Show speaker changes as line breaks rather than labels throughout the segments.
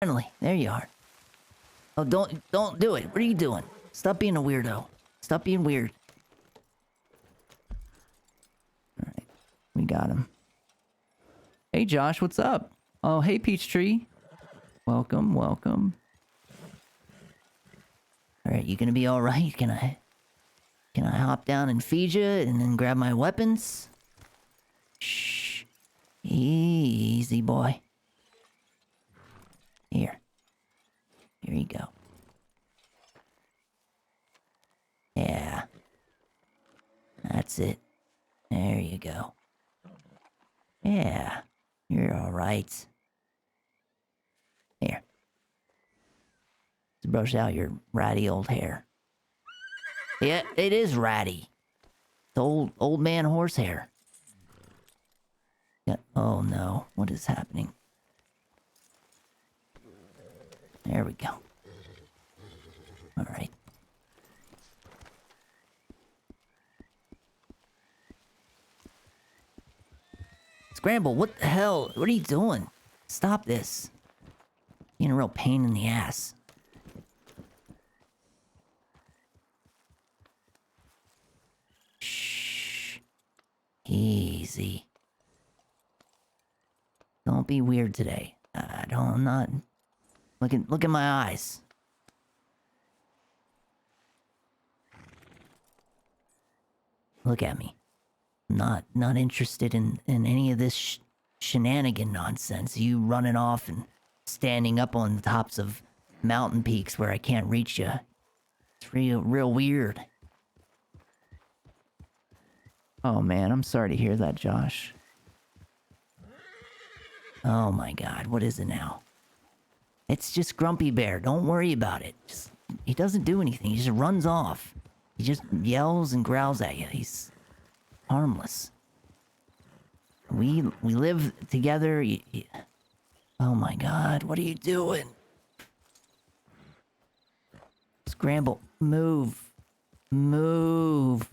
Finally, there you are. Oh, don't do it. What are you doing? Stop being a weirdo. Stop being weird. Alright, we got him. Hey Josh, what's up? Oh, hey Peachtree. Welcome, welcome. Alright, you gonna be alright? Can I hop down and feed you and then grab my weapons? Shh. Easy, boy. Here. Here you go. Yeah. That's it. There you go. Yeah. You're alright. Here. Let's brush out your ratty old hair. Yeah, it is ratty. It's old man horsehair. Yeah. Oh no. What is happening? There we go. Alright. Scramble, what the hell? What are you doing? Stop this. Being a real pain in the ass. Shh. Easy. Don't be weird today. I'm not... Look at my eyes. Look at me. Not interested in any of this shenanigan nonsense. You running off and standing up on the tops of mountain peaks where I can't reach you. It's real weird. Oh man, I'm sorry to hear that, Josh. Oh my god, what is it now? It's just Grumpy Bear. Don't worry about it. He doesn't do anything. He just runs off. He just yells and growls at you. He's harmless. We live together. Oh my god, what are you doing? Scramble. Move. Move.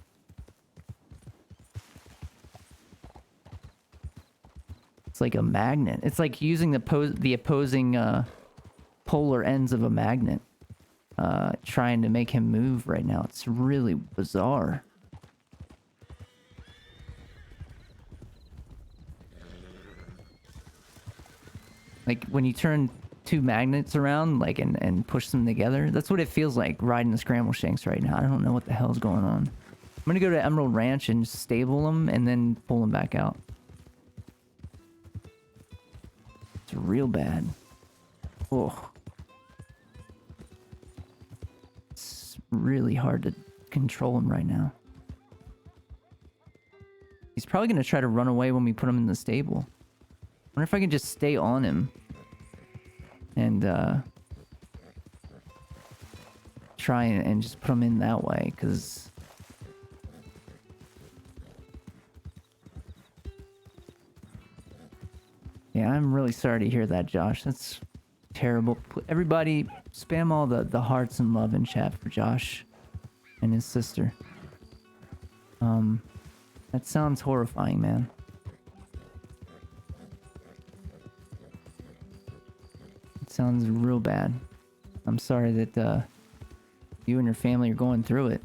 It's like a magnet. It's like using the opposing polar ends of a magnet. Trying to make him move right now. It's really bizarre. Like when you turn two magnets around, like and push them together, that's what it feels like riding the Scramble Shanks right now. I don't know what the hell's going on. I'm gonna go to Emerald Ranch and stable them and then pull them back out. It's real bad. Oh. It's really hard to control him right now. He's probably gonna try to run away when we put him in the stable. Wonder if I can just stay on him and try and just put him in that way, because yeah, I'm really sorry to hear that, Josh. That's terrible. Everybody spam all the hearts and love in chat for Josh and his sister. That sounds horrifying, man. Sounds real bad. I'm sorry that you and your family are going through it.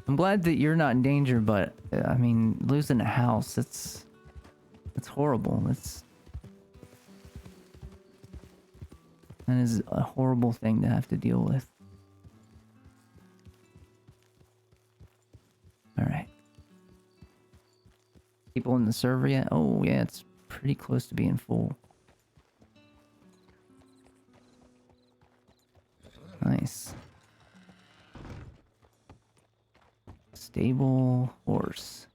I'm glad that you're not in danger, but I mean, losing a house, that's horrible. That is a horrible thing to have to deal with. Alright. People in the server yet? Oh, yeah, it's pretty close to being full. Nice. Stable horse.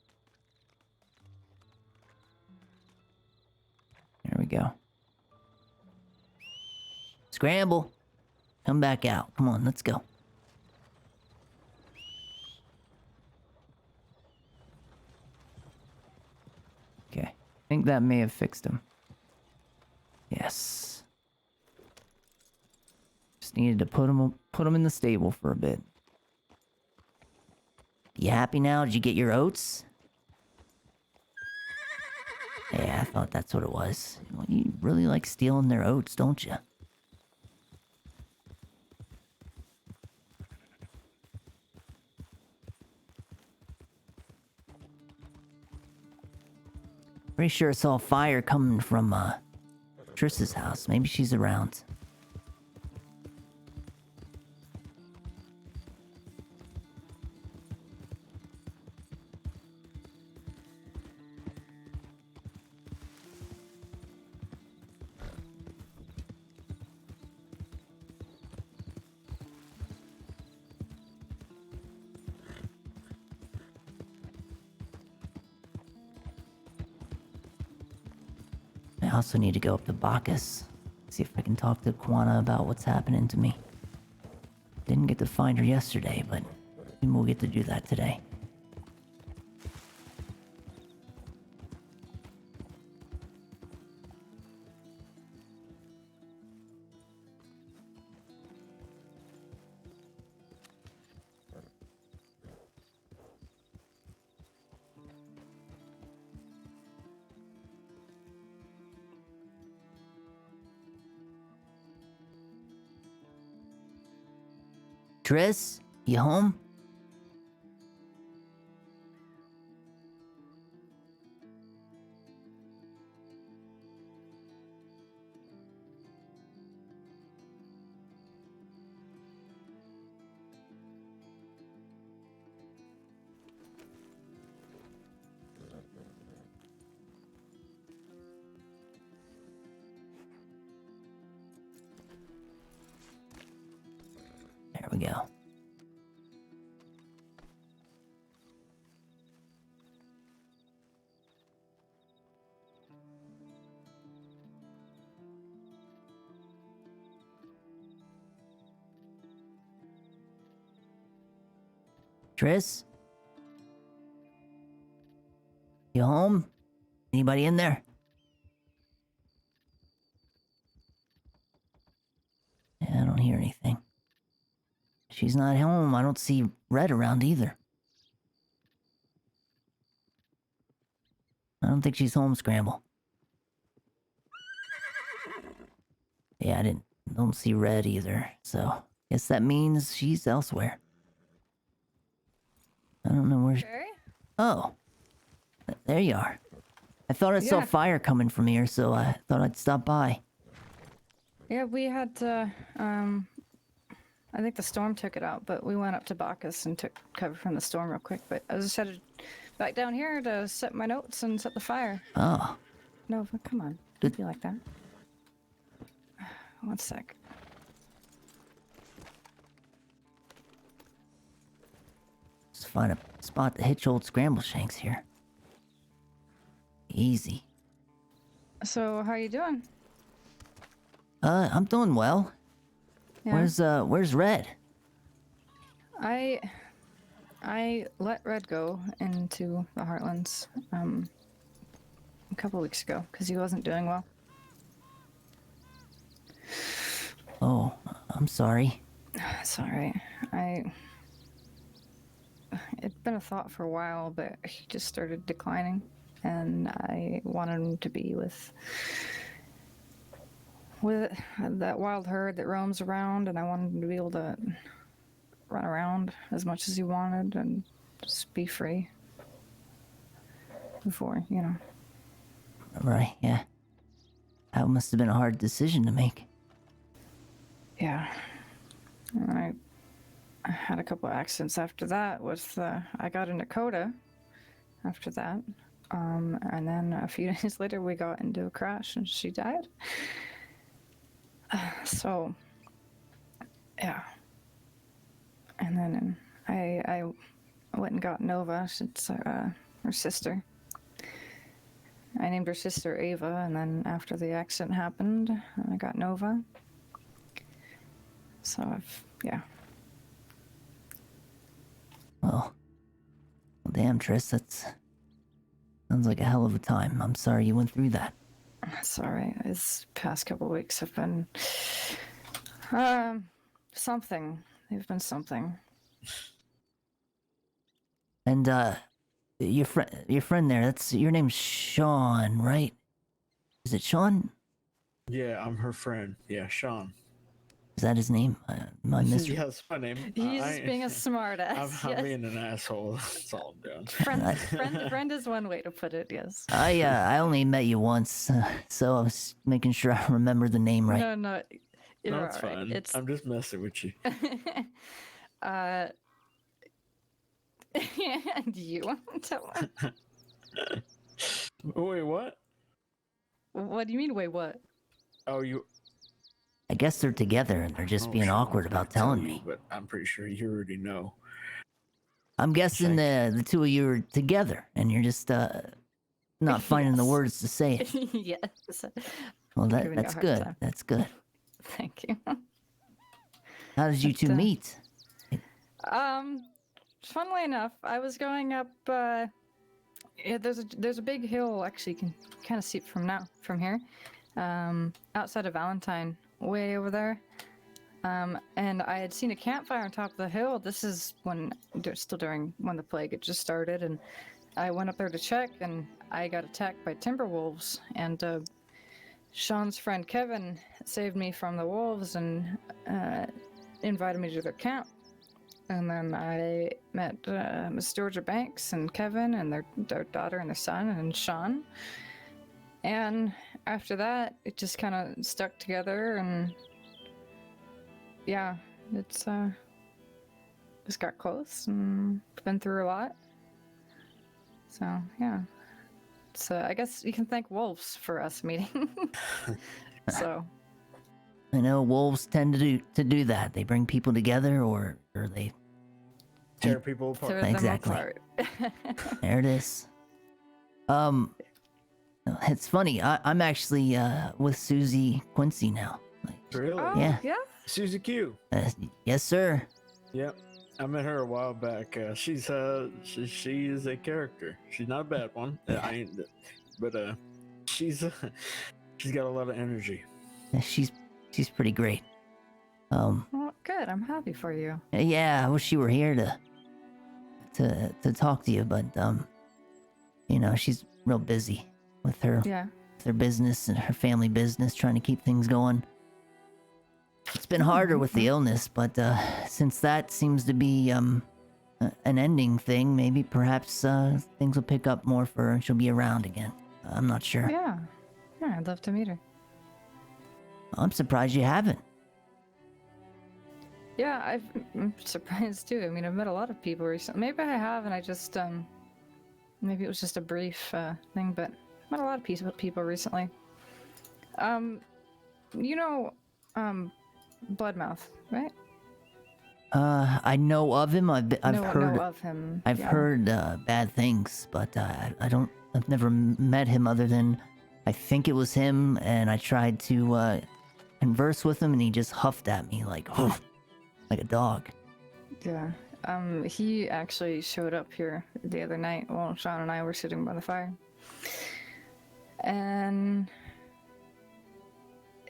There we go. Scramble. Come back out. Come on, let's go. Okay. I think that may have fixed him. Yes. Just needed to put him in the stable for a bit. You happy now? Did you get your oats? Yeah, I thought that's what it was. Well, you really like stealing their oats, don't you? Pretty sure I saw fire coming from, Triss's house. Maybe she's around. I also need to go up to Bacchus. See if I can talk to Quana about what's happening to me. Didn't get to find her yesterday, but maybe we'll get to do that today. Triss, you home? There we go. Triss? You home? Anybody in there? Yeah, I don't hear anything. She's not home. I don't see Red around either. I don't think she's home, Scramble. Yeah, don't see Red either, so guess that means she's elsewhere. I don't know where.
Jerry?
Oh, there you are. I thought I saw fire coming from here, so I thought I'd stop by.
Yeah, we had I think the storm took it out, but we went up to Bacchus and took cover from the storm real quick. But I just headed back down here to set my notes and set the fire.
Oh.
Nova, come on. Don't be like that. One sec.
Just find a spot to hitch old Scramble Shanks here. Easy.
So, how you doing?
I'm doing well. Yeah. Where's Red?
I let Red go into the Heartlands a couple weeks ago because he wasn't doing well.
Oh, I'm sorry.
It's all right. It'd been a thought for a while, but he just started declining, and I wanted him to be with that wild herd that roams around, and I wanted him to be able to run around as much as he wanted and just be free before, you know.
Right, yeah. That must have been a hard decision to make.
Yeah. I had a couple of accidents after that with, I got in Dakota after that. And then a few days later we got into a crash and she died. So, yeah. And then I went and got Nova. It's her sister. I named her sister Ava, and then after the accident happened, I got Nova. So yeah.
Well, damn, Triss, sounds like a hell of a time. I'm sorry you went through that.
That's all right. This past couple of weeks have been something. They've been something.
And your friend there, that's your name's Sean, right? Is it Sean?
Yeah, I'm her friend. Yeah, Sean.
Is that his name? I mis-
Yeah, that's my name.
He's being a smartass.
I'm
Yes.
being an asshole. That's all I'm doing.
Friend is one way to put it. Yes.
I only met you once, so I was making sure I remember the name right.
No, you're
No,
all
it's
right.
fine.
It's
I'm just messing with you.
and you.
Wait, what?
What do you mean? Wait, what?
Oh, you.
I guess they're together and they're just
Oh,
being
Sean,
awkward
I
about
tell
telling
you,
me.
but I'm pretty sure you already know.
I'm guessing the two of you are together and you're just not finding the
Yes.
words to say it.
Yes.
Well,
Giving you a
that's
hard
good.
time.
That's good.
Thank you.
How did you two
But,
meet?
Funnily enough, I was going up. Yeah, there's a big hill. Actually, you can kind of see it from here, outside of Valentine, way over there. And I had seen a campfire on top of the hill. This is still during when the plague had just started, and I went up there to check, and I got attacked by timber wolves. And Sean's friend Kevin saved me from the wolves and invited me to their camp. And then I met Miss Georgia Banks and Kevin and their daughter and their son and Sean. And after that, it just kind of stuck together, and yeah, it's just got close and been through a lot. So yeah, so I guess you can thank wolves for us meeting. So
I know wolves tend to do that. They bring people together, or they.
Tear people apart.
tear them
Exactly.
apart.
There it is. It's funny. I'm actually with Susie Quincy now. Like,
Really?
Oh,
Yeah.
yeah.
Susie Q.
yes, sir.
Yep. I met her a while back. She is a character. She's not a bad one. But she's got a lot of energy.
Yeah, she's pretty great.
Well, good. I'm happy for you.
Yeah, I wish she were here to talk to you, but she's real busy with her business and her family business, trying to keep things going. It's been harder with the illness, but since that seems to be an ending thing, maybe perhaps things will pick up more for her and she'll be around again. I'm not sure.
Yeah. I'd love to meet her.
I'm surprised you haven't.
Yeah, I'm surprised too. I mean, I've met a lot of people recently. Maybe I have, and I just maybe it was just a brief thing, but I've met a lot of people recently. Bloodmouth, right?
I know of him. I've heard
know of him.
I've
yeah.
heard bad things, but I've never met him other than I think it was him, and I tried to converse with him, and he just huffed at me like a dog.
Yeah. He actually showed up here the other night while Sean and I were sitting by the fire. And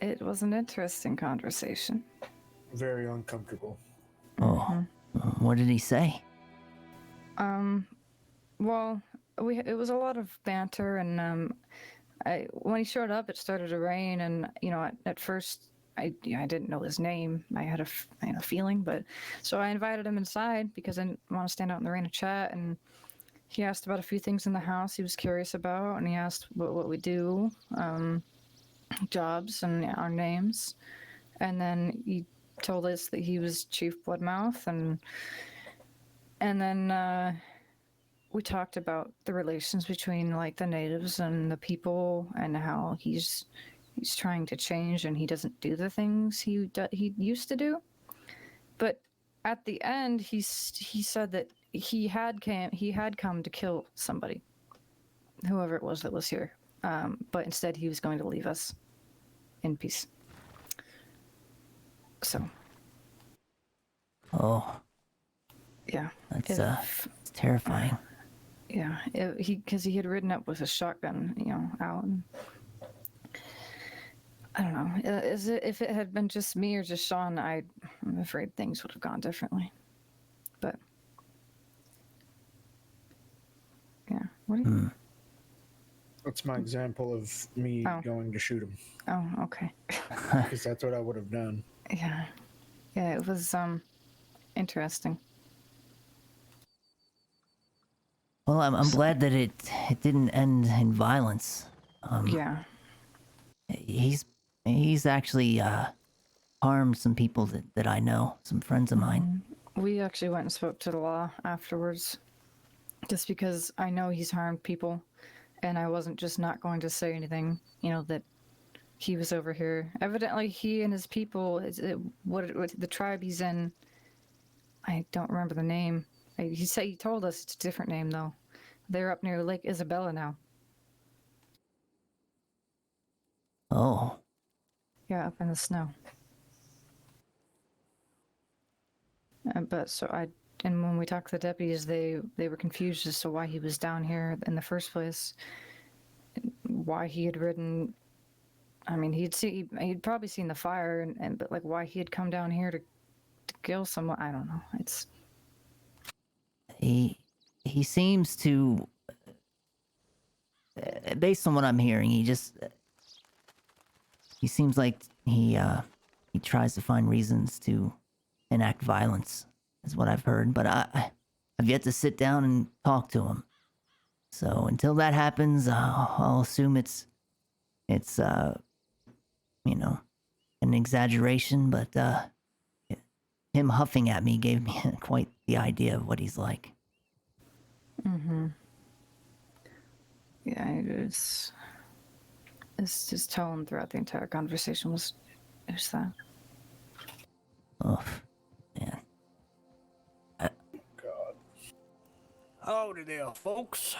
it was an interesting conversation.
Very uncomfortable.
Oh, what did he say?
Well, it was a lot of banter, and when he showed up, it started to rain, and at first I didn't know his name. I had a feeling, but so I invited him inside because I didn't want to stand out in the rain and chat. And he asked about a few things in the house he was curious about, and he asked what we do, jobs, and our names. And then he told us that he was Chief Bloodmouth, and then we talked about the relations between like the natives and the people, and how he's trying to change and he doesn't do the things he used to do. But at the end, he said that he had come to kill somebody, whoever it was that was here. But instead, he was going to leave us in peace. So.
Oh,
Yeah.
that's it's terrifying.
Yeah, because he had ridden up with a shotgun, out. And, I don't know. If it had been just me or just Sean, I'm afraid things would have gone differently. But What? Are you...
That's my example of me
Oh.
going to shoot him,
Oh, okay.
because that's what I would have done.
Yeah. Yeah, it was interesting.
Well, I'm glad that it didn't end in violence.
Yeah.
He's actually harmed some people that I know, some friends of mine.
We actually went and spoke to the law afterwards, just because I know he's harmed people, and I wasn't just not going to say anything, that he was over here. Evidently, he and his people, what the tribe he's in, I don't remember the name. He told us it's a different name, though. They're up near Lake Isabella now.
Oh,
Yeah, up in the snow. And when we talked to the deputies, they were confused as to why he was down here in the first place, why he had ridden. I mean, he'd probably seen the fire, but like why he had come down here to kill someone. I don't know. It's
he seems to, based on what I'm hearing, he seems like he tries to find reasons to enact violence, is what I've heard. But I've yet to sit down and talk to him. So until that happens, I'll assume it's an exaggeration. But him huffing at me gave me quite the idea of what he's like.
yeah, it's his tone throughout the entire conversation was that.
Oh, man.
God.
Howdy there, folks.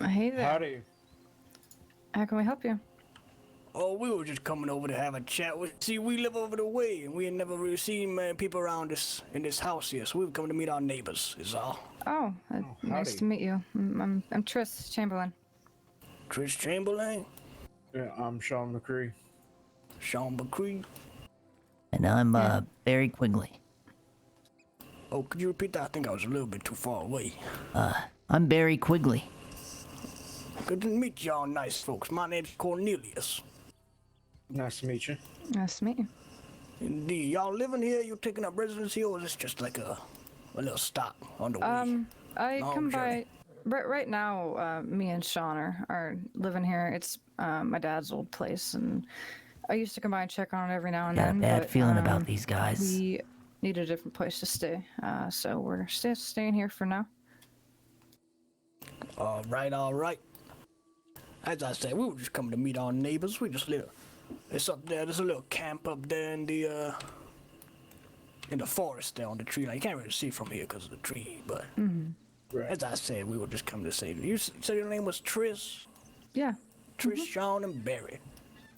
Hey there.
Howdy.
How can we help you?
Oh, we were just coming over to have a chat. See, we live over the way, and we ain't never really seen many people around us in this house here, so we've come to meet our neighbors, is all.
Oh, nice
howdy.
to meet you. I'm Tris Chamberlain.
Trish Chamberlain,
Yeah, I'm Sean McCree.
Sean McCree.
And I'm
Yeah.
Barry Quigley.
Oh, could you repeat that? I think I was a little bit too far away.
I'm Barry Quigley.
Good to meet y'all nice folks. My name's Cornelius.
Nice to meet you.
Nice to meet you.
Indeed. Y'all living here? You taking up residence here, or is this just like a little stop on the way?
I
Long
come
journey.
by right now. Me and Sean are living here. It's my dad's old place, and I used to come by and check on it every now and
Got a
then.
bad
but,
feeling about these guys.
We need a different place to stay, so we're staying here for now.
All right. As I said, we were just coming to meet our neighbors. We just live. It's up there. There's a little camp up there in the forest there on the tree line. You can't really see from here because of the tree, but
Right.
as I said, we were just coming to say. You said your name was Tris,
Yeah.
Sean, and Barry.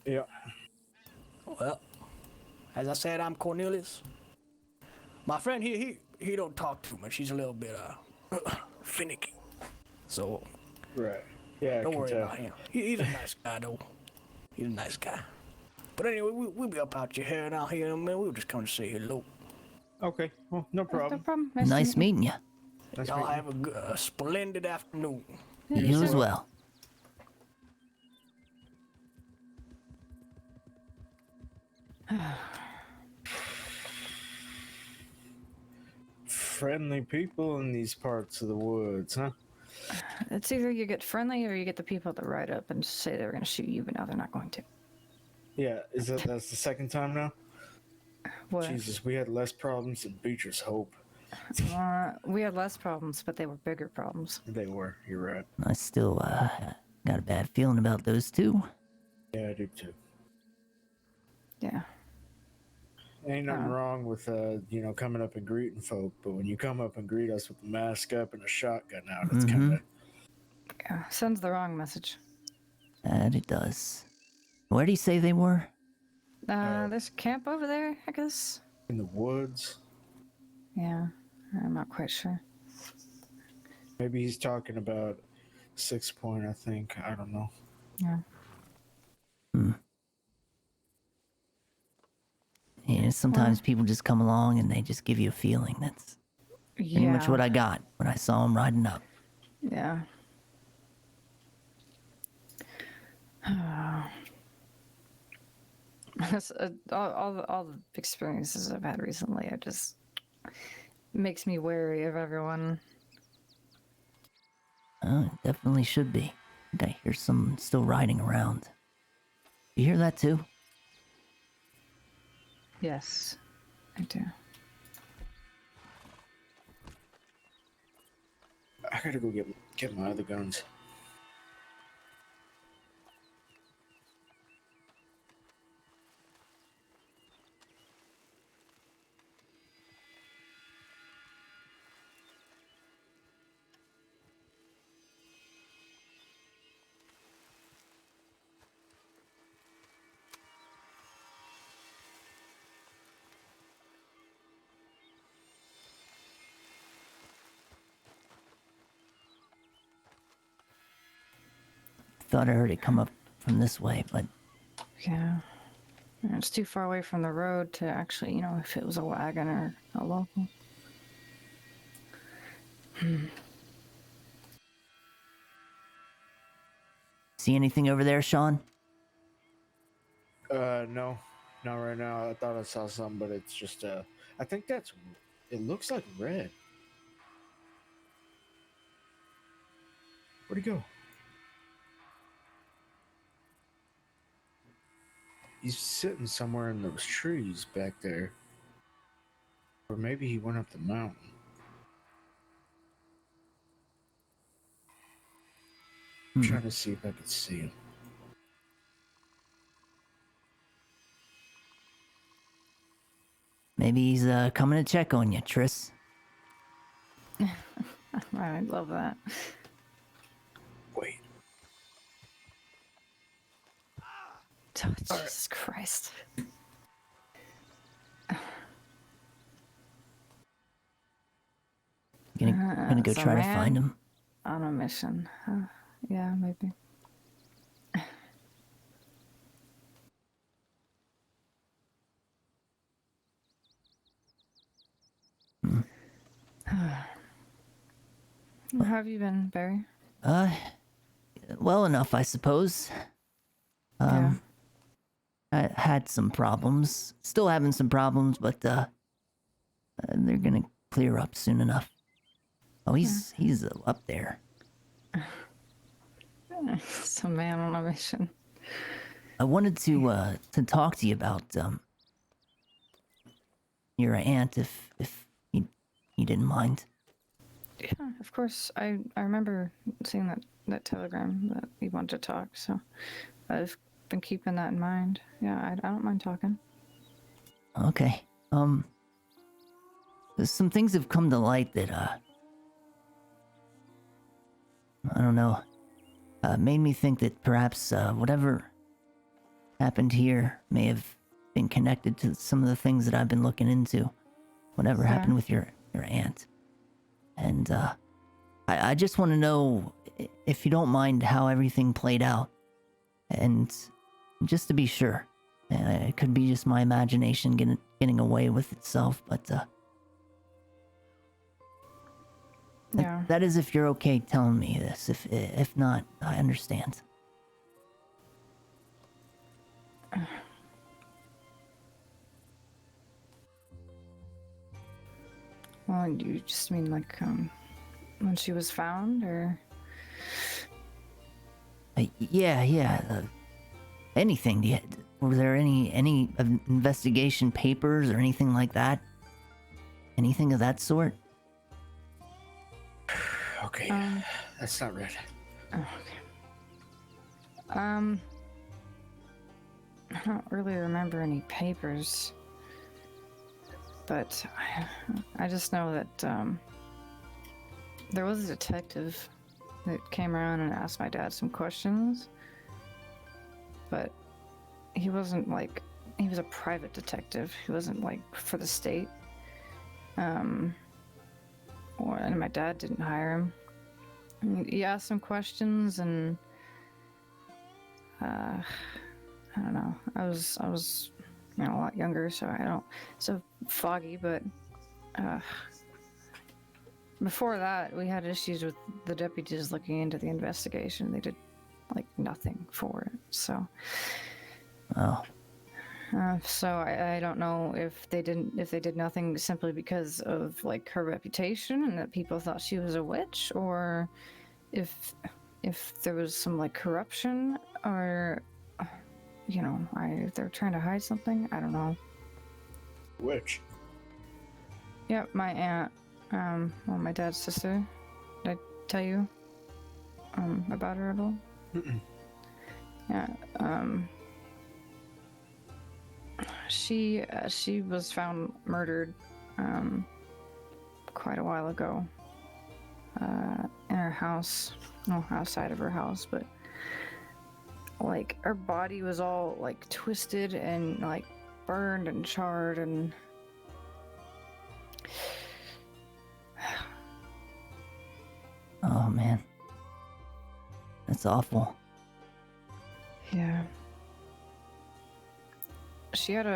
Yeah.
Well, as I said, I'm Cornelius. My friend here, he don't talk too much. He's a little bit finicky. So
Right. Yeah, I
don't
can
worry
tell.
about him. He's a nice guy, though. He's a nice guy. But anyway, we'll be up out your hair out here, man. We were just coming to say hello.
Okay. Well, no
No
problem.
problem.
Nice
to meet
meeting you.
Nice
Y'all
meeting you.
have a splendid afternoon.
you.
You as well.
Friendly people in these parts of the woods, huh?
It's either you get friendly or you get the people that ride up and say they're going to shoot you, but now they're not going to.
Yeah, that's the second time now?
What?
Jesus, we had less problems than Beecher's Hope.
We had less problems, but they were bigger problems.
They were, you're right.
I still got a bad feeling about those two.
Yeah, I do too.
Yeah.
Ain't nothing wrong with coming up and greeting folk, but when you come up and greet us with a mask up and a shotgun out, it's kind of
Yeah. Sends the wrong message.
That it does. Where do you say they were?
There's a camp over there, I guess.
in the woods.
Yeah. I'm not quite sure.
Maybe he's talking about 6 Point, I think. I don't know.
Yeah.
Yeah, sometimes people just come along and they just give you a feeling. That's pretty much what I got when I saw him riding up.
Yeah. all the experiences I've had recently, it just makes me wary of everyone.
Oh, it definitely should be. I think I hear someone still riding around. You hear that too?
Yes, I do.
I gotta go get my other guns.
Thought I heard it come up from this way, but
Yeah. It's too far away from the road to actually, if it was a wagon or a local.
see anything over there, Sean?
No, not right now. I thought I saw something, but it's just I think that's. It looks like red. Where'd he go? He's sitting somewhere in those trees back there. Or maybe he went up the mountain. I'm trying to see if I can see him.
Maybe he's coming to check on you, Triss.
I love that.
Wait.
Oh, Jesus Christ.
Gonna go
So
try to
man-
find him.
On a mission. Yeah, maybe. How have you been, Barry?
Well enough, I suppose.
Yeah.
I had some problems. Still having some problems, but they're gonna clear up soon enough. Oh, he's up there.
Some man on a mission.
I wanted to talk to you about your aunt, if you didn't mind.
Yeah, of course. I remember seeing that telegram that you wanted to talk, so I've been keeping that in mind. Yeah, I don't mind talking.
Okay. Some things have come to light that I don't know. Made me think that perhaps whatever happened here may have been connected to some of the things that I've been looking into. Whatever happened with your aunt. And I just want to know, if you don't mind, how everything played out. And just to be sure. It could be just my imagination getting away with itself, but
Yeah.
that is if you're okay telling me this. If not, I understand.
Well, you just mean like when she was found, or?
Yeah. Anything? Were there any investigation papers or anything like that? Anything of that sort?
Okay, that's not red.
Oh, okay. I don't really remember any papers, but I just know that there was a detective that came around and asked my dad some questions, but he wasn't like, he was a private detective. He wasn't like for the state. And my dad didn't hire him. He asked some questions, and I don't know. I was a lot younger, so I don't, so foggy, but before that, we had issues with the deputies looking into the investigation. They did like nothing for it. So
Oh.
So I don't know if they did nothing simply because of like her reputation and that people thought she was a witch, or if there was some like corruption, or you know, if they're trying to hide something. I don't know.
Which?
Yeah, my aunt, well, my dad's sister. Did I tell you about her at all?
Mm-mm.
Yeah. She was found murdered quite a while ago in her house. No, outside of her house, but like her body was all like twisted and like burned and charred and
Oh man, that's awful.
yeah. She had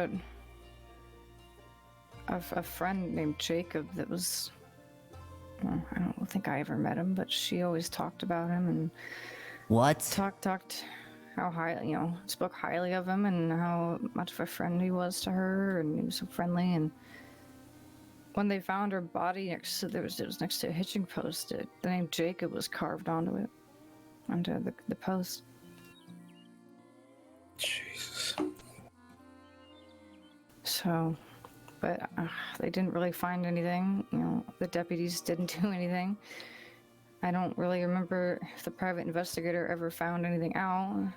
a friend named Jacob that was, well, I don't think I ever met him, but she always talked about him and
What?
talked how high, spoke highly of him and how much of a friend he was to her, and he was so friendly. And when they found her body it was next to a hitching post. The name Jacob was carved onto the post.
Jesus.
So, but they didn't really find anything. The deputies didn't do anything. I don't really remember if the private investigator ever found anything out.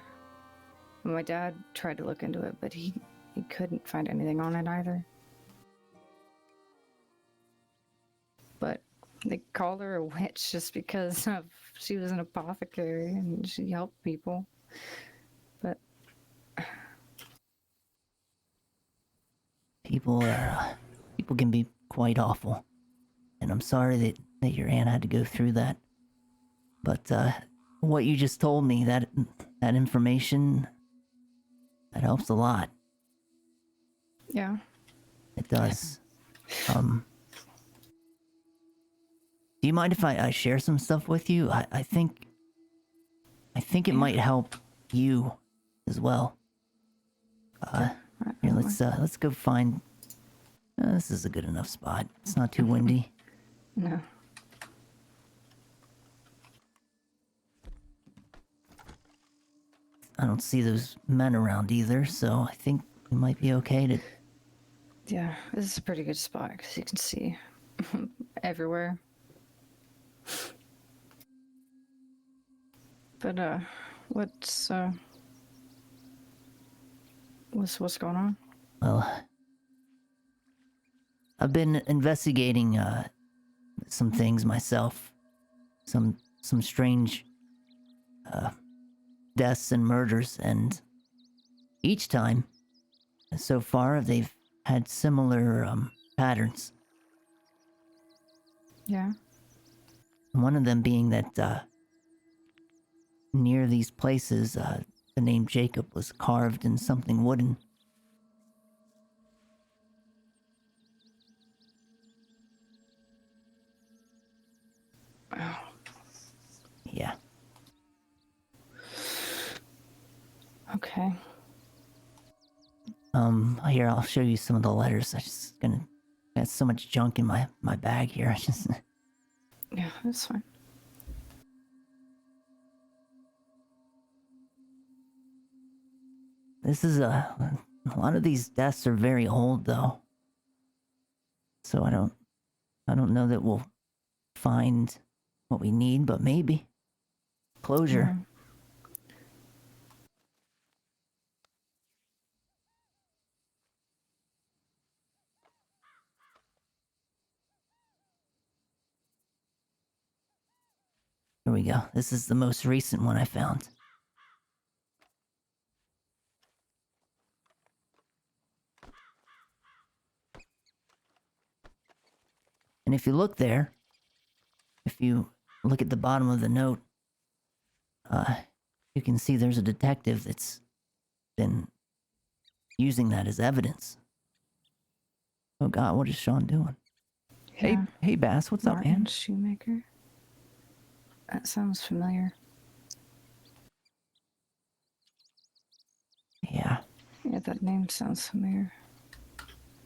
My dad tried to look into it, but he couldn't find anything on it either. But they called her a witch just because she was an apothecary and she helped people. But
People can be quite awful, and I'm sorry that your aunt had to go through that. But what you just told me, that information, that helps a lot.
yeah,
It does. Do you mind if I share some stuff with you? I think it might help you as well. Here, let's go find. This is a good enough spot. It's not too windy.
no.
I don't see those men around either, so I think we might be okay to.
Yeah, this is a pretty good spot because you can see everywhere. But what's going on?
Well, I've been investigating some things myself. Some strange deaths and murders, and each time so far they've had similar patterns.
Yeah.
One of them being that near these places, the name Jacob was carved in something wooden.
Oh.
Yeah.
Okay.
Here, I'll show you some of the letters. I got so much junk in my bag here. I just.
Yeah, that's fine.
This is a lot of these deaths are very old though. So I don't know that we'll find what we need, but maybe closure.
Yeah.
Here we go. This is the most recent one I found. And if you look there, if you look at the bottom of the note, you can see there's a detective that's been using that as evidence. Oh God, what is Sean doing?
Yeah.
Hey, Bass, what's up,
Martin
man?
Shoemaker. That sounds familiar.
Yeah.
Yeah, that name sounds familiar.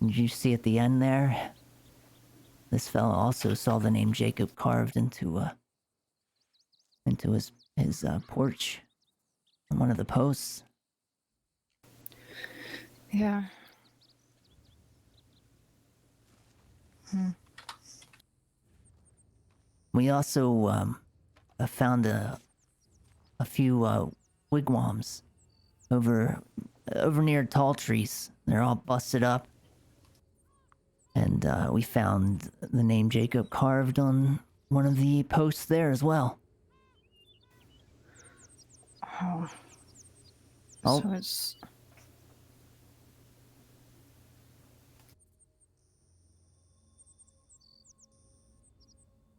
Did you see at the end there? This fella also saw the name Jacob carved into his porch on one of the posts.
Yeah.
We also found a few wigwams over near tall trees. They're all busted up, and we found the name Jacob carved on one of the posts there as well.
Oh.
Oh.
So it's.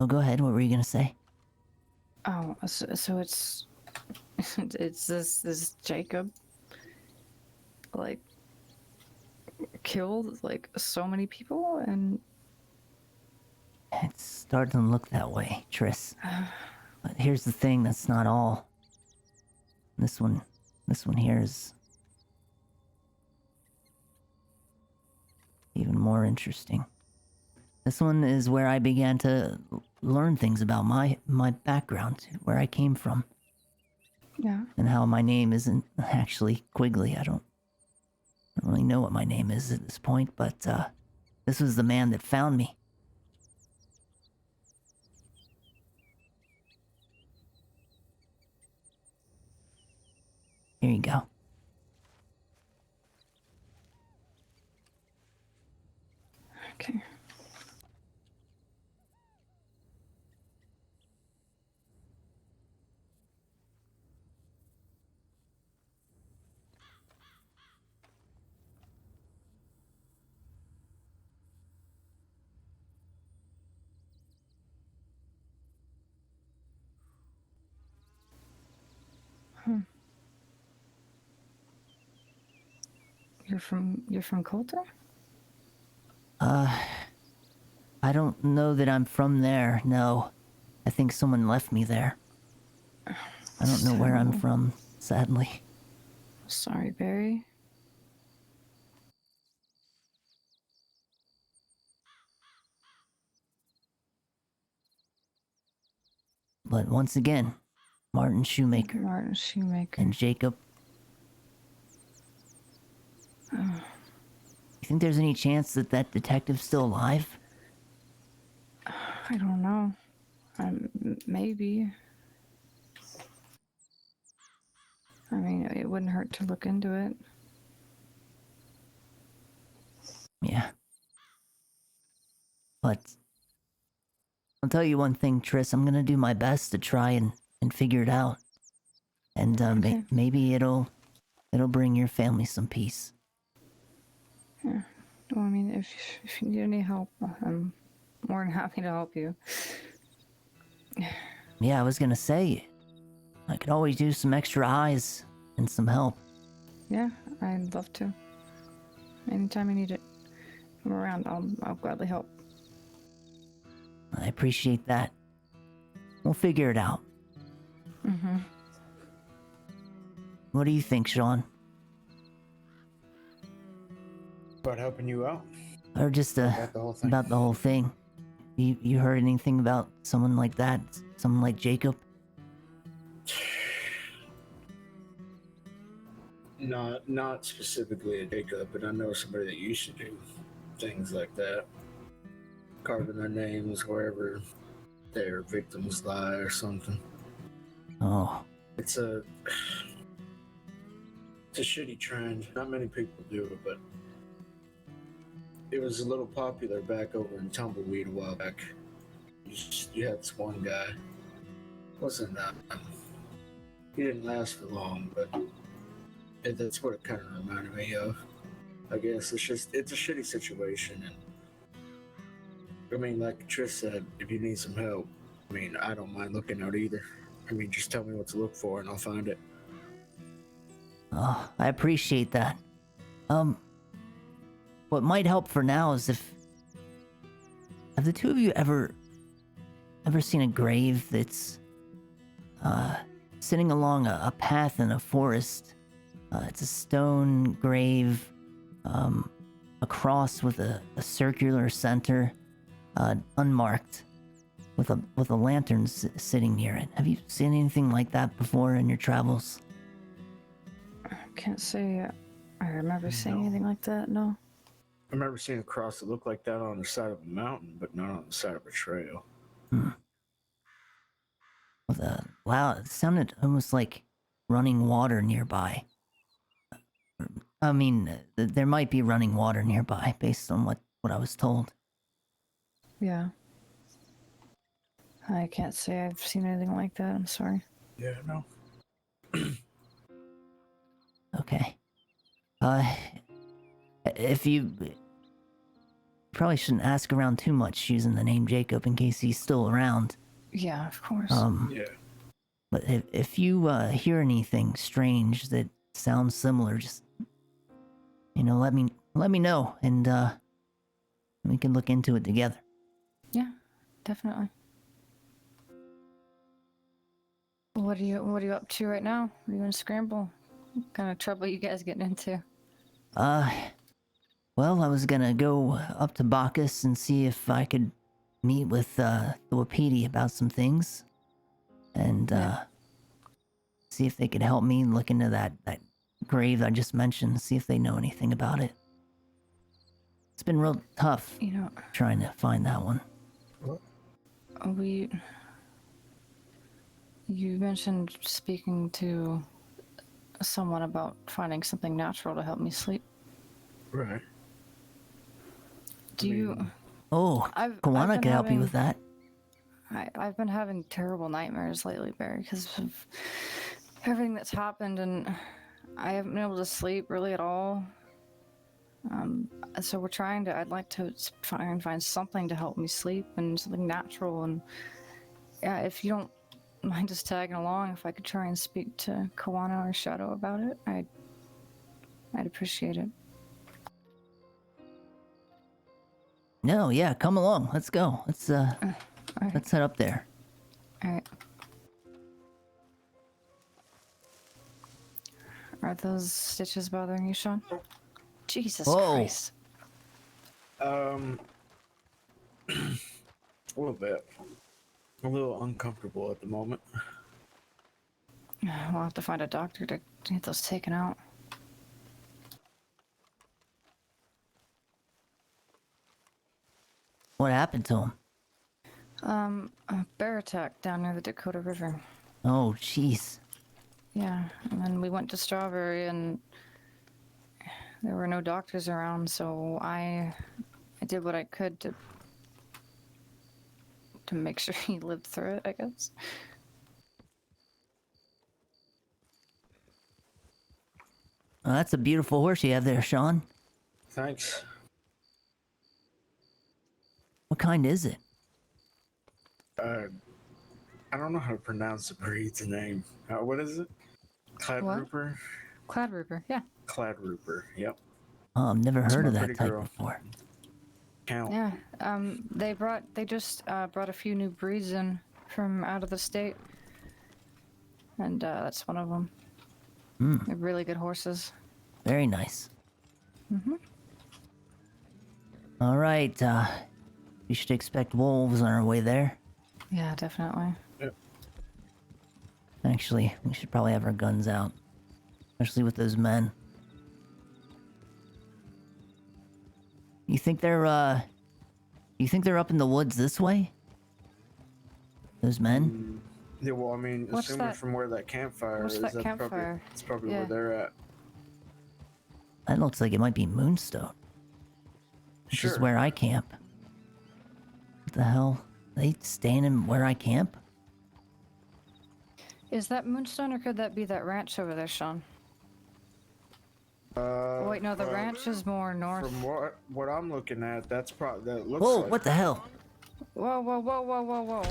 Oh, go ahead. What were you gonna say?
Oh, so it's. It's this Jacob. Like. Killed like so many people, and
It's starting to look that way, Triss. But here's the thing, that's not all. This one here is even more interesting. This one is where I began to learn things about my background, where I came from,
yeah.
and how my name isn't actually Quigley. I don't really know what my name is at this point, but this was the man that found me. Here you go.
Okay. You're from Coulter?
I don't know that I'm from there, no. I think someone left me there. I don't know where I'm from, sadly.
Sorry, Barry.
But once again, Martin Shoemaker
Martin Shoemaker.
and Jacob. You think there's any chance that that detective's still alive?
I don't know. Maybe. I mean, it wouldn't hurt to look into it.
Yeah. But I'll tell you one thing, Triss. I'm gonna do my best to try and figure it out. And
Okay.
maybe it'll bring your family some peace.
Yeah. Well, I mean, if you need any help, I'm more than happy to help you.
Yeah, I was gonna say, I could always use some extra eyes and some help.
Yeah, I'd love to. Anytime you need it, I'm around. I'll gladly help.
I appreciate that. We'll figure it out.
Mm-hmm.
What do you think, Sean?
About helping you out.
Or just
About the whole thing.
about the whole thing? You heard anything about someone like that? Someone like Jacob?
Not specifically a Jacob, but I know somebody that used to do things like that. Carving their names wherever their victims lie or something.
Oh,
It's a shitty trend. Not many people do it, but it was a little popular back over in Tumbleweed a while back. You had this one guy. Wasn't he didn't last for long, but that's what it kind of reminded me of. I guess it's a shitty situation, and I mean, like Trish said, if you need some help, I mean, I don't mind looking out either. I mean, just tell me what to look for, and I'll find it.
oh, I appreciate that. What might help for now is have the two of you ever seen a grave that's sitting along a path in a forest It's a stone grave, a cross with a circular center, unmarked, with a lantern sitting near it. Have you seen anything like that before in your travels?
I can't say I remember seeing
No.
anything like that. No.
I remember seeing a cross that looked like that on the side of a mountain, but not on the side of a trail.
With a loud, it sounded almost like running water nearby. I mean, there might be running water nearby based on what I was told.
Yeah. I can't say I've seen anything like that. I'm sorry.
Yeah, no.
Okay. If you probably shouldn't ask around too much using the name Jacob in case he's still around.
Yeah, of course.
Yeah.
But if you hear anything strange that sounds similar, just let me know, and we can look into it together.
Yeah, definitely. What are you up to right now? Are you in scramble? What kind of trouble you guys getting into?
Well, I was gonna go up to Bacchus and see if I could meet with the Wapiti about some things, and
Yeah.
see if they could help me look into that grave I just mentioned. See if they know anything about it. It's been real tough
You know,
trying to find that one.
you mentioned speaking to someone about finding something natural to help me sleep.
Right.
Do you?
Oh,
I've
Kawana
been
could help you
having-
with that.
I've been having terrible nightmares lately, Barry, because of everything that's happened, and I haven't been able to sleep really at all. So I'd like to try and find something to help me sleep and something natural. And yeah, if you don't mind just tagging along, if I could try and speak to Kawana or Shadow about it, I'd appreciate it.
No, yeah, come along. Let's go. Let's
All right.
let's head up there.
All right. Are those stitches bothering you, Sean? Jesus
Whoa.
Christ.
A little bit. A little uncomfortable at the moment.
We'll have to find a doctor to get those taken out.
What happened to him?
A bear attack down near the Dakota River.
Oh, jeez.
Yeah, and then we went to Strawberry, and there were no doctors around, so I did what I could to make sure he lived through it, I guess.
Oh, that's a beautiful horse you have there, Sean.
Thanks.
What kind is it?
I don't know how to pronounce the breed's name. What is it? Cladrooper?
Cladrooper, yeah.
Cladrooper, yep.
Oh, I've never heard
my
of that
pretty
type
girl.
before.
Count.
Yeah, they just brought a few new breeds in from out of the state, and that's one of them. They're really good horses.
Very nice.
Mm-hmm.
All right, you should expect wolves on our way there.
Yeah, definitely.
Actually, we should probably have our guns out, especially with those men. You think they're up in the woods this way? Those men?
Yeah, well, I mean,
What's
assuming
that?
from where that campfire
What's
is,
that
that's
campfire?
probably
Yeah.
where they're at.
That looks like it might be Moonstone, which is
Sure.
where I camp. What the hell? They staying in where I camp?
Is that Moonstone, or could that be that ranch over there, Sean? Wait, no, the ranch is more north.
From what I'm looking at, that looks
Whoa,
like.
what the hell?
Whoa, whoa, whoa, whoa, whoa, whoa.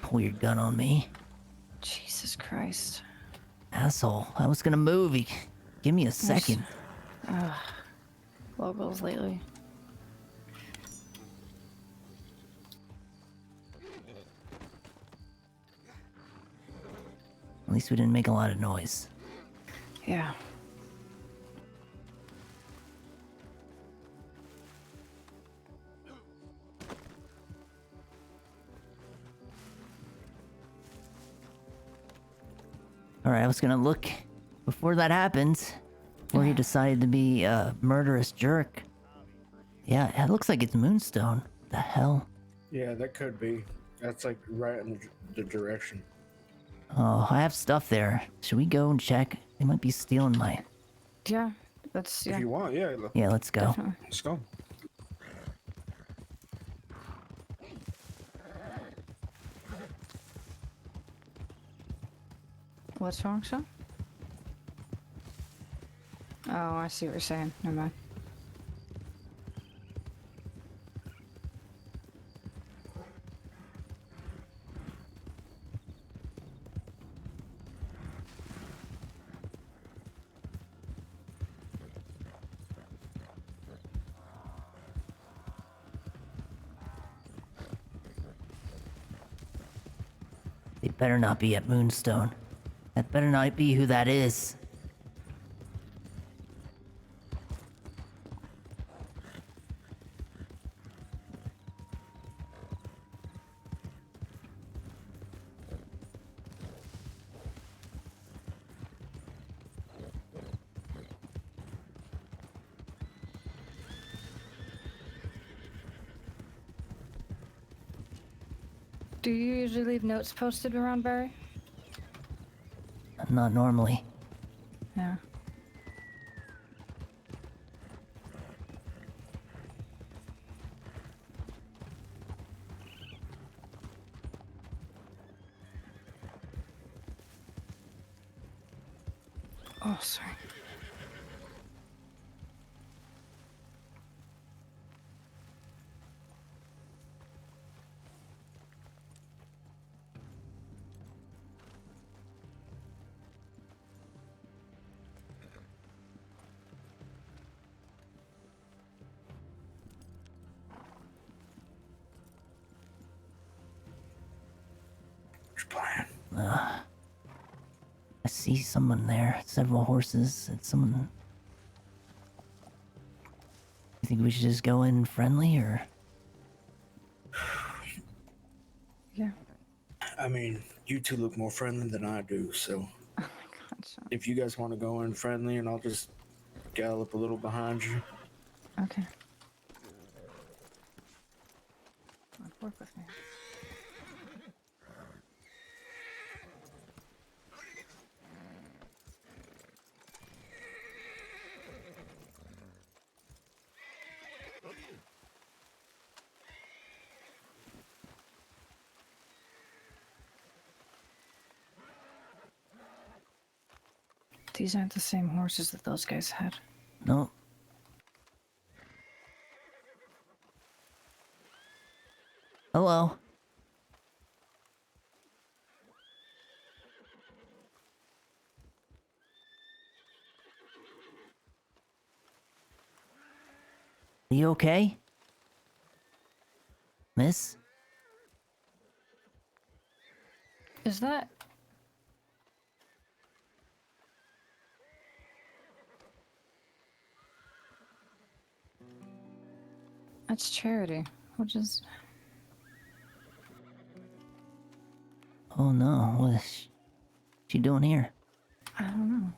Pull your gun on me.
Jesus Christ.
Asshole. I was gonna move. Give me a second.
Locals lately.
At least we didn't make a lot of noise.
Yeah.
Alright, I was gonna look before that happens. Before he decided to be a murderous jerk. Yeah, it looks like it's Moonstone. The hell?
Yeah, that could be. That's like right in the direction.
Oh, I have stuff there. Should we go and check? They might be stealing my...
Yeah. That's, yeah.
If you want, yeah,
Yeah, let's go.
Definitely.
let's go.
What's wrong, son? Oh, I see what you're saying. Never mind.
They better not be at Moonstone. That better not be who that is.
Do you usually leave notes posted around Barry?
Not normally.
Yeah. Oh, sorry.
What's your plan?
I see someone there. Several horses. And someone... You think we should just go in friendly, or...
Yeah.
I mean, you two look more friendly than I do, so
Oh my god, son.
if you guys want to go in friendly, and I'll just gallop a little behind you.
Okay. Work with me. These aren't the same horses that those guys had.
No. Hello. Are you okay? Miss?
Is that... That's Charity. What is...
Oh no, what is she doing here?
I don't know.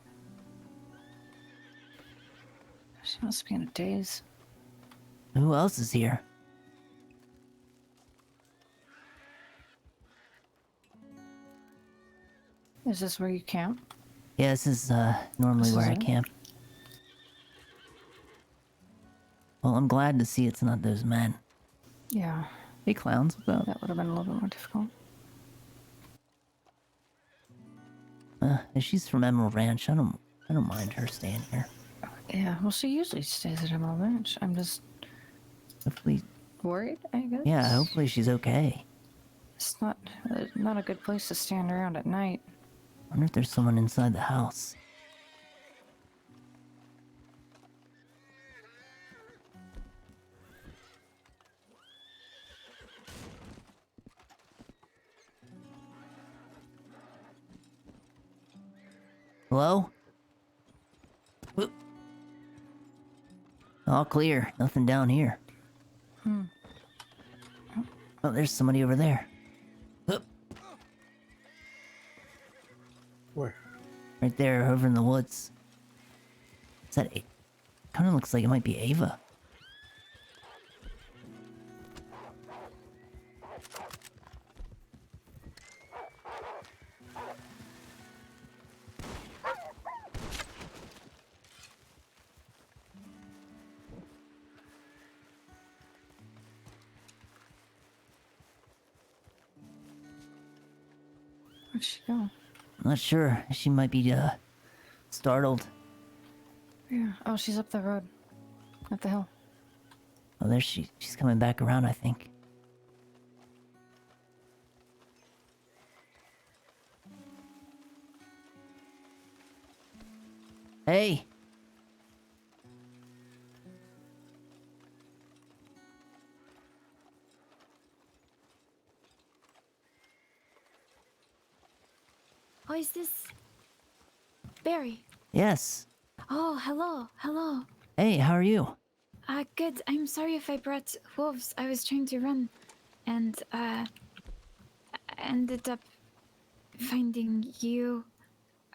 She must be in a daze.
Who else is here?
Is this where you camp?
Yeah, this is normally
This
where
is
I
it?
camp. Well, I'm glad to see it's not those men.
Yeah,
Hey clowns, what's up?
that would have been a little bit more difficult.
If she's from Emerald Ranch, I don't mind her staying here.
Yeah, well, she usually stays at Emerald Ranch. I'm just
Hopefully,
worried, I guess.
yeah, hopefully she's okay.
It's not a good place to stand around at night.
I wonder if there's someone inside the house. Hello? Whoop. All clear. Nothing down here. Oh, there's somebody over there. Whoop.
Where?
Right there, over in the woods. Is that kind of looks like it might be Ava.
Where'd she go?
I'm not sure. She might be, startled.
Yeah. Oh, she's up the road. Up the hill.
Oh, there she's coming back around, I think. Hey!
Oh, is this Barry?
Yes.
Oh, hello, hello.
Hey, how are you?
Good. I'm sorry if I brought wolves. I was trying to run, and ended up finding you.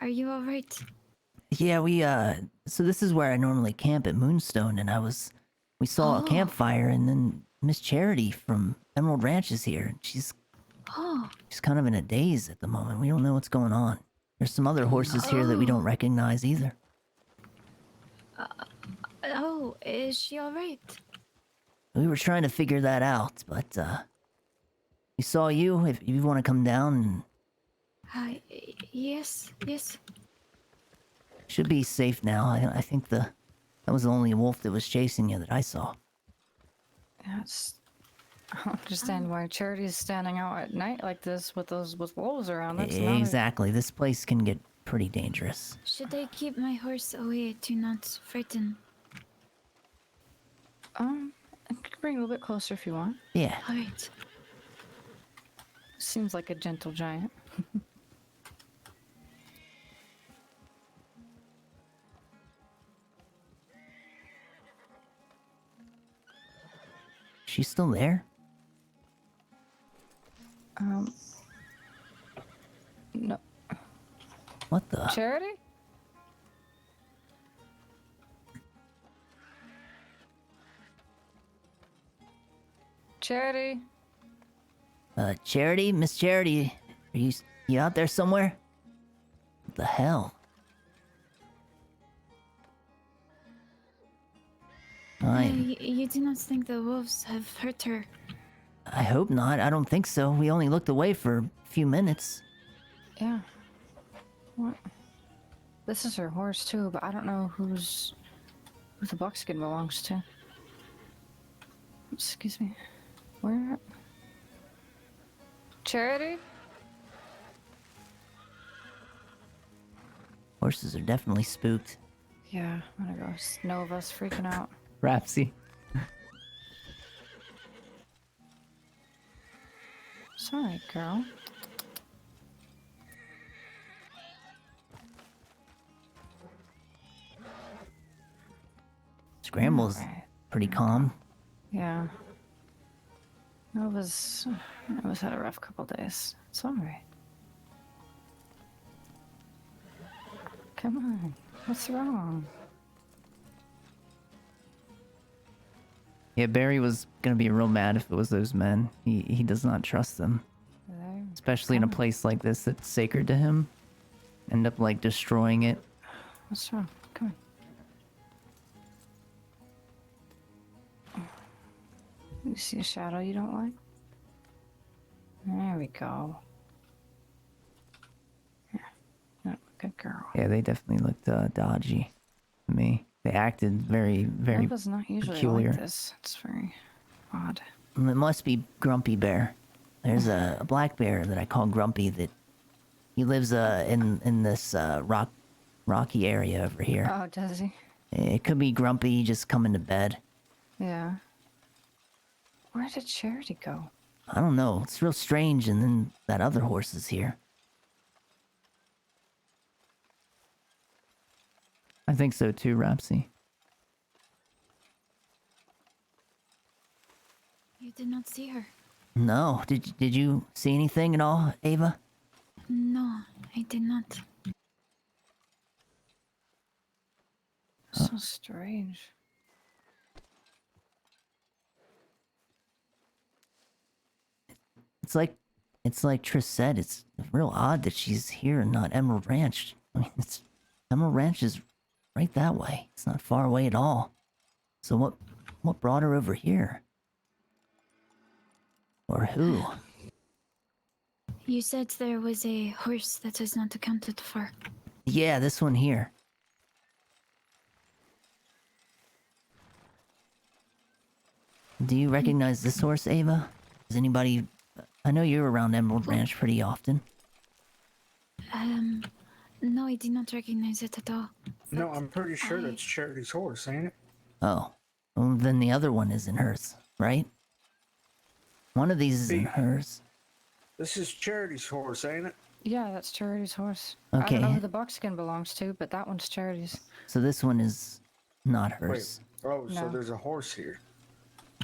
Are you all right?
Yeah, so this is where I normally camp at Moonstone, and we saw a
Oh.
campfire, and then Miss Charity from Emerald Ranch is here, and she's
Oh,
kind of in a daze at the moment. We don't know what's going on. There's some other horses here that we don't recognize either.
oh, is she all right?
We were trying to figure that out, but, we saw you. If you want to come down, and
Yes, yes.
should be safe now. I think that was the only wolf that was chasing you that I saw.
Yeah, I don't understand why Charity's standing out at night like this with wolves around. That's not
Exactly. This place can get pretty dangerous.
Should I keep my horse away to not frighten?
I could bring it a little bit closer if you want.
Yeah.
All right.
Seems like a gentle giant.
She's still there?
No.
What the?
Charity? Charity?
Charity? Miss Charity? Are you out there somewhere? What the hell?
You do not think the wolves have hurt her?
I hope not. I don't think so. We only looked away for a few minutes.
Yeah. What? This is her horse too, but I don't know who the buckskin belongs to. Excuse me. Where? Charity?
Horses are definitely spooked.
Yeah, I'm gonna go. Nova's freaking out.
Rapsy.
Sorry, girl.
Scramble's
Alright.
pretty calm.
Yeah. Nova's had a rough couple days. It's alright. Come on. What's wrong?
Yeah, Barry was gonna be real mad if it was those men. He does not trust them.
There.
Especially in a place like this that's sacred to him. End up, like, destroying it.
What's wrong? Come on. You see a shadow you don't like? There we go. Yeah. No, good girl.
Yeah, they definitely looked dodgy to me. They acted very, very
Nova's not usually
peculiar.
like this. It's very odd.
It must be Grumpy Bear. There's a black bear that I call Grumpy that he lives in this rocky area over here.
Oh, does he?
It could be Grumpy just coming to bed.
Yeah. Where did Charity go?
I don't know. It's real strange. And then that other horse is here. I think so too, Rapsy.
You did not see her.
No, did you see anything at all, Ava?
No, I did not.
So strange.
It's like Triss said. It's real odd that she's here and not Emerald Ranch. I mean, Emerald Ranch is right that way. It's not far away at all. So what brought her over here? Or who?
You said there was a horse that was not accounted for.
Yeah, this one here. Do you recognize this horse, Ava? Does anybody... I know you're around Emerald Ranch pretty often.
No, I did not recognize it at all.
No, I'm pretty sure that's Charity's horse, ain't it?
Oh. Well, then the other one isn't hers, right? One of these isn't hers.
This is Charity's horse, ain't it?
Yeah, that's Charity's horse.
Okay.
I don't know who the buckskin belongs to, but that one's Charity's.
So this one is not hers.
Wait. Oh, so
No.
there's a horse here.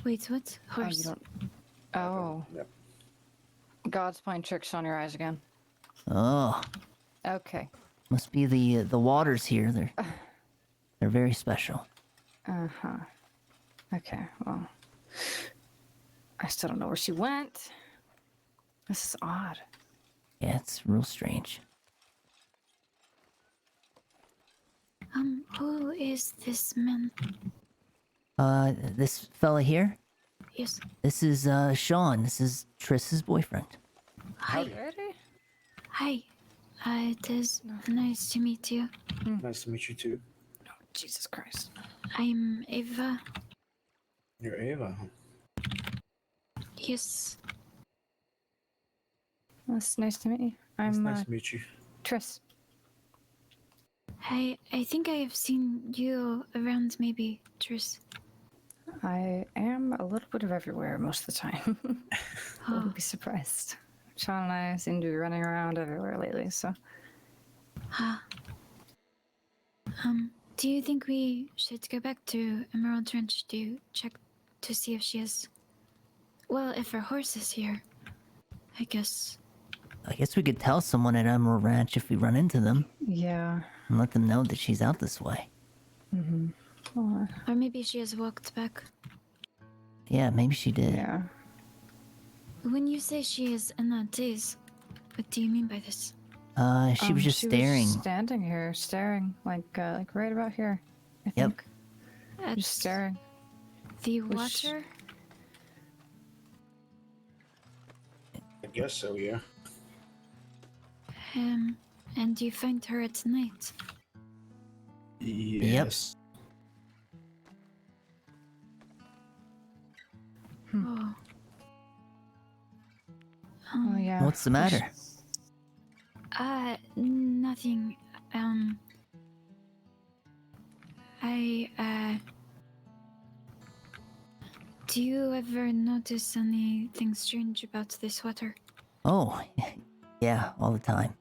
Wait, what?
Oh,
Horse?
you don't... Oh.
Yep.
God's playing tricks on your eyes again.
Oh.
Okay.
Must be the waters here. They're very special.
Uh-huh. Okay, well... I still don't know where she went. This is odd.
Yeah, it's real strange.
Who is this man?
This fella here?
Yes.
This is, Sean. This is Triss's boyfriend.
Hi.
Ready?
Hi. It is nice to meet you.
Nice to meet you too.
No, Jesus Christ.
I'm Eva.
You're Ava, huh?
Yes.
That's nice to meet you.
It's
I'm,
nice to meet you.
Triss.
I think I have seen you around maybe, Triss.
I am a little bit of everywhere most of the time.
Oh.
Wouldn't be surprised. Sean and I seem to be running around everywhere lately, so...
Do you think we should go back to Emerald Ranch to check to see if she is... Well, if her horse is here, I guess.
I guess we could tell someone at Emerald Ranch if we run into them
Yeah.
and let them know that she's out this way.
Well,
Or maybe she has walked back.
Yeah, maybe she did.
yeah.
When you say she is in a daze, what do you mean by this?
She was just staring.
Standing here, staring, like right about here. I
Yep.
think.
At
Just staring.
the
Was-
water?
I guess so, yeah.
And you find her at night.
Yes.
Oh.
Oh yeah.
What's the matter?
Nothing. Do you ever notice anything strange about this water?
Oh, yeah, all the time.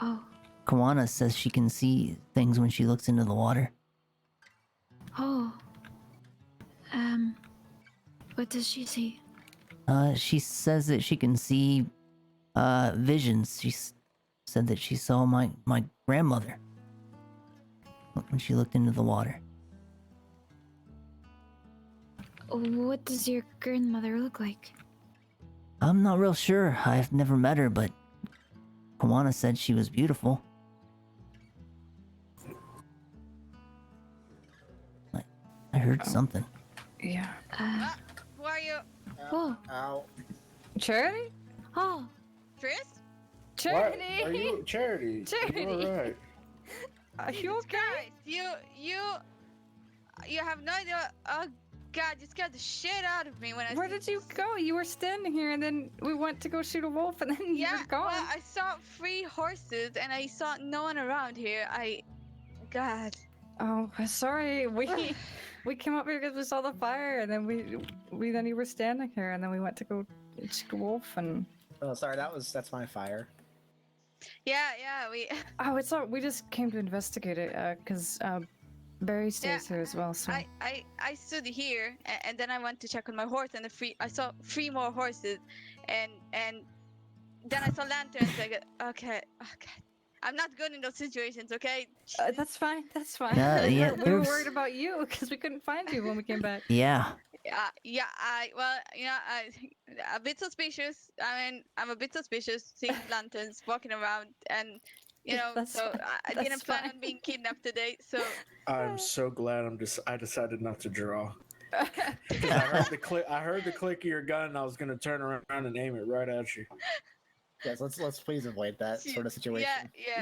Oh.
Kawana says she can see things when she looks into the water.
Oh. What does she see?
She says that she can see, visions. Said that she saw my grandmother when she looked into the water.
What does your grandmother look like?
I'm not real sure. I've never met her, but Kawana said she was beautiful. I heard something.
Yeah.
Who are you?
Oh.
Ow.
Charity?
Oh.
Tris?
Charity.
What? Are you Charity?
Charity.
Are you alright?
Are you okay?
Guys, you have no idea. Oh God, you scared the shit out of me when I.
Where did you go? You were standing here, and then we went to go shoot a wolf, and then you
Yeah,
were gone.
well, I saw 3 horses and I saw no one around here. God.
Oh, sorry. We came up here because we saw the fire, and then then you were standing here, and then we went to go shoot a wolf, and
Oh, sorry, that's my fire.
Yeah, we.
Oh, it's all. We just came to investigate it because Barry stays here as well. So
I stood here and then I went to check on my horse and I saw 3 more horses and then I saw lanterns. I go, okay. I'm not good in those situations, okay?
that's fine. That's fine.
Yeah,
we were
there's-
worried about you because we couldn't find you when we came back.
Yeah.
Yeah, a bit suspicious. I mean, I'm a bit suspicious seeing lanterns walking around, and
That's
so
fine.
I
That's
didn't plan
fine.
on being kidnapped today. So
I'm so glad I decided not to draw.
Okay.
Because I heard the click of your gun and I was gonna turn around and aim it right at you.
Yes, let's please avoid that sort of situation.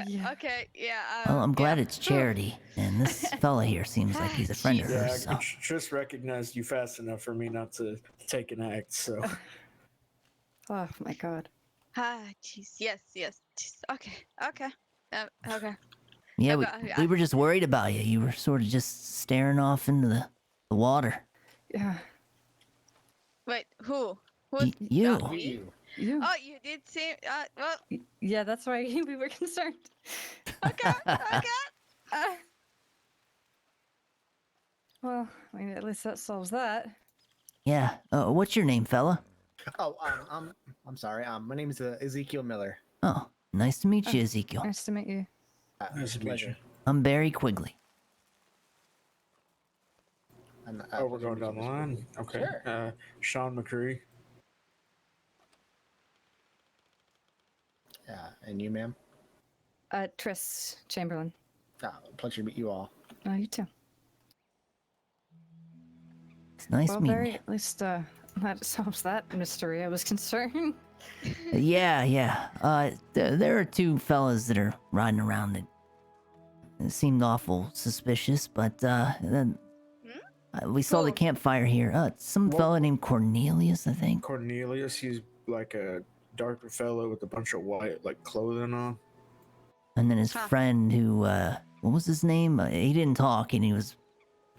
Yeah.
okay, yeah.
Well, I'm glad
yeah.
it's charity, and this fella here seems like he's a friend of
Yeah,
hers.
I
So.
just recognized you fast enough for me not to take an act, so
Oh my god.
Jeez. Yes. Jeez. Okay. Okay.
Yeah,
Okay,
we were just worried about you. You were sort of just staring off into the water.
Yeah.
Wait, who? Who's
You.
me?
You.
You.
Oh, you did see. Well,
Yeah, that's why we were concerned.
okay.
Well, I mean, at least that solves that.
Yeah. What's your name, fella?
Oh, I'm sorry. My name is Ezekiel Miller.
Oh, nice to meet you, Ezekiel.
Nice to meet you.
nice to meet
pleasure.
you.
I'm Barry Quigley.
And,
Oh, we're
pleasure
going
to
down
meet
the
you, Mr.
line.
Quigley.
Okay.
Sure.
Sean McCree.
And you, ma'am?
Triss Chamberlain.
Pleasure to meet you all.
Oh, you too.
It's nice
Well,
meeting
Barry,
you.
at least that solves that mystery. I was concerned.
Yeah. There are 2 fellas that are riding around that seemed awful suspicious, but then we saw the
Cool.
campfire here. Some fella named Cornelius, I think.
Cornelius, he's like a darker fellow with a bunch of white like clothing on.
And then his
Huh.
friend who, what was his name? He didn't talk and he was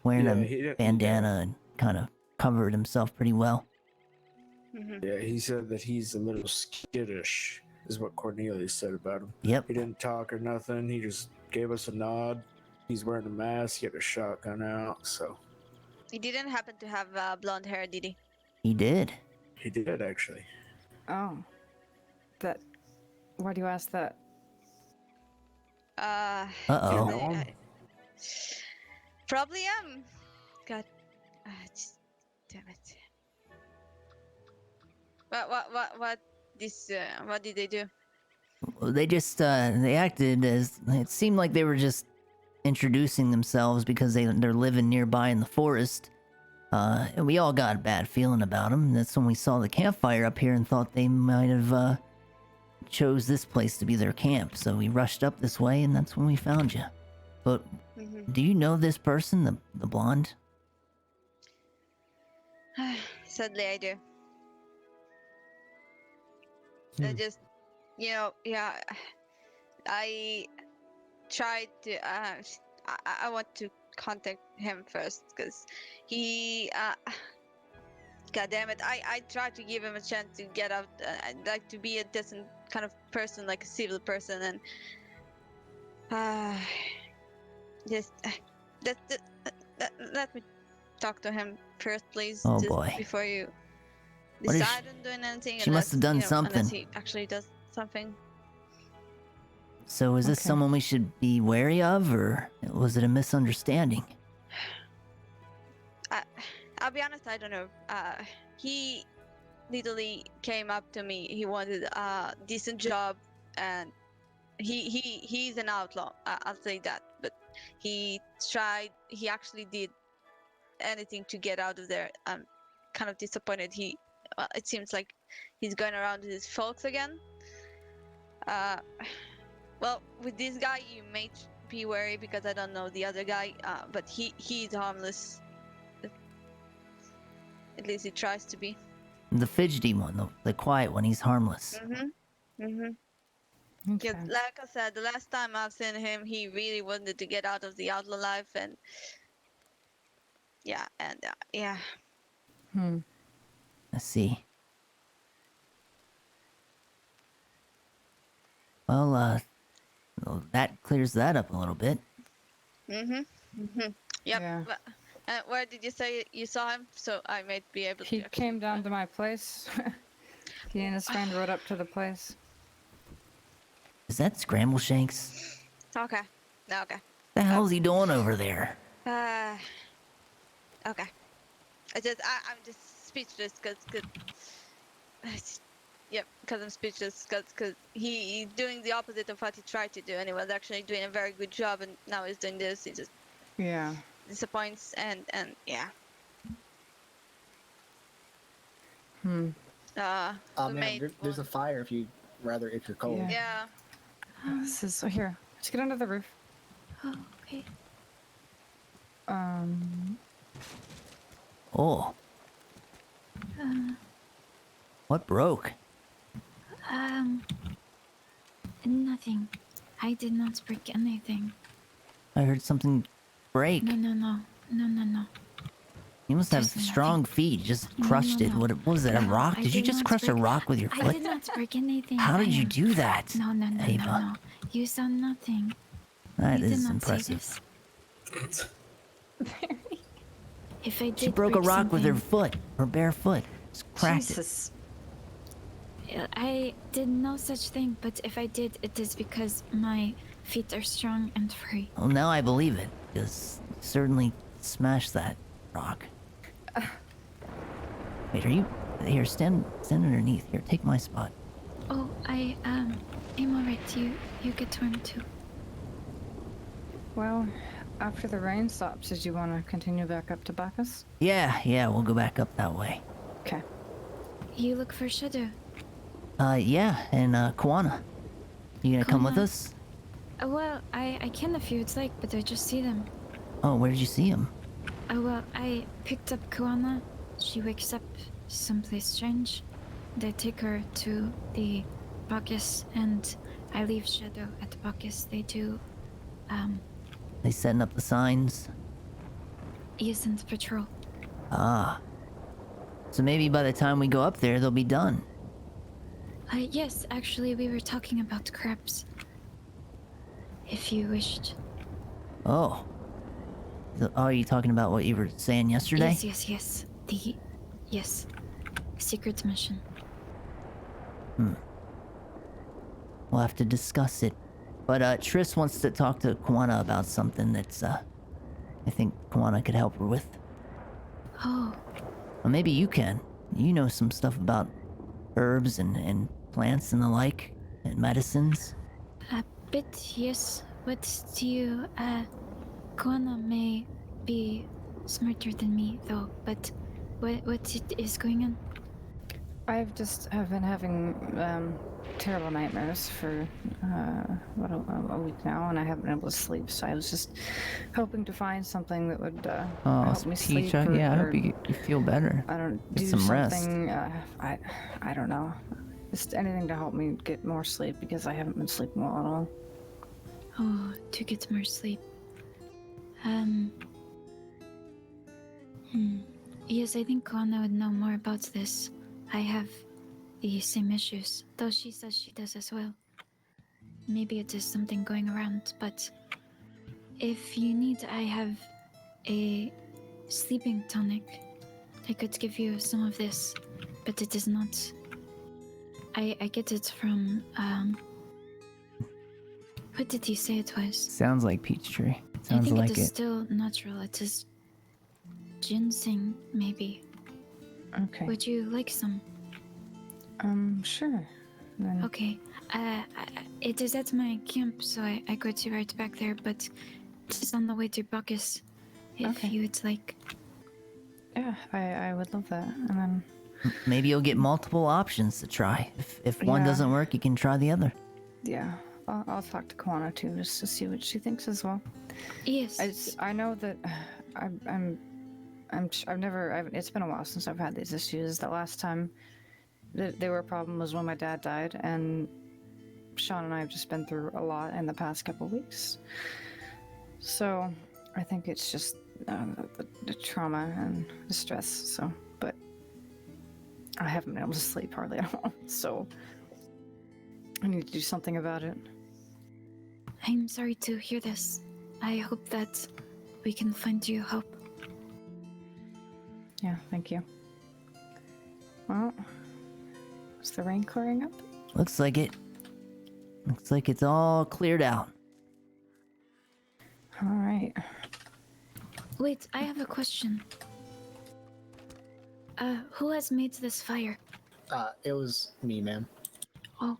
wearing
Yeah,
a
he didn't-
bandana and kind of covered himself pretty well.
Yeah, he said that he's a little skittish, is what Cornelius said about him.
Yep.
He didn't talk or nothing. He just gave us a nod. He's wearing a mask. He had a shotgun out, so
He didn't happen to have blonde hair, did he?
He did.
he did actually.
Oh. That. Why do you ask that?
Uh-oh.
You know him?
Probably am. God, just, damn it. What? What did they do?
Well, they just, they acted as, it seemed like they were just introducing themselves because they're living nearby in the forest. And we all got a bad feeling about them. That's when we saw the campfire up here and thought they might have, chose this place to be their camp. So we rushed up this way and that's when we found you. But do you know this person, the blonde?
Sadly, I do. I just, yeah. I tried to. I want to contact him first because he. God damn it! I tried to give him a chance to get out. I'd like to be a decent kind of person, like a civil person, and just let me talk to him first, please.
Oh,
just
boy.
Before you
What is
decide on doing anything.
she must have done
unless
something.
he actually does something.
So is this
Okay.
someone we should be wary of, or was it a misunderstanding?
I'll be honest, I don't know. He literally came up to me. He wanted a decent job, and he's an outlaw. I'll say that. But he tried. He actually did anything to get out of there. I'm kind of disappointed. It seems like he's going around with his folks again. Well, with this guy, you may be wary because I don't know the other guy. But he's harmless. At least he tries to be.
The fidgety one, the quiet one, he's harmless.
Okay.
Yeah, like I said, the last time I've seen him, he really wanted to get out of the outlaw life, and yeah.
I see. Well, that clears that up a little bit.
Yep.
Yeah.
Where did you say you saw him? So I might be able
He
to. Actually
came down to my place. He and his friend rode up to the place.
Is that Scramble Shanks?
Okay. Okay.
The hell's he doing over there?
Okay. I'm just speechless because yep, because I'm speechless because he's doing the opposite of what he tried to do, and he was actually doing a very good job, and now he's doing this. He just
Yeah.
disappoints, and yeah.
Hmm.
We made
there's a
one.
fire if you're cold.
Yeah.
Yeah.
This is here. Let's get under the roof.
Oh, okay.
Oh,
Uh,
what broke?
Nothing. I did not break anything.
I heard something break.
No.
You must have
There's nothing.
strong feet. You just
No,
crushed
no,
it.
no.
What was it? A
No,
rock?
I
Did you
did
just
not
crush a
break-
rock with your
I
foot?
did not break anything.
How did
I
you
am-
do that?
No.
Ava?
You saw nothing.
That
you did
is
not
impressive.
See this. If I did
She broke a
break
rock with her
something-
foot, her bare foot. Just cracked
Jesus.
I did no such thing, but if I did, it is because my feet are strong and free.
it. Well, now I believe it. Because you certainly smashed that rock. Wait, are you... Here, stand underneath. Here, take my spot.
Oh, I'm alright. You get warm too.
Well, after the rain stops, did you want to continue back up to Bacchus?
Yeah, we'll go back up that way.
Okay.
You look for Shadow.
Yeah, and, Kwana. You gonna come with
Kwana.
us?
Well, I can if you'd like, but I just see them.
Oh, where did you see him?
Well, I picked up Kuana. She wakes up someplace strange. They take her to the Bacchus, and I leave Shadow at the Bacchus. They do,
They setting up the signs?
isn't patrol.
Ah. So maybe by the time we go up there, they'll be done.
Yes, actually, we were talking about crabs. If you wished.
Oh. Oh, are you talking about what you were saying yesterday?
Yes. Yes. Secret mission.
We'll have to discuss it. But, Triss wants to talk to Kwana about something that's, I think Kwana could help her with.
Oh,
Or maybe you can. You know some stuff about herbs and plants and the like, and medicines.
a bit, yes. What do you, Kuana may be smarter than me, though, but what is going on?
I've been having terrible nightmares for a week now, and I haven't been able to sleep. So I was just hoping to find something that would help me sleep.
I
or,
hope you feel better.
I don't
Get
do
some rest.
something. I don't know. Just anything to help me get more sleep because I haven't been sleeping well at all.
Oh, to get more sleep. Yes, I think Kuana would know more about this. I have the same issues, though she says she does as well. Maybe it is something going around, but if you need, I have a sleeping tonic. I could give you some of this, but it is not. I get it from, what did you say it was?
Sounds like Peachtree.
I
Sounds
think
like
it
it.
is still natural. It is ginseng, maybe.
Okay.
Would you like some?
Sure. Then
Okay. It is at my camp, so I go to right back there, but it is on the way to Bacchus, if
Okay.
you would like.
yeah, I would love that. And then
Maybe you'll get multiple options to try. If one
Yeah.
doesn't work, you can try the other.
yeah, I'll talk to Kwana too, just to see what she thinks as well.
Yes.
I know that it's been a while since I've had these issues. The last time that they were a problem was when my dad died, and Sean and I have just been through a lot in the past couple weeks. So I think it's just the trauma and the stress. So, but I haven't been able to sleep hardly at all. So I need to do something about it.
I'm sorry to hear this. I hope that we can find you help.
Yeah, thank you. Well, is the rain clearing up?
Looks like it. Looks like it's all cleared out.
All right.
Wait, I have a question. Who has made this fire?
It was me, ma'am.
Oh.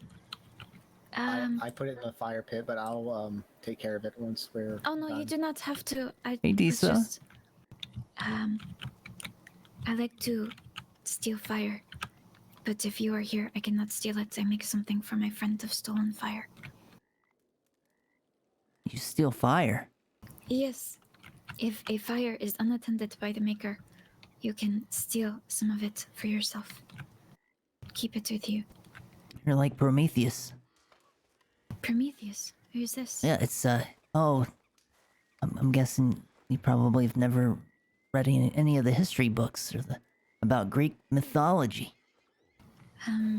I put it in the fire pit, but I'll take care of it once we're
Oh no,
done.
you do not have to. I
Hey,
was
Disa.
just. I like to steal fire. But if you are here, I cannot steal it. I make something for my friend of stolen fire.
You steal fire.
Yes. If a fire is unattended by the maker, you can steal some of it for yourself. Keep it with you.
You're like Prometheus.
Prometheus? Who's this?
Yeah, it's oh, I'm guessing you probably have never read any of the history books or about Greek mythology.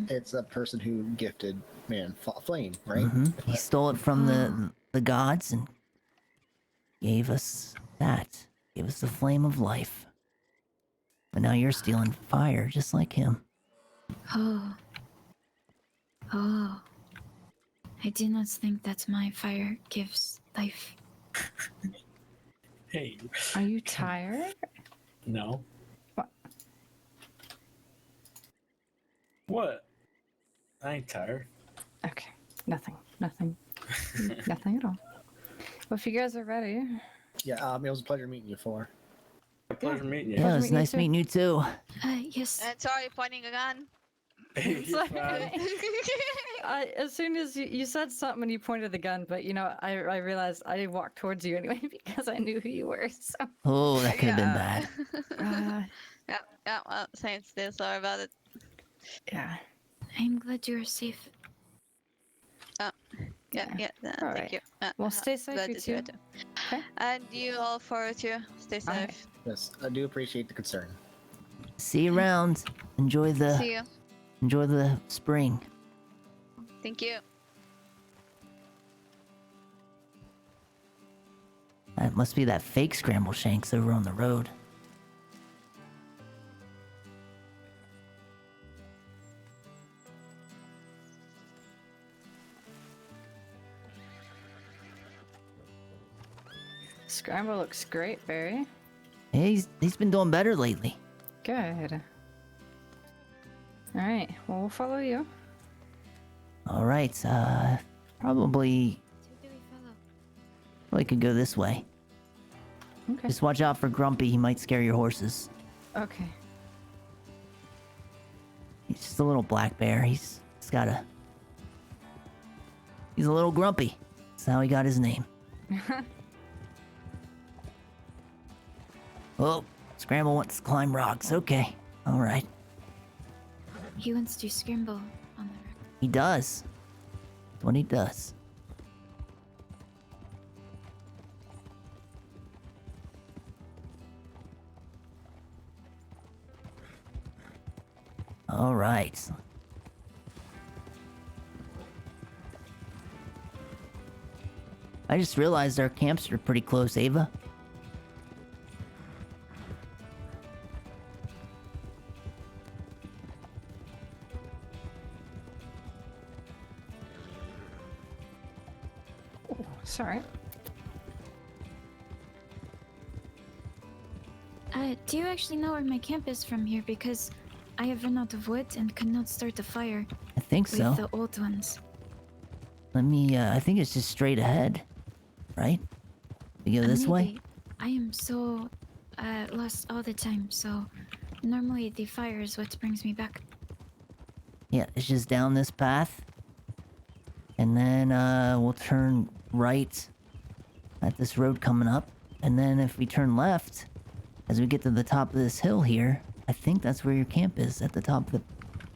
It's a person who gifted man flame, right?
He stole it from the gods and gave us that. Gave us the flame of life. But now you're stealing fire just like him.
Oh. Oh. I do not think that my fire gives life.
Hey,
Are you tired?
no.
What?
What? I ain't tired.
Okay. Nothing. Nothing. Nothing at all. Well, if you guys are ready.
Yeah. It was a pleasure meeting you, for.
A pleasure meeting you.
Yeah, it
Pleasure
was
meeting you
nice
too.
meeting you too.
Yes.
And sorry, pointing a gun.
You're fine.
As soon as you said something and you pointed the gun, but I realized I walked towards you anyway because I knew who you were. So
Oh, that could have been bad.
Yeah, well, same still. Sorry about it.
yeah.
I'm glad you are safe.
Yeah,
All
thank
right.
you.
Well, stay safe,
Glad
you
to see
too.
too.
Okay.
And you all for too. Stay
All right.
safe.
Yes, I do appreciate the concern.
See you around. Enjoy
See you.
the spring.
Thank you.
That must be that fake scramble shanks over on the road.
Scramble looks great, Barry.
Hey, he's been doing better lately.
Good. All right. Well, we'll follow you.
All right, probably
Who do we follow?
we could go this way.
Okay.
Just watch out for Grumpy. He might scare your horses.
Okay.
He's just a little black bear. He's a little grumpy. That's how he got his name. Oh, Scramble wants to climb rocks. Okay. All right.
He wants to scramble on the rock.
He does. That's what he does. All right. I just realized our camps are pretty close, Ava.
Sorry.
Do you actually know where my camp is from here? Because I have run out of wood and could not start a fire
I think
with
so.
the old ones.
Let me, I think it's just straight ahead. Right? We go this way?
Maybe. I am so lost all the time, so normally the fire is what brings me back.
Yeah, it's just down this path. And then, we'll turn right at this road coming up. And then if we turn left, as we get to the top of this hill here, I think that's where your camp is, at the top of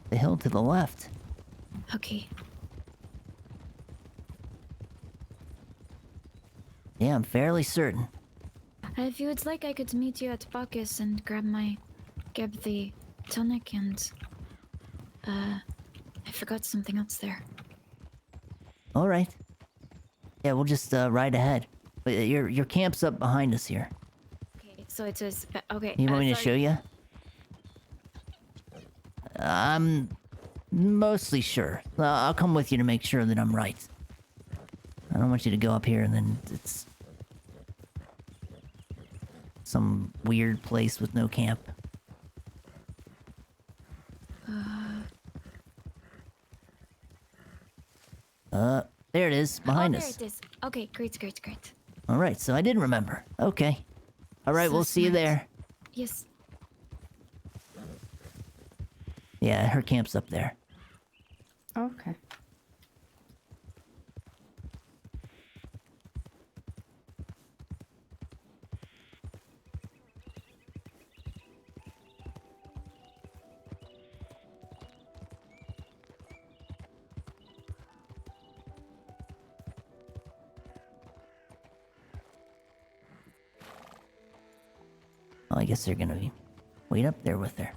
the hill to the left.
Okay.
Yeah, I'm fairly certain.
If you would like, I could meet you at Bacchus and grab the tonic and I forgot something else there.
All right. Yeah, we'll just ride ahead. But your camp's up behind us here.
Okay, so it's a okay.
You want me to
sorry.
show you? I'm mostly sure. I'll come with you to make sure that I'm right. I don't want you to go up here and then it's some weird place with no camp. There it is, behind
oh,
us.
there it is. Okay, great.
All right, so I did remember. Okay. All right,
So
we'll see you
smart.
there.
Yes.
Yeah, her camp's up there.
Okay.
Well, I guess they're gonna wait up there with her.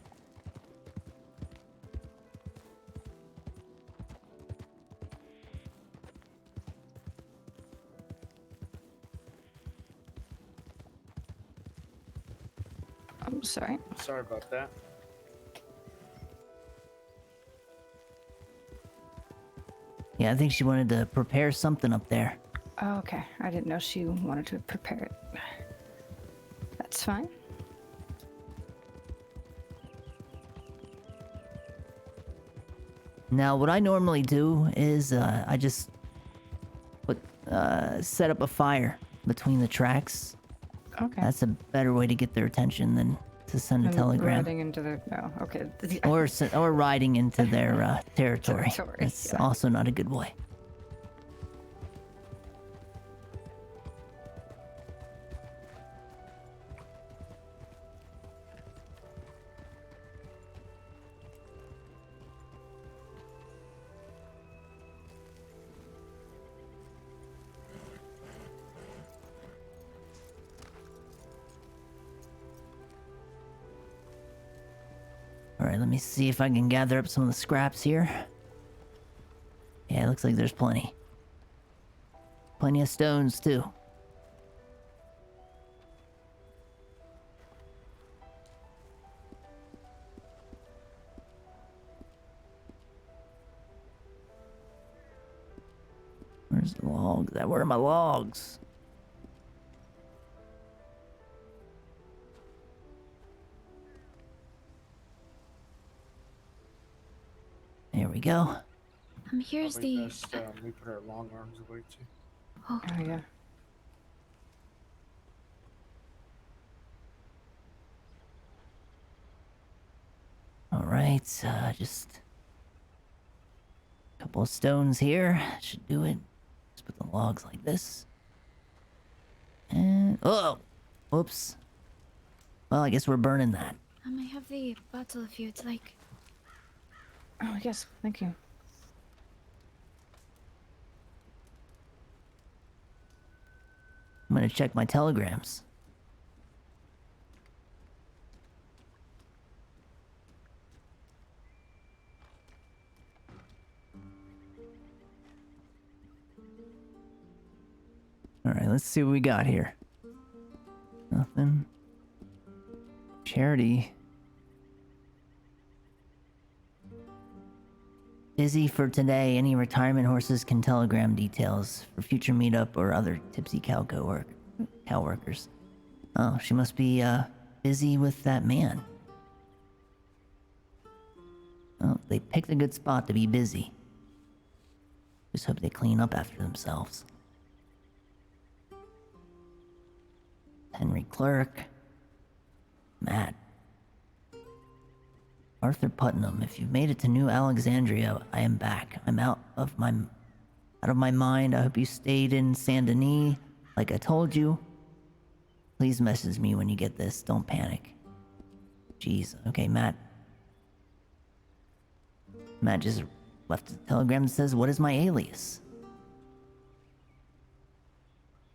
I'm sorry.
Sorry about that.
Yeah, I think she wanted to prepare something up there.
Oh, okay. I didn't know she wanted to prepare it. That's fine.
Now, what I normally do is I just set up a fire between the tracks.
Okay.
That's a better way to get their attention than to send a
And
telegram.
Riding into the. Oh, okay.
Or riding into their territory.
Territory,
That's
yeah.
also not a good way. Alright, let me see if I can gather up some of the scraps here. Yeah, it looks like there's plenty. Plenty of stones, too. Where's the logs? Where are my logs? There we go.
Here's
Probably
the.
best we put our long arms away too.
Oh yeah.
Alright, just a couple of stones here. Should do it. Just put the logs like this. And oh! Whoops. Well, I guess we're burning that.
I have the bottle if you'd like.
Oh yes. Thank you.
I'm gonna check my telegrams. Alright, let's see what we got here. Nothing. Charity. Busy for today. Any retirement horses can telegram details for future meetup or other tipsy cow workers. Oh, she must be busy with that man. Oh, they picked a good spot to be busy. Just hope they clean up after themselves. Henry Clerk. Matt. Arthur Putnam, if you've made it to New Alexandria, I am back. I'm out of my mind. I hope you stayed in Saint Denis, like I told you. Please message me when you get this. Don't panic. Jeez. Okay, Matt. Matt just left a telegram that says, "What is my alias?"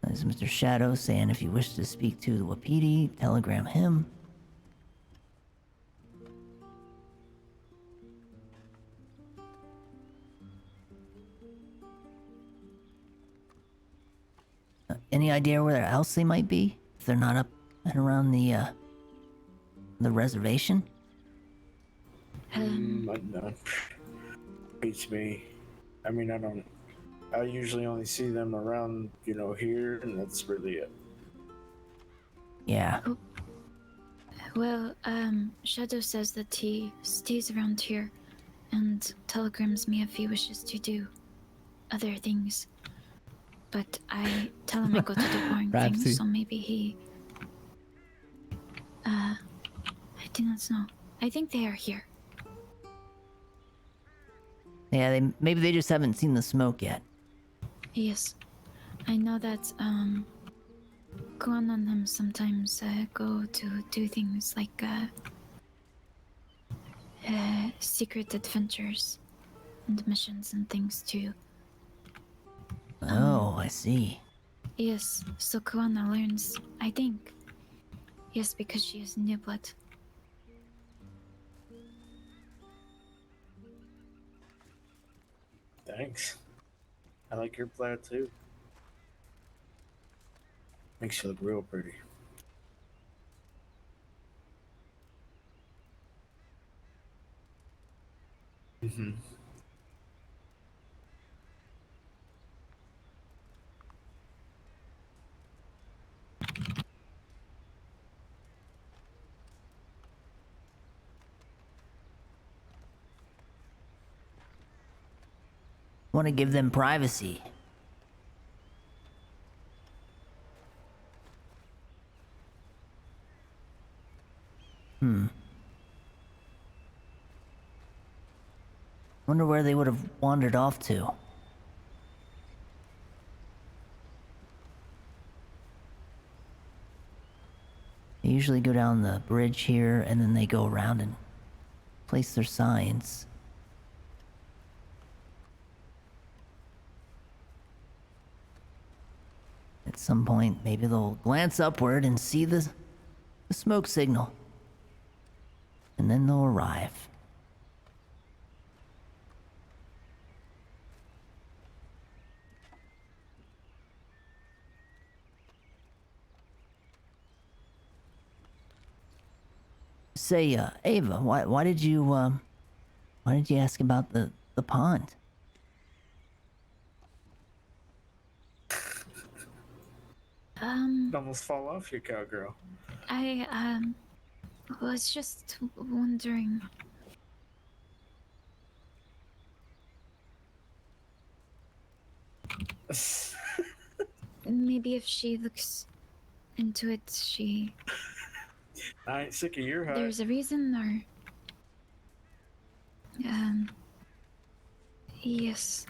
This is Mr. Shadow saying, if you wish to speak to the Wapiti, telegram him. Any idea where else they might be? If they're not up and around the reservation?
No. Beats me. I mean, I usually only see them around, here, and that's really it.
Yeah.
Well, Shadow says that he stays around here and telegrams me if he wishes to do other things. But I tell him I go to do boring
Rapsy.
things, so maybe he... I do not know. I think they are here.
Yeah, maybe they just haven't seen the smoke yet.
Yes. I know that, Guan and him sometimes go to do things like, secret adventures and missions and things too.
Oh, I see.
Yes, so Kuana learns, I think. Yes, because she is new blood.
Thanks. I like your plaid too. Makes you look real pretty. Mm-hmm.
Want to give them privacy. Wonder where they would have wandered off to. They usually go down the bridge here, and then they go around and place their signs. At some point, maybe they'll glance upward and see the smoke signal. And then they'll arrive. Say, Ava, why did you ask about the pond?
Almost fall off you, cowgirl.
I, was just wondering. Maybe if she looks into it,
I ain't sick of your height.
there's a reason, or... Yes.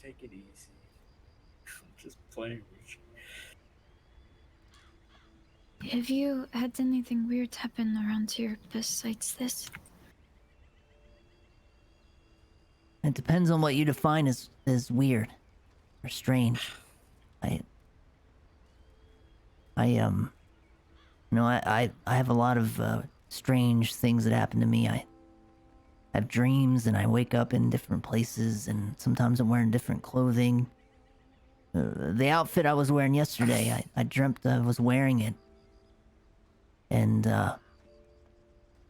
Take it easy. I'm just playing with you.
Have you had anything weird happen around here besides this?
It depends on what you define as weird or strange. I have a lot of strange things that happen to me. I have dreams and I wake up in different places, and sometimes I'm wearing different clothing. The outfit I was wearing yesterday, I dreamt I was wearing it. And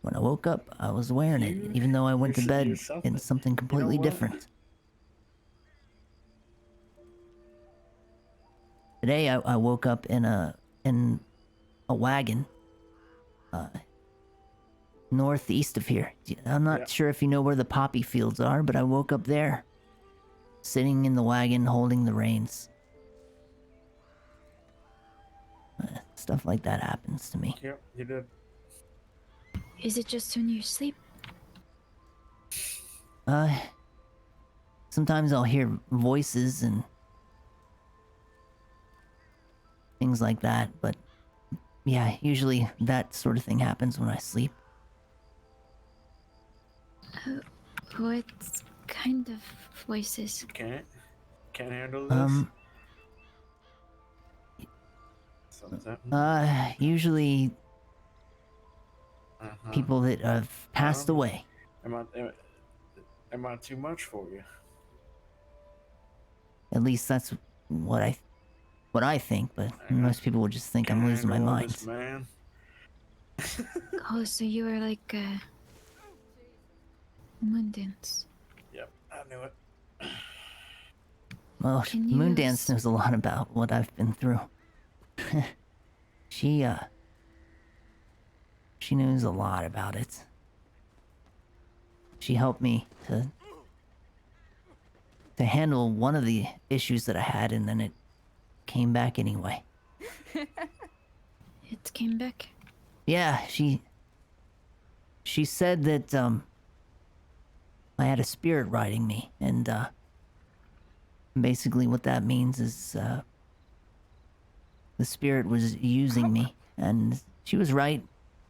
when I woke up, I was wearing it, even though I went to bed in something completely different. Today I woke up in a wagon northeast of here. I'm not sure if you know where the poppy fields are, but I woke up there, sitting in the wagon holding the reins. Stuff like that happens to me.
Yep, you did.
Is it just when you sleep?
Sometimes I'll hear voices and things like that, but yeah, usually that sort of thing happens when I sleep.
What kind of voices?
Can't handle this?
Usually people that have passed
Well,
away.
Am I too much for you?
At least that's what I think, but most people would just think I'm
Can
losing my
handle all
mind.
this, man.
Oh, so you are like Moondance.
Yep, I knew it.
Well,
Can you
Moondance knows a lot about what I've been through. She knows a lot about it. She helped me to handle one of the issues that I had, and then it came back anyway.
It came back.
Yeah, she said that I had a spirit riding me, and basically what that means is the spirit was using me, and she was right.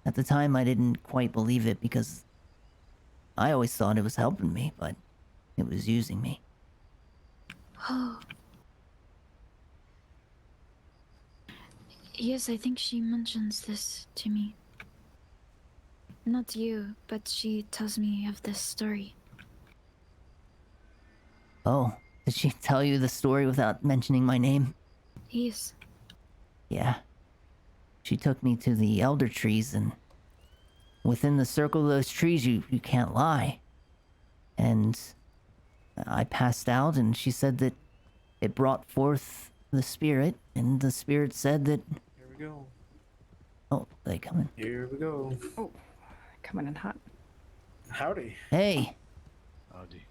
At the time, I didn't quite believe it because I always thought it was helping me, but it was using me.
Oh. Yes, I think she mentions this to me. Not you, but she tells me of this story.
Oh, did she tell you the story without mentioning my name?
Yes.
Yeah. She took me to the elder trees, and within the circle of those trees, you can't lie. And I passed out, and she said that it brought forth the spirit, and the spirit said that...
Here we go.
Oh, they coming.
Here we go.
Oh, coming in hot.
Howdy.
Hey,
Howdy.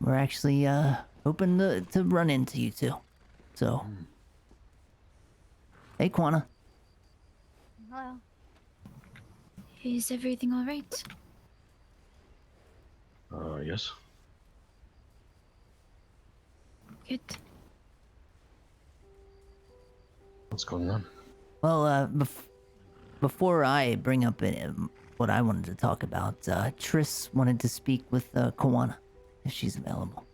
we're actually hoping to run into you two. So, hey, Quana.
Hello. Is everything alright?
Yes.
Good.
What's going on?
Well, before I bring up what I wanted to talk about, Triss wanted to speak with Quana, if she's available.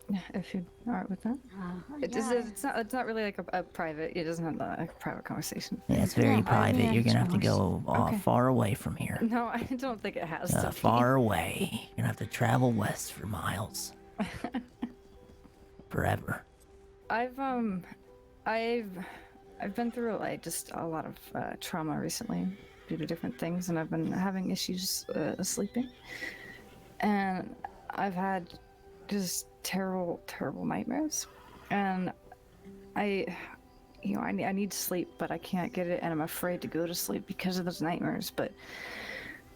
Yeah, if you're alright with that. It's not really like a private. It doesn't have a private conversation.
Yeah, it's very private.
yeah,
You're gonna have
of
to go
Okay.
far away from here.
No, I don't think it has to be.
Far away. You're gonna have to travel west for miles. Forever.
I've been through like just a lot of trauma recently due to different things, and I've been having issues sleeping, and I've had just terrible nightmares, and I need sleep, but I can't get it, and I'm afraid to go to sleep because of those nightmares. But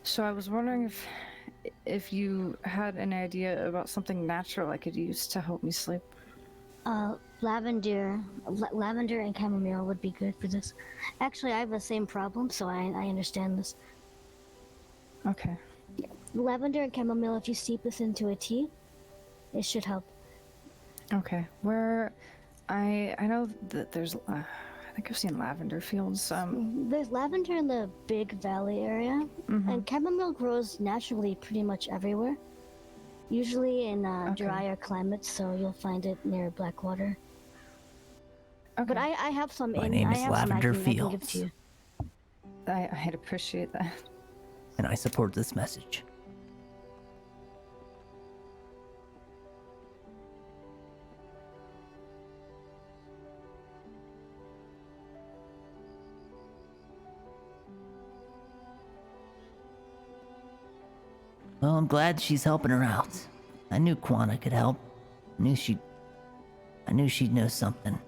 so I was wondering if you had an idea about something natural I could use to help me sleep.
Lavender and chamomile would be good for this. Actually, I have the same problem, so I understand this.
Okay.
Lavender and chamomile, if you steep this into a tea, it should help.
Okay. Where I know that there's I think I've seen lavender fields.
There's lavender in the Big Valley area, and chamomile grows naturally pretty much everywhere. Usually in drier climates, so you'll find it near Blackwater.
Okay.
But I have some.
My name is Lavender
I can give
Fields.
to you.
I'd appreciate that.
And I support this message. Well, I'm glad she's helping her out. I knew Quana could help. I knew she'd know something.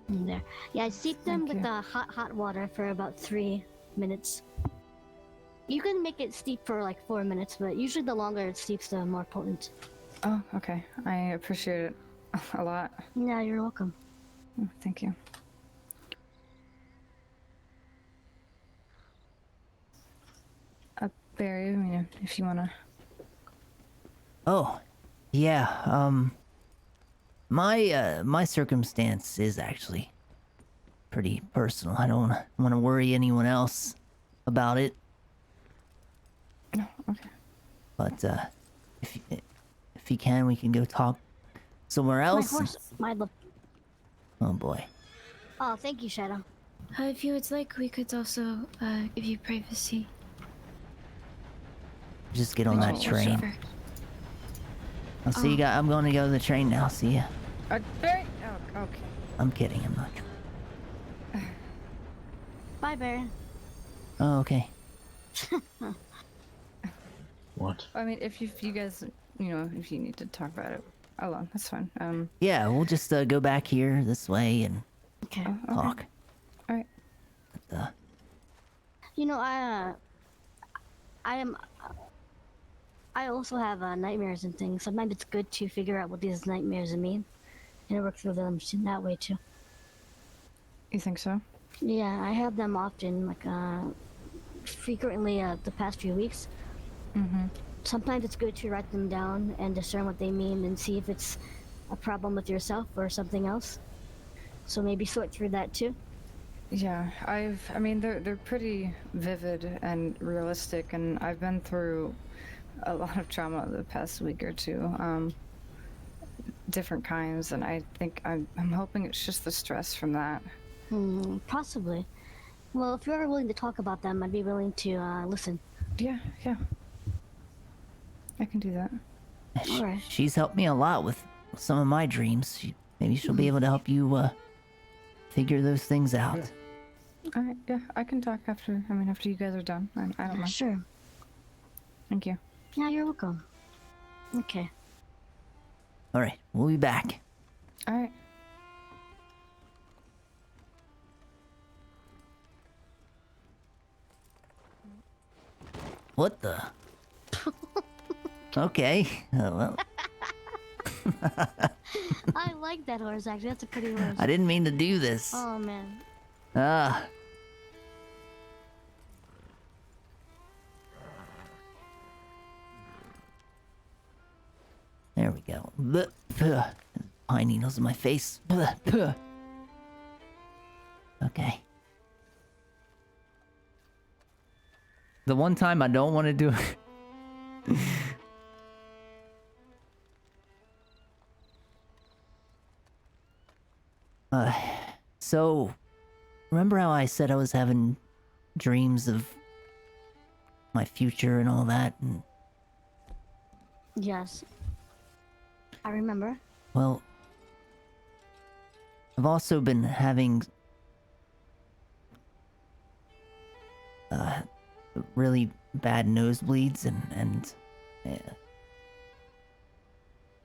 In there. Yeah, I steep them
Thank
with
you.
hot water for about 3 minutes. You can make it steep for like 4 minutes, but usually the longer it steeps, the more potent.
Oh, okay. I appreciate it a lot.
Yeah, you're welcome.
Oh, thank you. Barry, I mean, if you wanna.
Oh, yeah, my circumstance is actually pretty personal. I don't want to worry anyone else about it.
No, okay.
But, if you can, we can go talk somewhere else.
My horse, my
Oh boy.
Oh, thank you, Shadow.
If you would like, we could also give you privacy.
Just get on that
Oh,
train.
Sure.
I'll see you guys. I'm going to go to the train now. See ya.
Barry. Oh, okay.
I'm kidding. I'm not.
Bye, Bear.
Oh, okay.
What?
I mean, if you guys, if you need to talk about it alone, that's fine.
Yeah, we'll just go back here this way and
Okay.
talk.
All right.
But,
I also have nightmares and things. Sometimes it's good to figure out what these nightmares mean, and work through them in that way too.
You think so?
Yeah, I have them often, frequently the past few weeks.
Mm-hmm.
Sometimes it's good to write them down and discern what they mean and see if it's a problem with yourself or something else. So maybe sort through that too.
Yeah, I mean, they're pretty vivid and realistic, and I've been through a lot of trauma the past week or two, different kinds, and I think I'm hoping it's just the stress from that.
Possibly. Well, if you're willing to talk about them, I'd be willing to listen.
Yeah, I can do that.
All right.
she's helped me a lot with some of my dreams. Maybe she'll be able to help you figure those things out.
All right, yeah, I can talk after. I mean, after you guys are done. I don't mind.
Sure.
Thank you.
Yeah, you're welcome. Okay.
All right, we'll be back.
All right.
What the? Okay. Well,
I like that horse, actually. That's a pretty horse.
I didn't mean to do this.
Oh, man.
Ah. There we go. Bleh, puh. Pine needles in my face. Bleh, puh. Okay. The one time I don't want to do it. So, remember how I said I was having dreams of my future and all that? And,
Yes. I remember.
well, I've also been having really bad nosebleeds and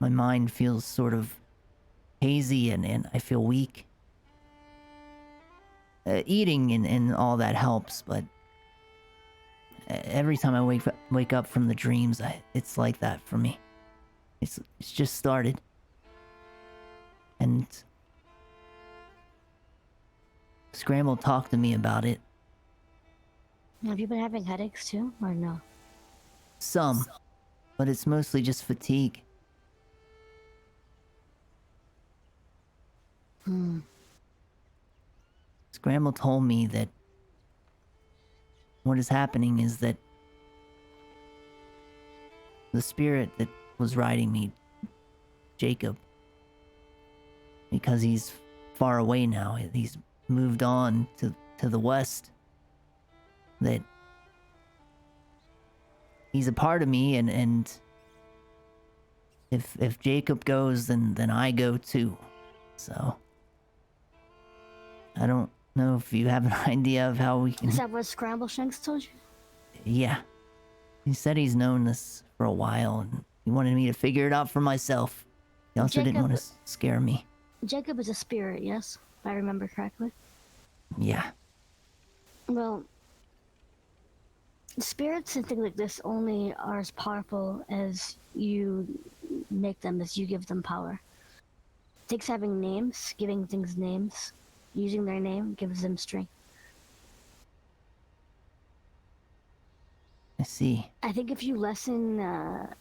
my mind feels sort of hazy and I feel weak. Eating and all that helps, but every time I wake up from the dreams, it's like that for me. It's just started. And Scramble talked to me about it.
Have you been having headaches too, or no?
Some, but it's mostly just fatigue. Scramble told me that what is happening is that the spirit that was riding me, Jacob, because he's far away now, he's moved on to the west, that he's a part of me, and if Jacob goes, then I go too. So I don't know if you have an idea of how we can.
Is that what Scramble Shanks told you?
Yeah. He said he's known this for a while, and he wanted me to figure it out for myself. He also didn't want to scare me.
Jacob is a spirit, yes? If I remember correctly.
Yeah.
Well, spirits and things like this only are as powerful as you make them, as you give them power. It takes having names, giving things names, using their name gives them strength.
I see.
I think if you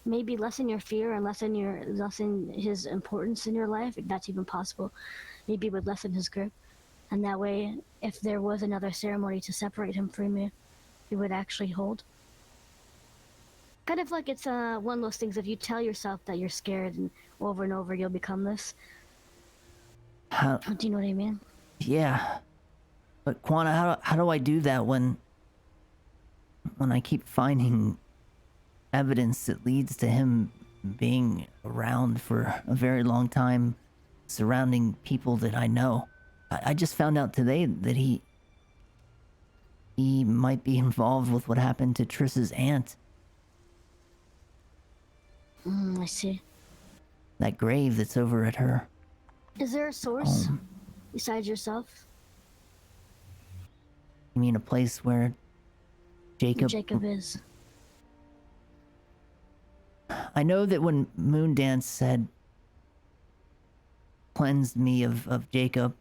maybe lessen your fear and lessen his importance in your life, if that's even possible, maybe it would lessen his grip. And that way, if there was another ceremony to separate him from you, it would actually hold. Kind of like it's one of those things, if you tell yourself that you're scared and over you'll become this.
How?
Do you know what I mean?
Yeah. But Quana, how do I do that when I keep finding evidence that leads to him being around for a very long time, surrounding people that I know? I just found out today that he might be involved with what happened to Triss's aunt.
I see.
That grave that's over at her.
Is there a source besides yourself?
You mean a place where Jacob
is.
I know that when Moondance had cleansed me of Jacob,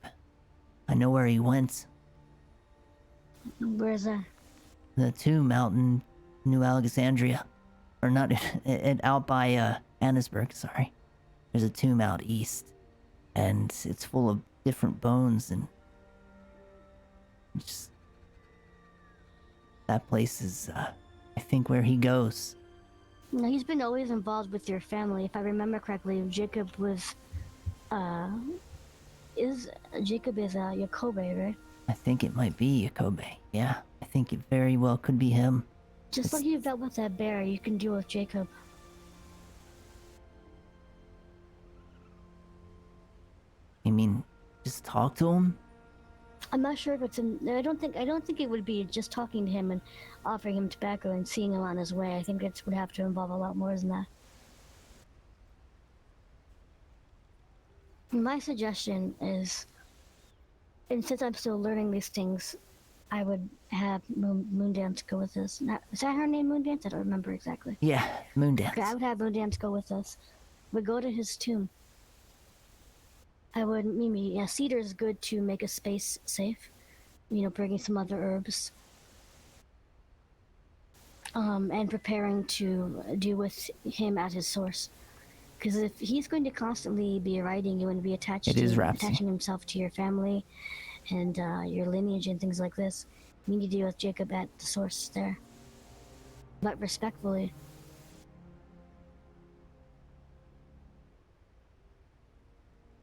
I know where he went.
Where's that?
The tomb out in New Alexandria. Or not, out by Annesburg, sorry. There's a tomb out east. And it's full of different bones and... just... That place is, I think, where he goes.
No, he's been always involved with your family. If I remember correctly, Jacob is Yakobe, right?
I think it might be Yakobe. Yeah, I think it very well could be him.
Just like you dealt with that bear, you can deal with Jacob.
You mean, just talk to him?
I'm not sure if it's in. I don't think it would be just talking to him and offering him tobacco and seeing him on his way. I think it would have to involve a lot more than that. My suggestion is, and since I'm still learning these things, I would have Moondance go with us. Is that her name, Moondance? I don't remember exactly.
Yeah, Moondance.
Okay, I would have Moondance go with us. We'd go to his tomb. I would, Mimi, yeah, cedar is good to make a space safe. You know, bringing some other herbs. And preparing to deal with him at his source. Because if he's going to constantly be riding you and be attaching himself to your family and your lineage and things like this, you need to deal with Jacob at the source there. But respectfully.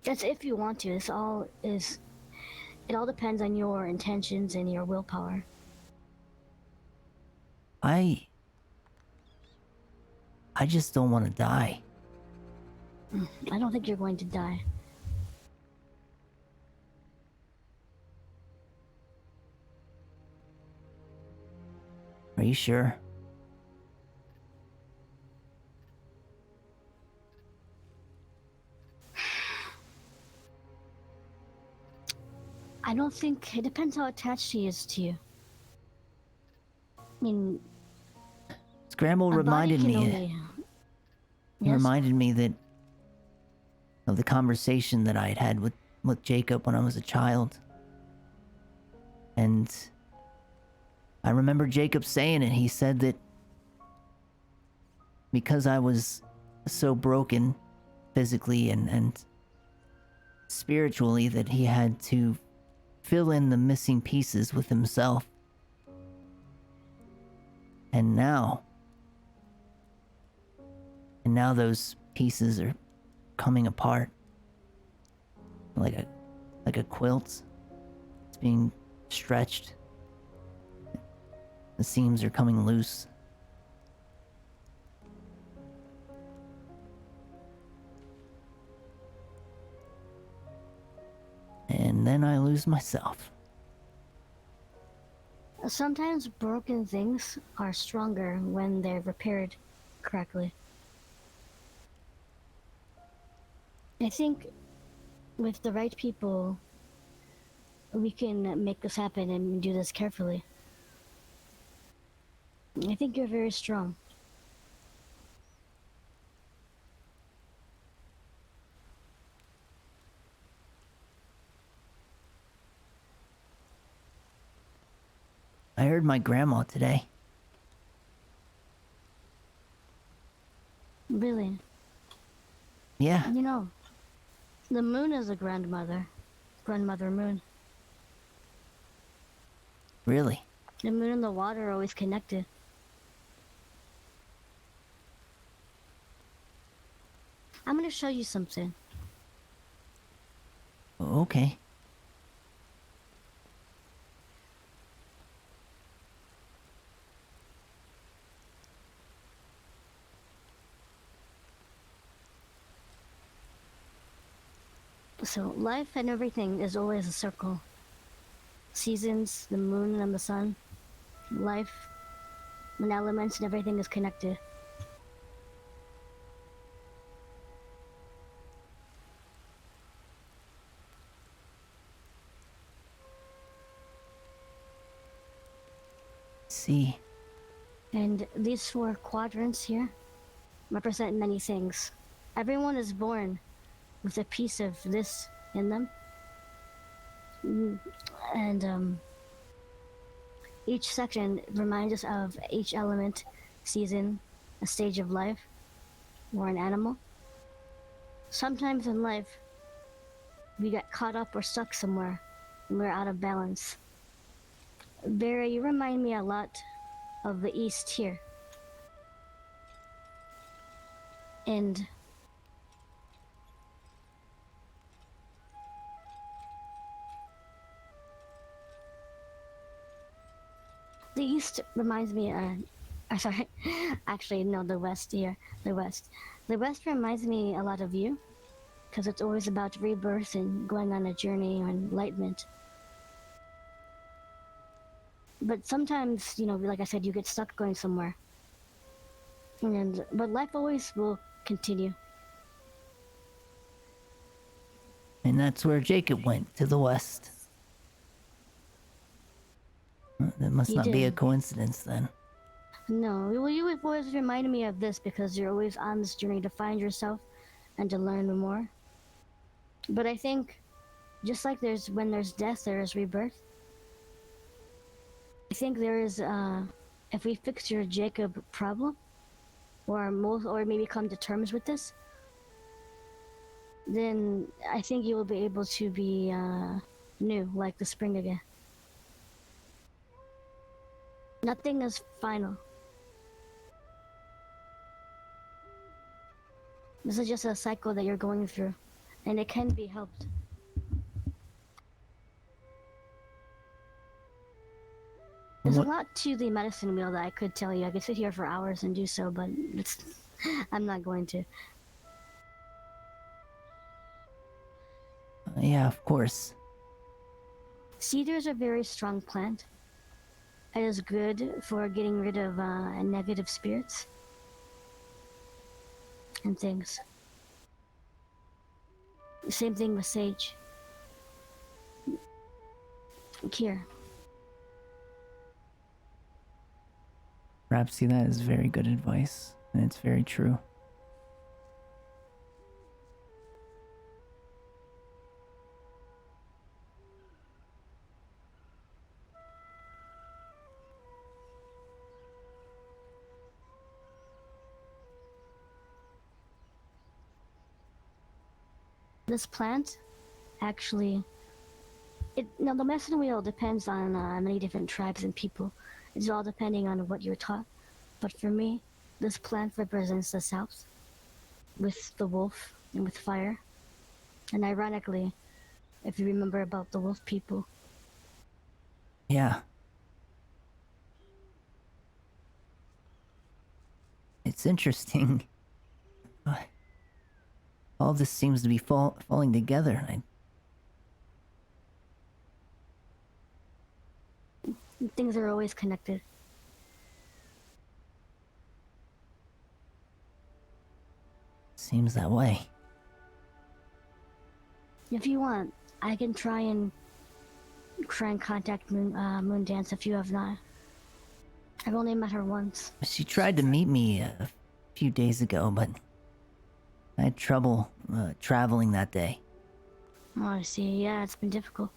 That's if you want to. It all depends on your intentions and your willpower.
I just don't want to die.
I don't think you're going to die.
Are you sure?
I don't think... It depends how attached he is to you. I mean...
Scramble reminded me... He reminded me that... of the conversation that I had with Jacob when I was a child. And... I remember Jacob saying it. He said that... because I was so broken... physically and spiritually, that he had to fill in the missing pieces with himself. And now those pieces are coming apart. Like a quilt. It's being stretched. The seams are coming loose. And then I lose myself.
Sometimes broken things are stronger when they're repaired correctly. I think with the right people, we can make this happen and do this carefully. I think you're very strong.
I heard my grandma today.
Really?
Yeah.
You know, the moon is a grandmother. Grandmother moon.
Really?
The moon and the water are always connected. I'm gonna show you something.
Okay.
So life and everything is always a circle. Seasons, the moon and the sun, life, and elements and everything is connected.
See.
And these 4 quadrants here represent many things. Everyone is born with a piece of this in them. And each section reminds us of each element, season, a stage of life, or an animal. Sometimes in life, we get caught up or stuck somewhere and we're out of balance. Barry, you remind me a lot of the East here. And the East reminds me, sorry, actually, no, the West here, the West. The West reminds me a lot of you, because it's always about rebirth and going on a journey or enlightenment. But sometimes, like I said, you get stuck going somewhere. But life always will continue.
And that's where Jacob went, to the west. That must
He
not be a
did.
coincidence then.
No, well, you have always reminded me of this because you're always on this journey to find yourself and to learn more. But I think, just like when there's death, there is rebirth. I think there is, if we fix your Jacob problem, or maybe come to terms with this, then I think you will be able to be new, like the spring again. Nothing is final. This is just a cycle that you're going through, and it can be helped. There's a lot to the medicine wheel that I could tell you. I could sit here for hours and do so, but I'm not going to.
Yeah, of course.
Cedars are a very strong plant. It is good for getting rid of negative spirits and things. Same thing with sage. Here.
Perhaps that is very good advice, and it's very true.
This plant, actually, now the medicine wheel depends on many different tribes and people. It's all depending on what you're taught. But for me, this plant represents the South, with the wolf and with fire. And ironically, if you remember about the wolf people.
Yeah. It's interesting. All this seems to be falling together.
Things are always connected.
Seems that way.
If you want, I can try and contact Moon Dance if you have not. I've only met her once.
She tried to meet me a few days ago, but I had trouble traveling that day.
Oh, I see. Yeah, it's been difficult.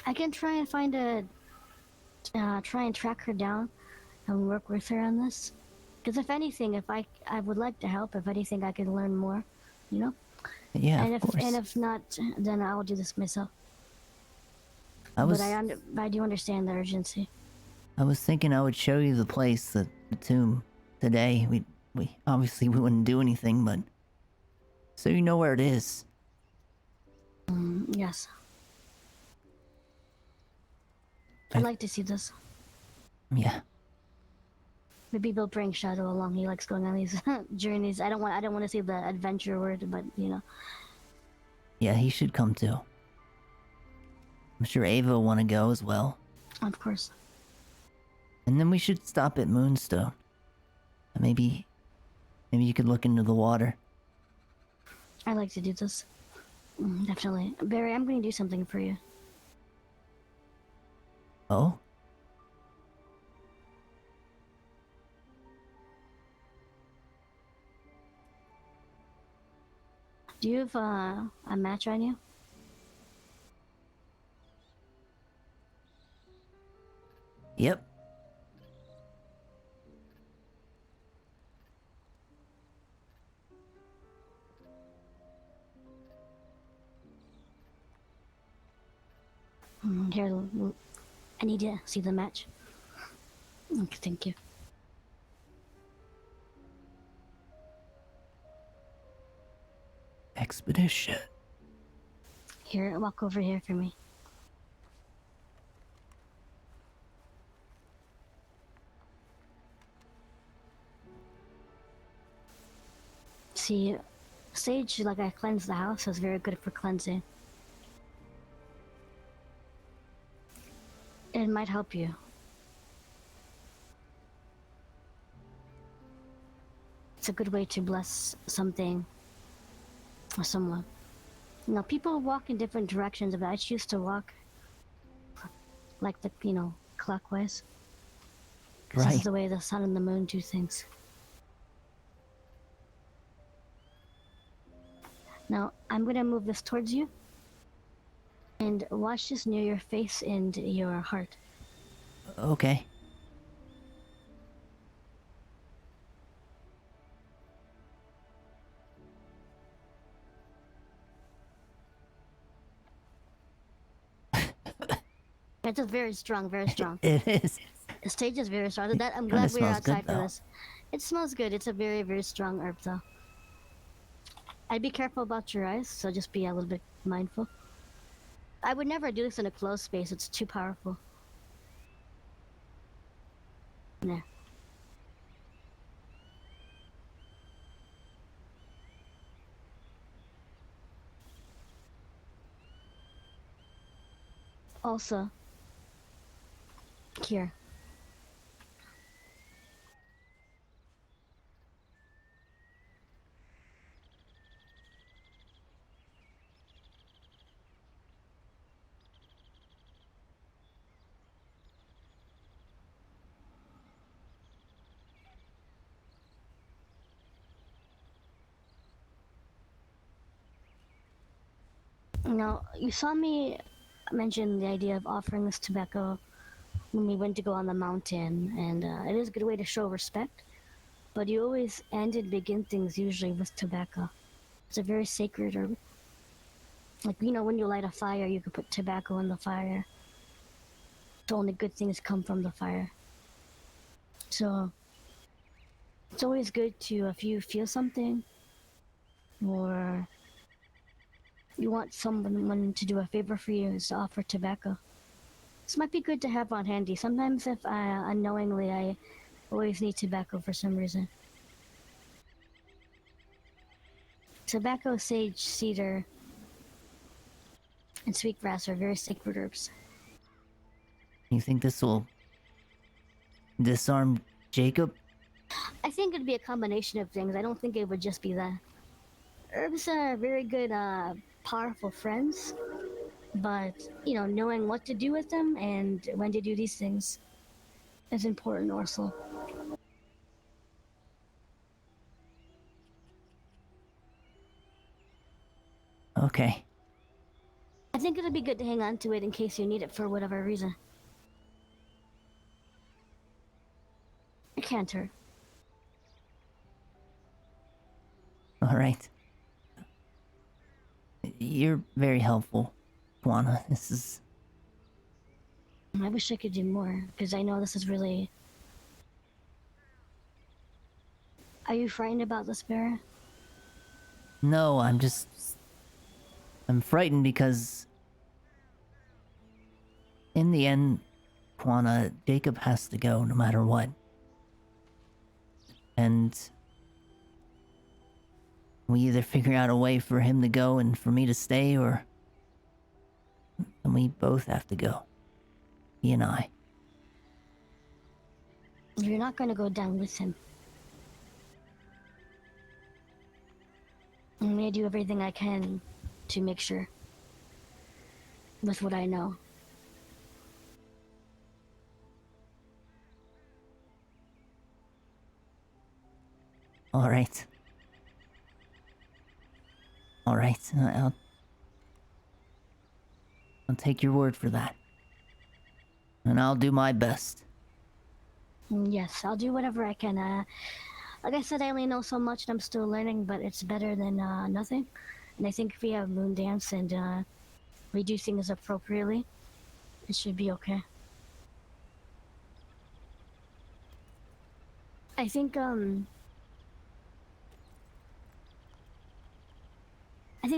I can try and find try and track her down and work with her on this. Because if anything, I would like to help. If anything, I can learn more, you know?
Yeah,
and
of course.
And if not, then I will do this myself. But I do understand the urgency.
I was thinking I would show you the place, the tomb, today. We obviously we wouldn't do anything, but so you know where it is.
Yes. I'd like to see this.
Yeah.
Maybe we'll bring Shadow along. He likes going on these journeys. I don't want to say the adventure word, but you know.
Yeah, he should come too. I'm sure Ava will want to go as well.
Of course.
And then we should stop at Moonstone. Maybe you could look into the water.
I like to do this. Definitely. Barry, I'm going to do something for you.
Oh?
Do you have a match on you?
Yep.
Here, I need to see the match. Okay, thank you.
Expedition.
Here, walk over here for me. See, sage, like I cleanse the house, so it's very good for cleansing. It might help you. It's a good way to bless something or someone. You know, people walk in different directions, but I choose to walk like the, clockwise. 'Cause this is
Right.
the way the sun and the moon do things. Now, I'm gonna move this towards you. And watch this near your face and your heart.
Okay.
It's just very strong, very strong.
It is.
The stage is very strong. That I'm
Kinda
glad we're
smells good,
outside for
though.
this. It smells good. It's a very, very strong herb, though. I'd be careful about your eyes, so just be a little bit mindful. I would never do this in a closed space. It's too powerful. There. Also, here. Now, you saw me mention the idea of offering this tobacco when we went to go on the mountain, and it is a good way to show respect. But you always end and begin things usually with tobacco. It's a very sacred herb. Like, when you light a fire, you can put tobacco in the fire. So only good things come from the fire. So, it's always good to, if you feel something, or you want someone to do a favor for you, is to offer tobacco. This might be good to have on handy. Sometimes if unknowingly, I always need tobacco for some reason. Tobacco, sage, cedar, and sweetgrass are very sacred herbs.
You think this will disarm Jacob?
I think it'd be a combination of things. I don't think it would just be that. Herbs are very good, powerful friends, but, knowing what to do with them and when to do these things is important also.
Okay.
I think it'd be good to hang on to it in case you need it for whatever reason. It can't hurt.
Alright. You're very helpful, Juana. This is...
I wish I could do more, because I know this is really... Are you frightened about this, Barra?
No, I'm frightened because... in the end, Juana, Jacob has to go no matter what. And... We either figure out a way for him to go and for me to stay, or... And we both have to go. He and I.
You're not gonna go down with him. I'm gonna do everything I can to make sure. With what I know.
Alright. Alright, I'll take your word for that. And I'll do my best.
Yes, I'll do whatever I can. Like I said, I only know so much and I'm still learning, but it's better than nothing. And I think if we have Moon Dance and we do things appropriately, it should be okay. I think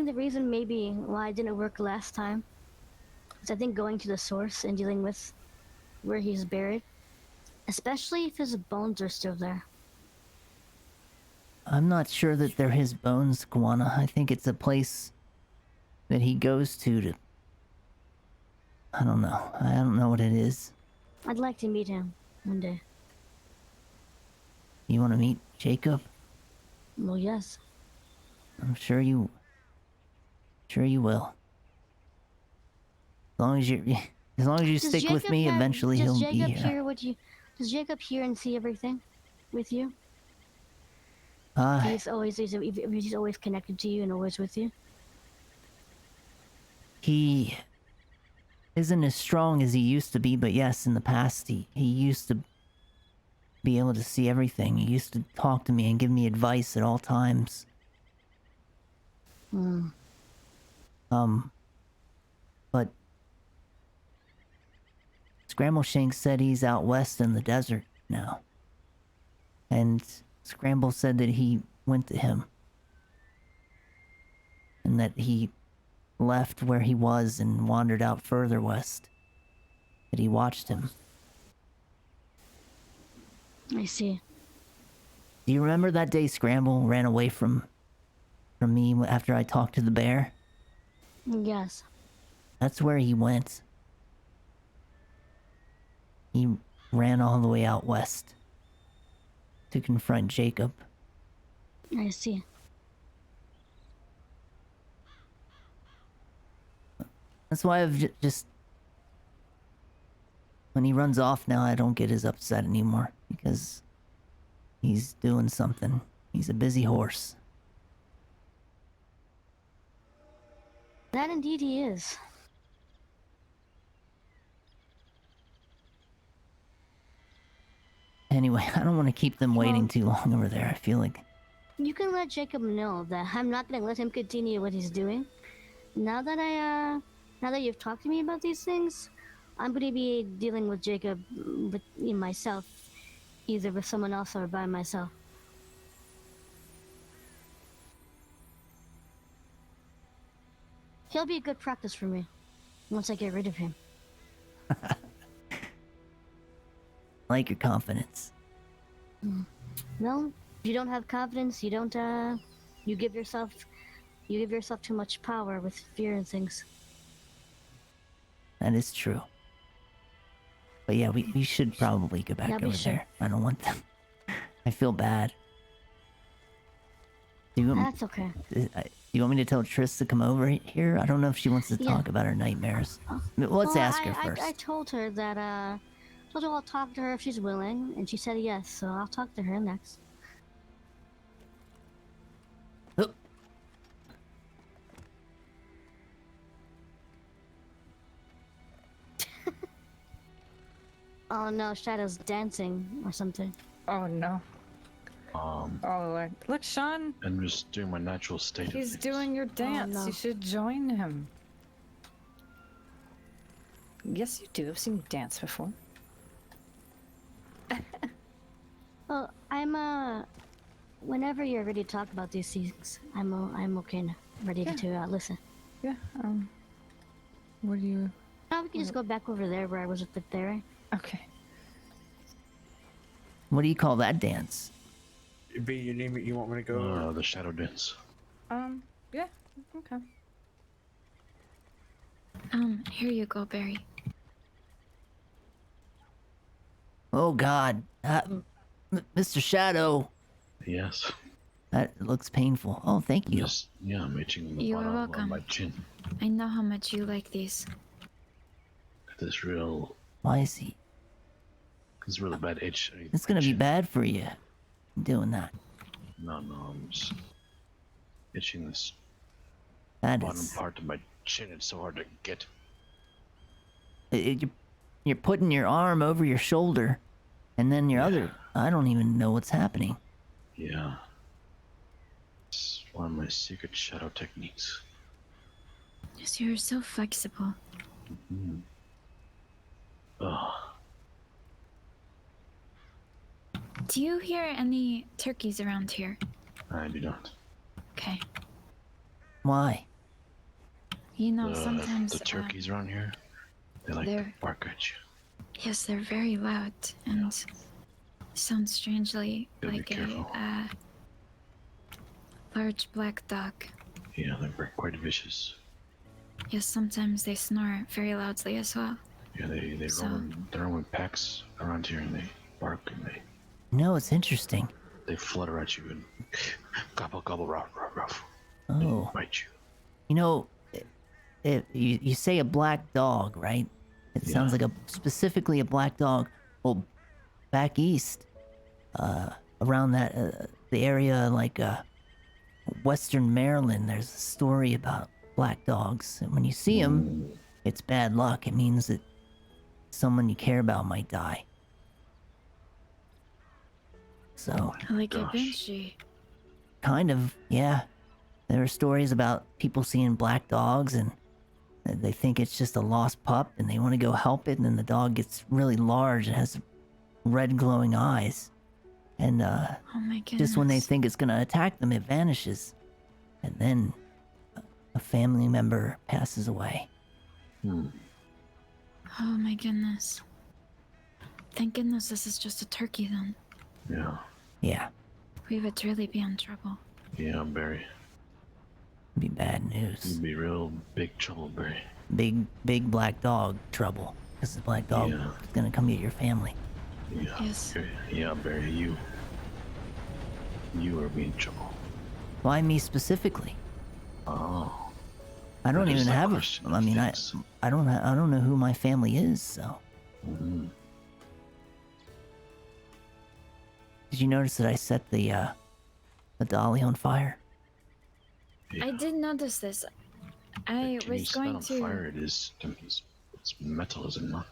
the reason maybe why it didn't work last time is I think going to the source and dealing with where he's buried, especially if his bones are still there.
I'm not sure that they're his bones, Guana. I think it's a place that he goes to... I don't know. I don't know what it is.
I'd like to meet him one day.
You want to meet Jacob?
Well, yes.
I'm sure you... Sure you will. As long as you
Does
stick with
Jacob
me, eventually he'll be here.
Does Jacob hear and see everything with you? He's always connected to you and always with you.
He isn't as strong as he used to be, but yes, in the past he used to be able to see everything. He used to talk to me and give me advice at all times. But Scramble Shank said he's out west in the desert now. And Scramble said that he went to him. And that he left where he was and wandered out further west. That he watched him.
I see.
Do you remember that day Scramble ran away from me after I talked to the bear?
Yes.
That's where he went. He ran all the way out west to confront Jacob.
I see.
That's why I've just... When he runs off now, I don't get as upset anymore. Because he's doing something. He's a busy horse.
That indeed he is.
Anyway, I don't want to keep them waiting too long over there. I feel like...
You can let Jacob know that I'm not gonna let him continue what he's doing. Now that you've talked to me about these things, I'm gonna be dealing with Jacob with myself, either with someone else or by myself. He'll be a good practice for me once I get rid of him.
Like your confidence.
Well, if you don't have confidence, you don't, you give yourself too much power with fear and things.
That is true. But yeah, we should probably go back over there. I don't want them. I feel bad.
That's okay.
Do you want me to tell Triss to come over here? I don't know if she wants to talk about her nightmares. Let's ask her first.
I told her that, I'll talk to her if she's willing, and she said yes, so I'll talk to her next.
Oh.
Oh no, Shadow's dancing or something.
Oh no. Oh Lord. Look, Sean.
I'm just doing my natural state.
He's doing your dance.
Oh, no.
You should join him. Yes, you do. I've seen you dance before.
Well, whenever you're ready to talk about these things, I'm okay now. Ready to listen.
Yeah. What do you?
Oh, we can just go back over there where I was with there.
Okay.
What do you call that dance?
B, you want me to go?
The shadow dance.
Yeah. Okay.
Here you go, Barry.
Oh God, Mr. Shadow,
Yes.
that looks painful. Oh, thank you.
Just, yeah, I'm itching the
You are
bottom of
welcome.
my chin.
I know how much you like these.
Got this real,
Why is he?
this really bad itch.
It's gonna be bad for you doing that.
No, I'm just itching this
That
bottom
is.
part of my chin. It's so hard to get.
You're putting your arm over your shoulder, and then your other. I don't even know what's happening.
Yeah. It's one of my secret shadow techniques.
Yes, you're so flexible.
Mm. Ugh.
Do you hear any turkeys around here?
I do not.
Okay.
Why?
You know, sometimes
the turkeys around here, they like to
they're-
bark at you.
yes, they're very loud and sound strangely
Gotta be
like
careful.
a large black dog.
Yeah, they're quite vicious.
Yes, sometimes they snore very loudly as well.
Yeah, they
So-
roam in packs around here, and they bark and
No, it's interesting.
they flutter at you and gobble gobble ruff ruff ruff.
Oh,
Bite you.
you know, you say a black dog, right? It sounds like specifically a black dog. Well, back east, around that the area like Western Maryland, there's a story about black dogs, and when you see them, it's bad luck. It means that someone you care about might die. So,
Like a
Gosh.
banshee.
kind of, yeah. There are stories about people seeing black dogs and they think it's just a lost pup and they want to go help it, and then the dog gets really large and has red glowing eyes. And
Oh my goodness.
just when they think it's gonna attack them, it vanishes. And then a family member passes away.
Hmm.
Oh my goodness. Thank goodness this is just a turkey then.
Yeah.
Yeah,
We would really be in trouble.
Yeah, Barry.
it'd be bad news.
You'd be real big trouble, Barry.
Big black dog trouble. Because the black dog
Yeah.
is gonna come get your family.
Yeah.
Yes.
Yeah, Barry, you are being trouble.
Why me specifically?
Oh.
I don't
That is
even
the
have
question
a, I
of
mean,
things.
I don't know who my family is, so.
Mm-hmm.
Did you notice that I set the dolly on fire?
Yeah.
I did notice this. I
Can you
was
set
going
on
to.
fire? It's metal, is it not?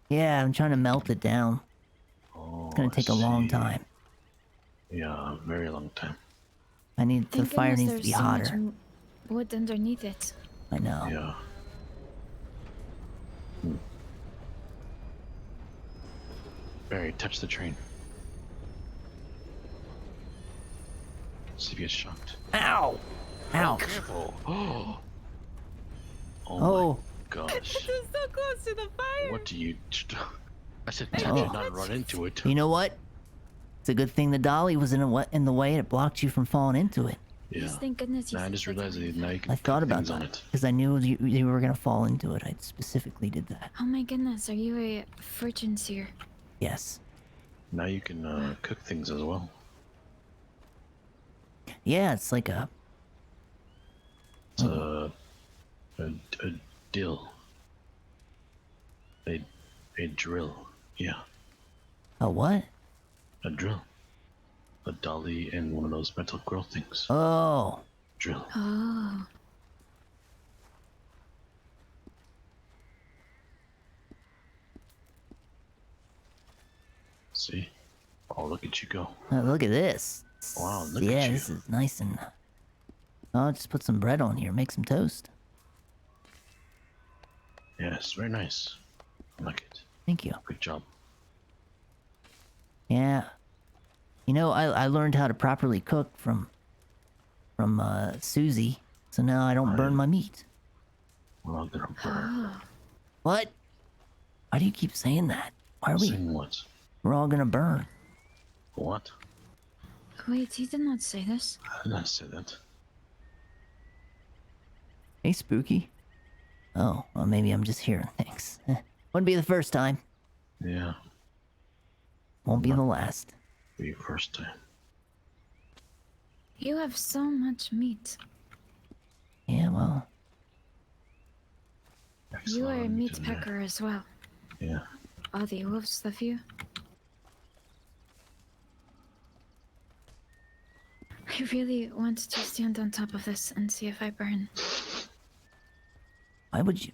Yeah, I'm trying to melt it down.
Oh,
It's gonna take a long time.
Yeah, a very long time.
I need the
Thank
fire
goodness
needs to
there's
be
so much
hotter.
wood underneath it.
I know.
Yeah. Barry, touch the train. See if he gets shocked.
Ow! Ow!
Careful! Oh!
Oh.
Oh my gosh.
so close to the fire.
What do you... I said touch
Oh.
it, not run into it.
You know what? It's a good thing the dolly was in the way. It blocked you from falling into it.
Yeah.
Yes, thank goodness you
Now I
said
just
that.
realized that now you can
I thought
cook
about
things on
that
it.
because I knew you were gonna fall into it. I specifically did that.
Oh my goodness, are you a fortune seer?
Yes.
Now you can cook things as well.
Yeah, it's like a.
It's a dill. A drill. Yeah,
A what?
a drill. A dolly and one of those metal grill things.
Oh.
Drill.
Oh.
See? Oh, look at you go.
Look at this.
Wow, look at
yeah,
you.
this is nice and. I'll just put some bread on here. Make some toast.
Yes, very nice. I like it.
Thank you.
Good job.
Yeah. You know, I learned how to properly cook from Susie, so now I don't burn my meat.
We're all gonna burn.
What? Why do you keep saying that? Why are we?
Saying what?
We're all gonna burn.
What?
Wait, he did not say this.
I did not say that.
Hey, Spooky. Oh, well, maybe I'm just hearing things. Wouldn't be the first time.
Yeah.
Won't be the last.
Be your first time.
You have so much meat.
Yeah, well,
You are a
Excellent
meat
in there.
pecker as well.
Yeah.
All the wolves love you. I really want to stand on top of this and see if I burn.
why would you?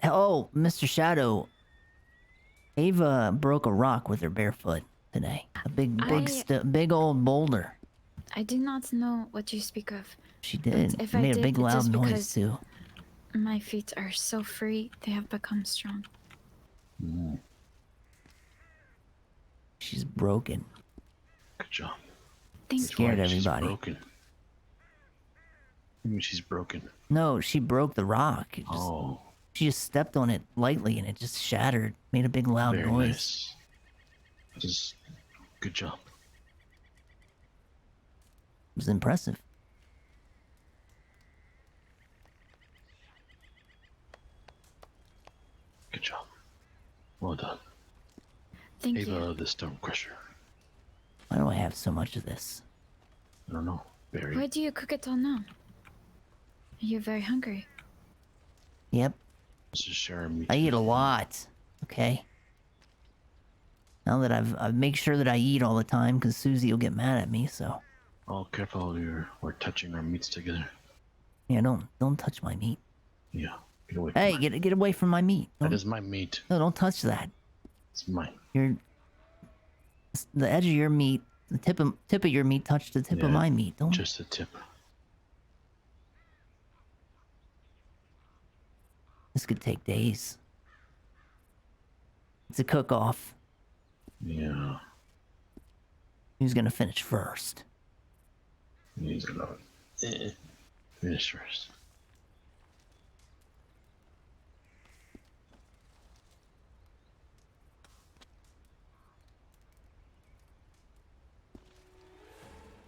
Oh, Mr. Shadow. Ava broke a rock with her bare foot today. A big old boulder.
I do not know what you speak of.
She did.
If
Made
I
a
did,
big
it
loud
is
noise
because
too.
my feet are so free, they have become strong.
She's broken.
Good job.
Thank
Scared
you.
everybody.
She's broken. I mean, she's broken.
No, she broke the rock.
Oh,
She just stepped on it lightly and it just shattered. Made a big loud
very
noise.
nice. This is good job.
It was impressive.
Good job. Well done.
Thank
Ava
you.
the Stone Crusher.
Why do I have so much of this?
I don't know. Very.
Why do you cook it all now? You're very hungry.
Yep,
This is sharing meat.
I eat a lot. Okay. Now that I've made sure that I eat all the time, because Susie will get mad at me. So
Oh, careful! We're touching our meats together.
yeah, don't touch my meat.
Yeah. Get away.
Hey,
from
get away from my meat.
That
Don't,
is my meat.
no, don't touch that.
It's mine.
The edge of your meat, the tip of your meat touched the tip of
Yeah,
my meat. Don't.
Just the tip.
This could take days. It's a cook-off.
Yeah.
Who's gonna finish first?
He's gonna finish first.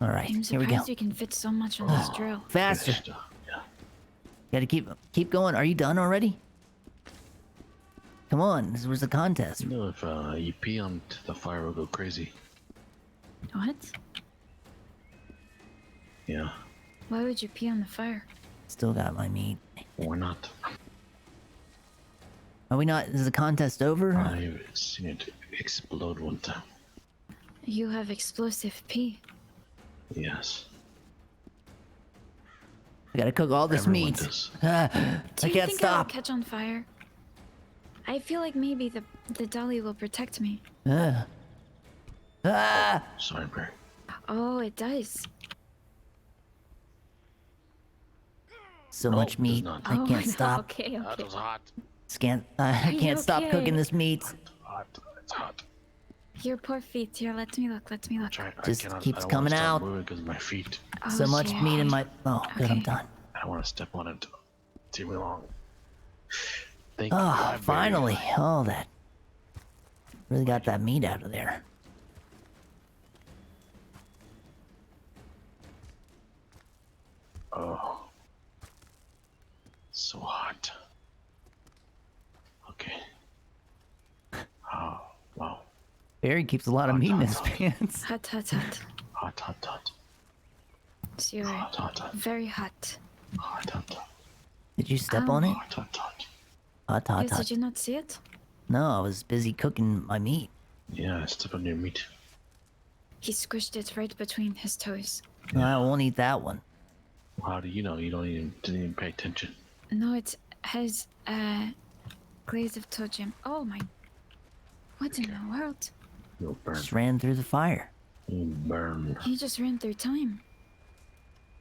All right,
I'm
here we go.
surprised you can fit so much on this drill.
Faster.
Finished, yeah.
Gotta keep going. Are you done already? Come on, this was a contest.
You know, if you pee on the fire, will go crazy.
What?
Yeah.
Why would you pee on the fire?
Still got my meat.
Or not.
Are we not? Is the contest over?
I've seen it explode one time.
You have explosive pee.
Yes.
I gotta cook all this
Everyone
meat.
does.
Do
I
you
can't
think I will
stop.
catch on fire? I feel like maybe the dolly will protect me.
Ah!
Sorry, Barry.
Oh, it does.
So
No,
much
it does
meat.
not.
I
Oh,
can't
no,
stop.
Okay,
That
okay.
was hot.
I
you
can't stop
okay?
cooking this meat.
Hot. It's hot.
Your poor feet. Here, let me look. Let me look.
Just
I
keeps
don't
coming
wanna
out.
stop moving because of my feet.
So much
Okay.
meat in my. Oh, good. I'm
Okay.
done.
I don't want to step on it too long. Thank you.
Oh,
God, Barry.
finally. Oh, that. Really got that meat out of there.
Oh. So hot. Okay. Oh, wow.
Barry keeps a lot of meat in his
Hot.
pants.
Hot, hot, hot.
Hot, hot, hot.
So you're
Hot, hot, hot.
very hot.
Hot, hot, hot.
Did you step on it?
Hot, hot, hot.
Hot, hot,
Yes,
hot.
did you not see it?
No, I was busy cooking my meat.
Yeah, step on your meat.
He squished it right between his toes.
I won't eat that one.
How do you know? You didn't even pay attention.
No, it has glaze of toe jam. Oh my! What in the world?
You'll burn.
Just ran through the fire.
You burn.
He just ran through time.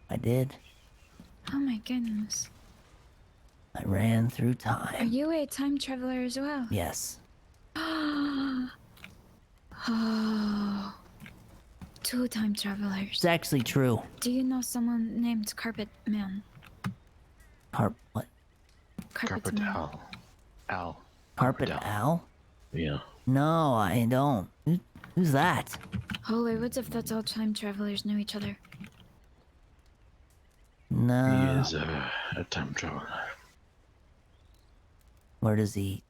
I did.
Oh my goodness.
I ran through
Are
time.
you a time traveler as well?
Yes.
Oh. 2 time travelers.
It's actually true.
Do you know someone named Carpet Man?
What?
Carpet
Man.
Owl. Owl.
Carpet
Owl.
owl?
Yeah.
No, I don't. Who's that?
Oh, I would have thought all time travelers knew each other.
No.
He is a time traveler.
What has he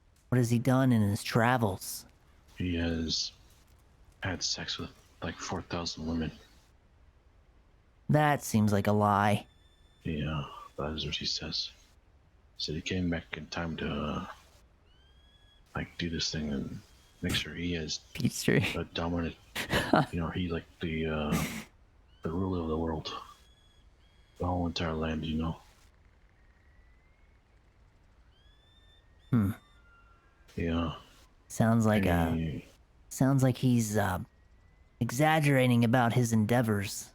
done in his travels?
He has had sex with like 4,000 women.
That seems like a lie.
Yeah, that is what he says. He said he came back in time to like do this thing and make sure he has
Peachtree.
a dominant. He like the ruler of the world, the whole entire land.
Hmm.
Yeah.
Sounds like he's exaggerating about his endeavors.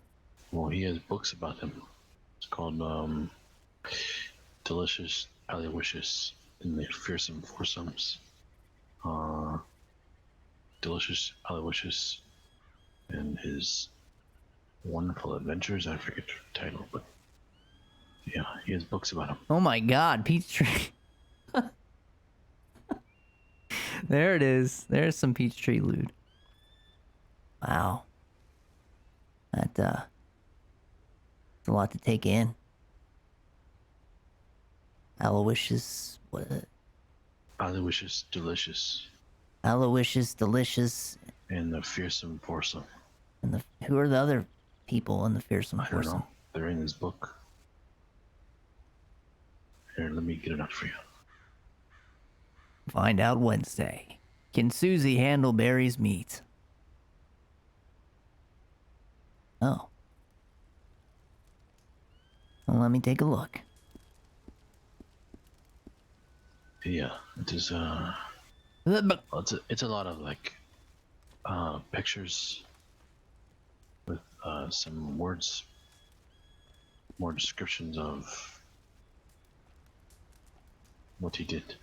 Well, he has books about him. It's called Delicious Aloysius and the Fearsome Foursomes. Delicious Aloysius and his Wonderful Adventures. I forget the title, but yeah, he has books about him.
Oh my God, Peachtree. There it is. There's some Peachtree loot. Wow. That's a lot to take in. Aloysius, what?
Aloysius Delicious
Aloysius Delicious.
and the Fearsome Foursome.
And who are the other people in the Fearsome
I don't
Foursome?
know. They're in his book. Here, let me get it out for you.
Find out Wednesday. Can Susie handle Barry's meat? Oh. Well, let me take a look.
Yeah, it is. It's a lot of like pictures with some words, more descriptions of what he did.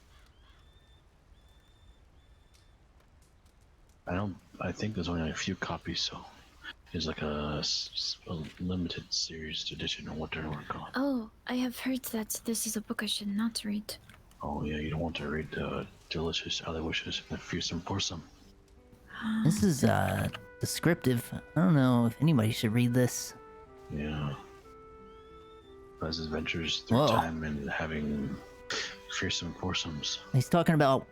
I think there's only a few copies, so it's like a limited series edition or whatever we're calling.
Oh, I have heard that this is a book I should not read.
Oh yeah, you don't want to read Delicious Aloysius and the Fearsome Foursome.
This is descriptive. I don't know if anybody should read this.
Yeah. As his adventures through time and having fearsome foursomes.
He's talking about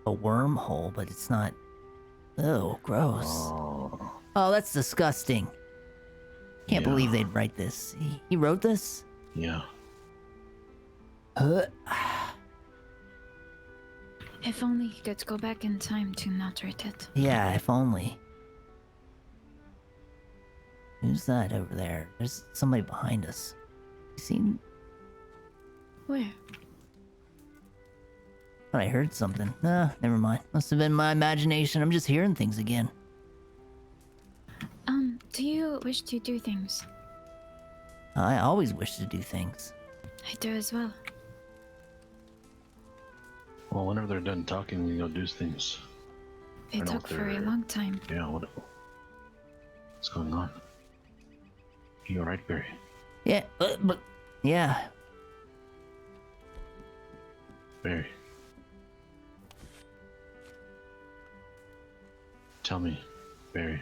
a wormhole, but it's not. Oh, gross. Oh, that's disgusting. Can't believe they'd write this. He wrote this?
Yeah.
If only he could go back in time to not read it.
Yeah, if only. Who's that over there? There's somebody behind us. You seen?
Where?
Thought I heard something. Nah, never mind. Must have been my imagination. I'm just hearing things again.
Do you wish to do things?
I always wish to do things.
I do as well.
Well, whenever they're done talking, we go do things.
They talk for a long time.
Yeah, what's going on? You alright, Barry?
Yeah, but yeah.
Barry. Tell me, Barry.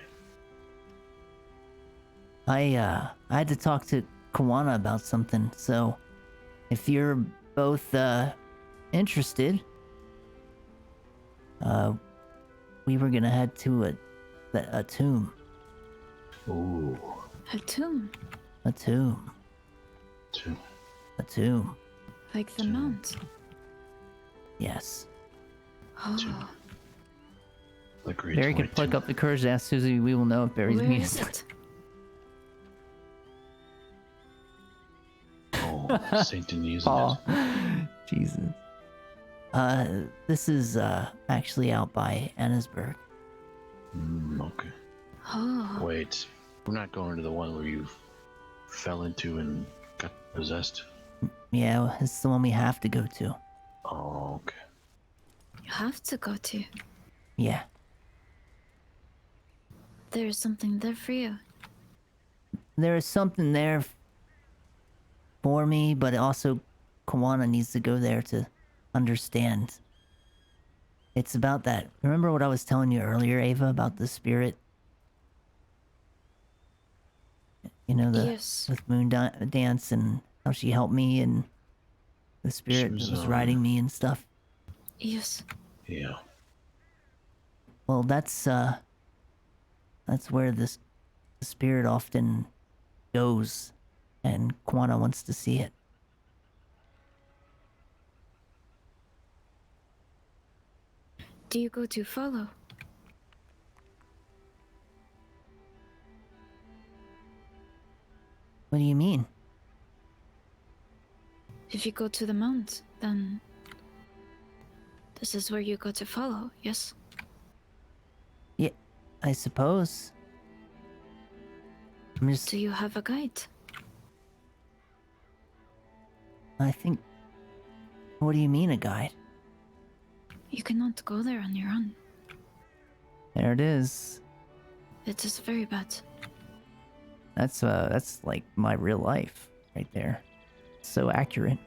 I had to talk to Kawana about something, so if you're both interested, we were gonna head to a tomb.
Ooh.
A tomb?
A tomb.
Tomb.
A tomb.
Like the mount?
Yes.
Oh.
Tomb. The great
Barry can
white
pluck
tomb.
up the courage to ask Susie. We will know if Barry's
Where
meat
is it?
Oh, Saint Denis.
Oh, Jesus. This is actually out by Annesburg.
Okay.
Oh.
Wait, we're not going to the one where you fell into and got possessed?
Yeah, it's the one we have to go to.
Oh, okay.
You have to go to.
Yeah.
There's something there for you.
There is something there for me, but also Kawana needs to go there to understand. It's about that. Remember what I was telling you earlier, Ava, about the spirit? You know,
Yes.
with Moon Dance and how she helped me and the spirit
was,
that was riding me and stuff.
Yes.
Yeah.
Well, that's where the spirit often goes, and Quana wants to see it.
Do you go to follow?
What do you mean?
If you go to the mount, then this is where you go to follow, yes?
Yeah, I suppose. I'm just...
Do you have a guide?
I think... What do you mean, a guide?
You cannot go there on your own.
There it is.
It is very bad.
That's like my real life right there. So accurate.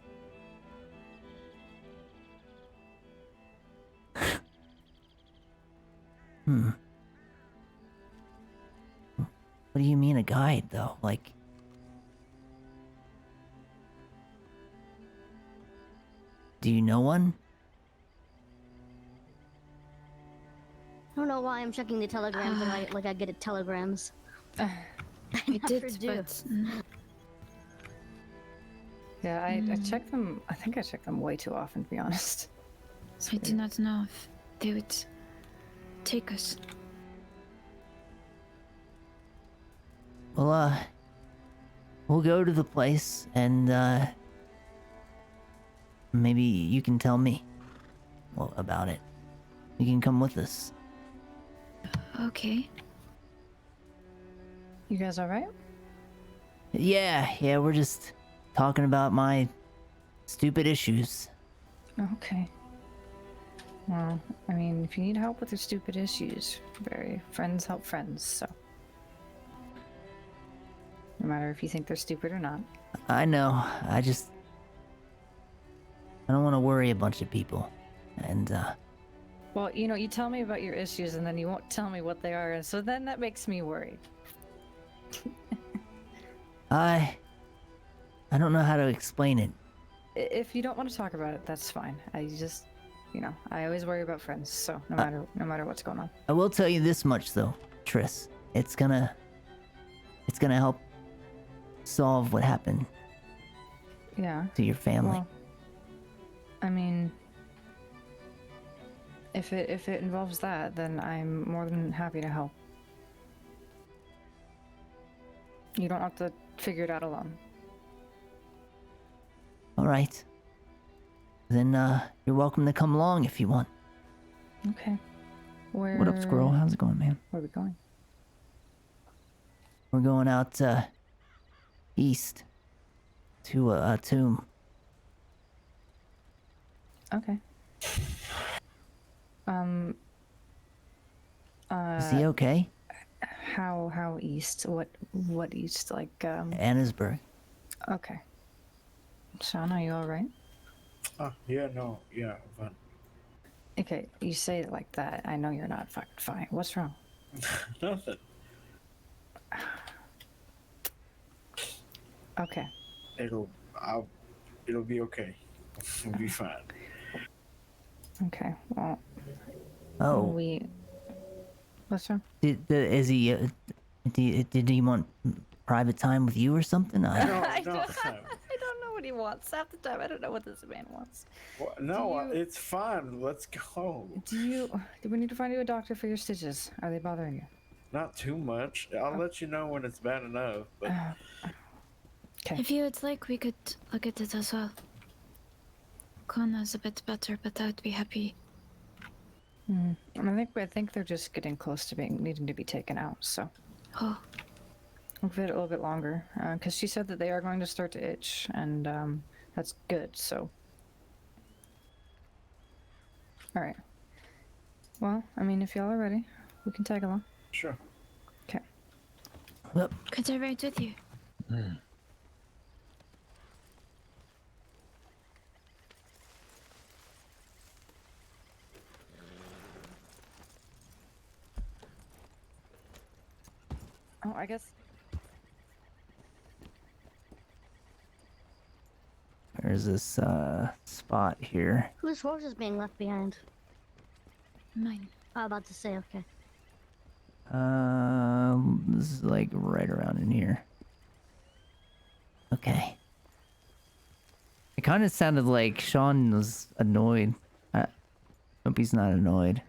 Hmm. What do you mean a guide, though? Like... Do you know one?
I don't know why I'm checking the telegrams like I get it telegrams.
I
never
did,
do.
but
Yeah, I check them. I think I check them way too often, to be honest.
I do not know if they would take us.
Well, we'll go to the place and, maybe you can tell me about it. You can come with us.
Okay.
You guys all right?
Yeah, we're just talking about my stupid issues.
Okay. Well, I mean, if you need help with your stupid issues, friends help friends, so. No matter if you think they're stupid or not.
I know, I don't want to worry a bunch of people. And,
Well, you tell me about your issues and then you won't tell me what they are, and so then that makes me worried.
I don't know how to explain it.
If you don't want to talk about it, that's fine. I just, I always worry about friends, so no matter what's going on.
I will tell you this much though, Triss. It's gonna help solve what happened
Yeah.
to your family.
Well, I mean, if it involves that, then I'm more than happy to help. You don't have to figure it out alone.
All right. Then you're welcome to come along if you want.
Okay.
What up, Squirrel? How's it going, man?
Where are we going?
We're going out east to a tomb.
Okay.
Is he okay?
How east? What east? Like
Annesburg.
Okay. Sean, are you all right?
Yeah, fine.
Okay, you say it like that. I know you're not fucking fine. What's wrong?
Nothing.
Okay.
It'll be okay. It'll be fine.
Okay. Well.
Oh.
What's wrong?
Did he want private time with you or something?
No.
I don't know what he wants. Half the time, I don't know what this man wants.
Well, no, it's fine. Let's go.
Do we need to find you a doctor for your stitches? Are they bothering you?
Not too much. I'll let you know when it's bad enough. But
Okay.
If you would like, we could look at it as well. Kona's a bit better, but I would be happy.
I think they're just getting close to needing to be taken out. So.
Oh.
We'll give it a little bit longer, because she said that they are going to start to itch, and that's good. So. All right. Well, I mean, if y'all are ready, we can tag along.
sure.
Okay.
Well,
Could I ride with you?
Oh, I guess.
There's this spot here.
Whose horse is being left behind?
Mine.
I was about to say, okay.
This is like right around in here. Okay. It kind of sounded like Sean was annoyed. I hope he's not annoyed.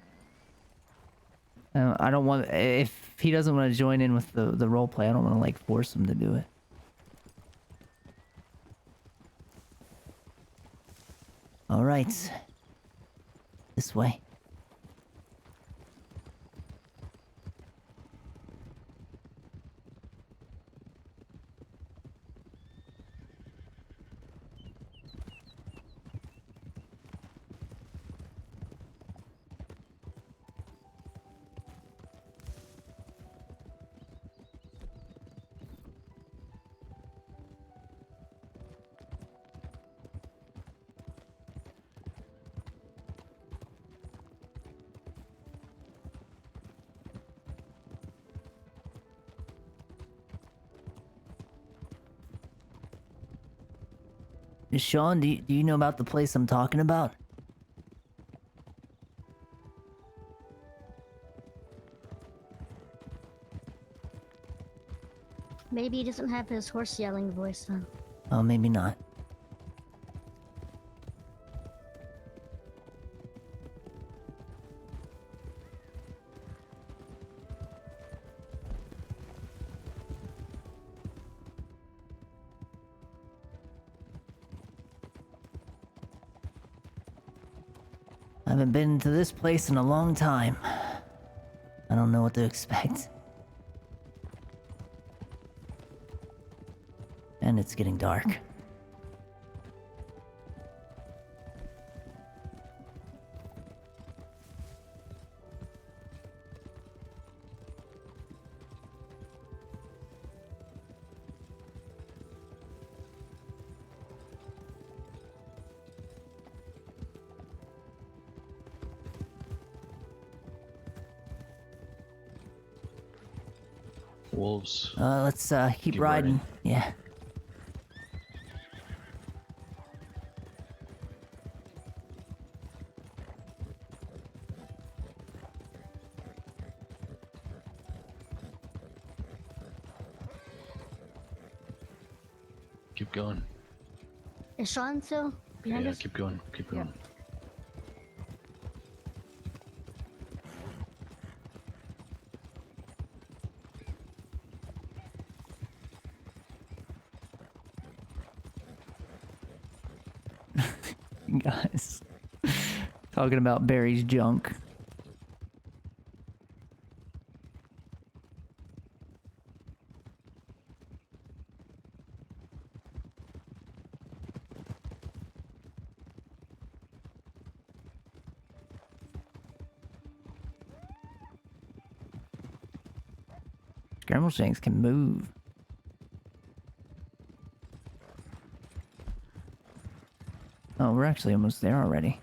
I don't want, if he doesn't want to join in with the role play, I don't want to like force him to do it. All right. This way. Sean, do you know about the place I'm talking about?
Maybe he doesn't have his horse yelling voice then.
Oh, maybe not. I haven't been to this place in a long time. I don't know what to expect. And it's getting dark.
Wolves.
Let's keep riding. Yeah.
Keep going.
Is Sean still behind
Yeah,
us?
keep going. Keep going.
Guys. Talking about Barry's junk. Scramble Shanks can move. Oh, we're actually almost there already.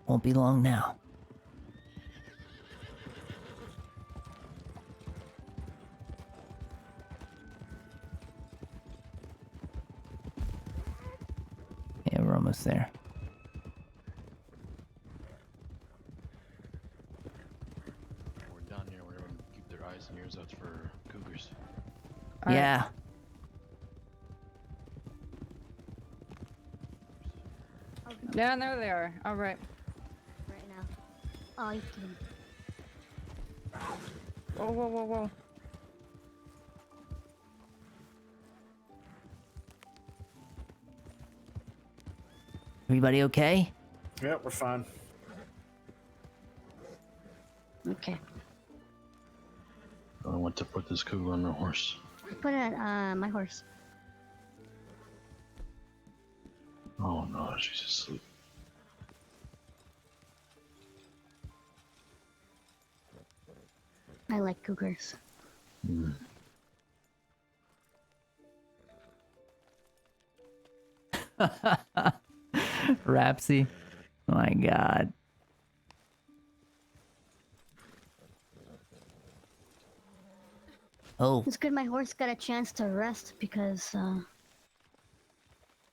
Won't be long now. Yeah, we're almost there.
We're down here where everyone keep their eyes and ears out for cougars.
Yeah.
Yeah, there they are. All right.
Right now. Oh, you can.
Whoa, whoa, whoa, whoa.
Everybody okay?
Yeah, we're fine.
Okay.
I want to put this cougar on a horse.
Put it on my horse.
Oh no, she's asleep.
I like cougars.
Mm.
Rapsy. My God. Oh,
It's good my horse got a chance to rest because,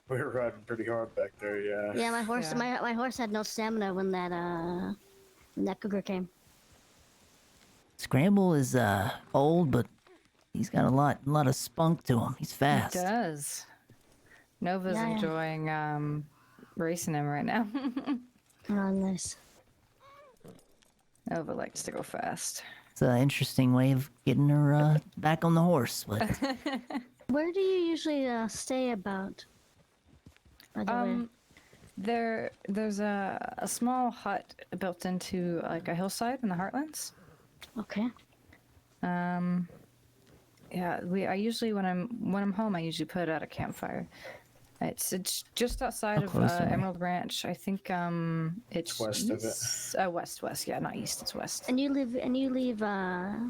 We were riding pretty hard back there, yeah.
yeah, my horse,
Yeah.
my horse had no stamina when that cougar came.
Scramble is old, but he's got a lot of spunk to him. He's
He
fast.
does. Nova's
Yeah, yeah.
enjoying racing him right now.
Oh, nice.
Nova likes to go fast.
It's an interesting way of getting her back on the horse, but
Where do you usually stay about? By the way.
There's a small hut built into like a hillside in the Heartlands.
Okay.
Yeah, I usually when I'm home I usually put out a campfire. It's just outside
How
of
close are we?
Emerald Ranch. I think it's
West of it.
west. Yeah, not east. It's west.
And you leave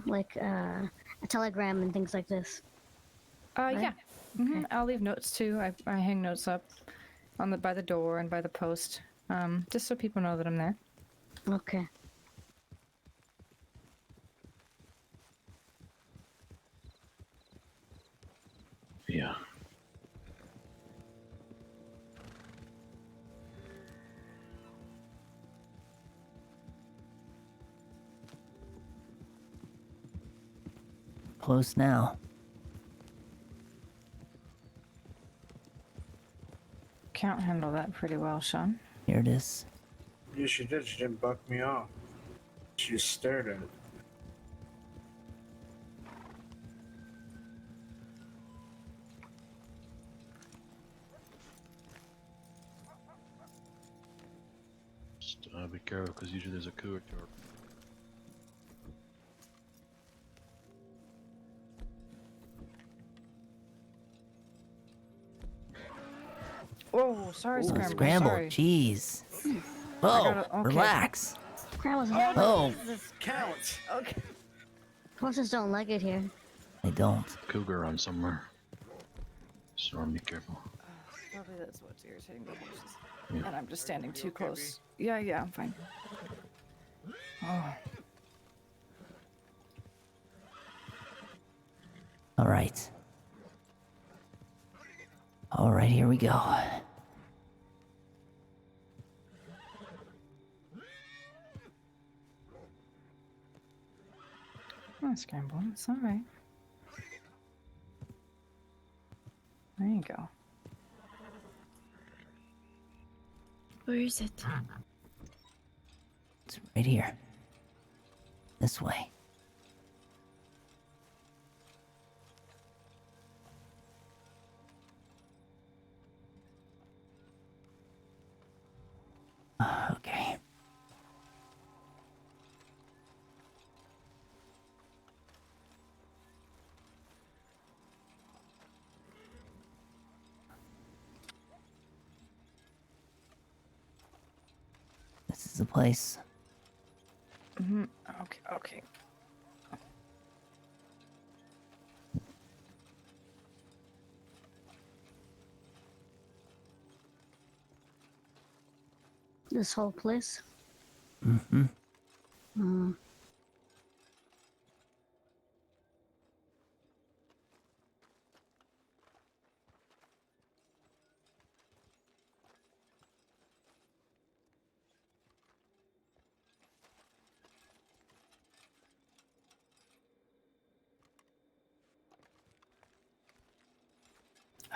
like a telegram and things like this.
Yeah. I'll leave notes too. I hang notes up by the door and by the post, just so people know that I'm there.
Okay.
Yeah.
close now.
Can't handle that pretty well, Sean.
Here it is.
Yeah, she did. She didn't buck me off. She just stared at it.
Just be careful, because usually there's a cougar door.
Oh, sorry,
Ooh,
Scramble.
scramble.
Sorry.
Jeez.
I
Oh,
gotta- okay.
relax.
Grandma's
Oh,
This counts.
Okay.
Horses don't like it here.
they don't.
Cougar on somewhere. So be careful.
Probably that's what's irritating the horses.
Yeah.
And I'm just standing too close. Yeah, I'm fine. Oh.
All right. All right, here we go.
Oh, Scramble. It's all right. There you go.
Where is it?
It's right here. This way. Okay. This is the place.
Okay.
This whole place.
Mm-hmm.
Mm.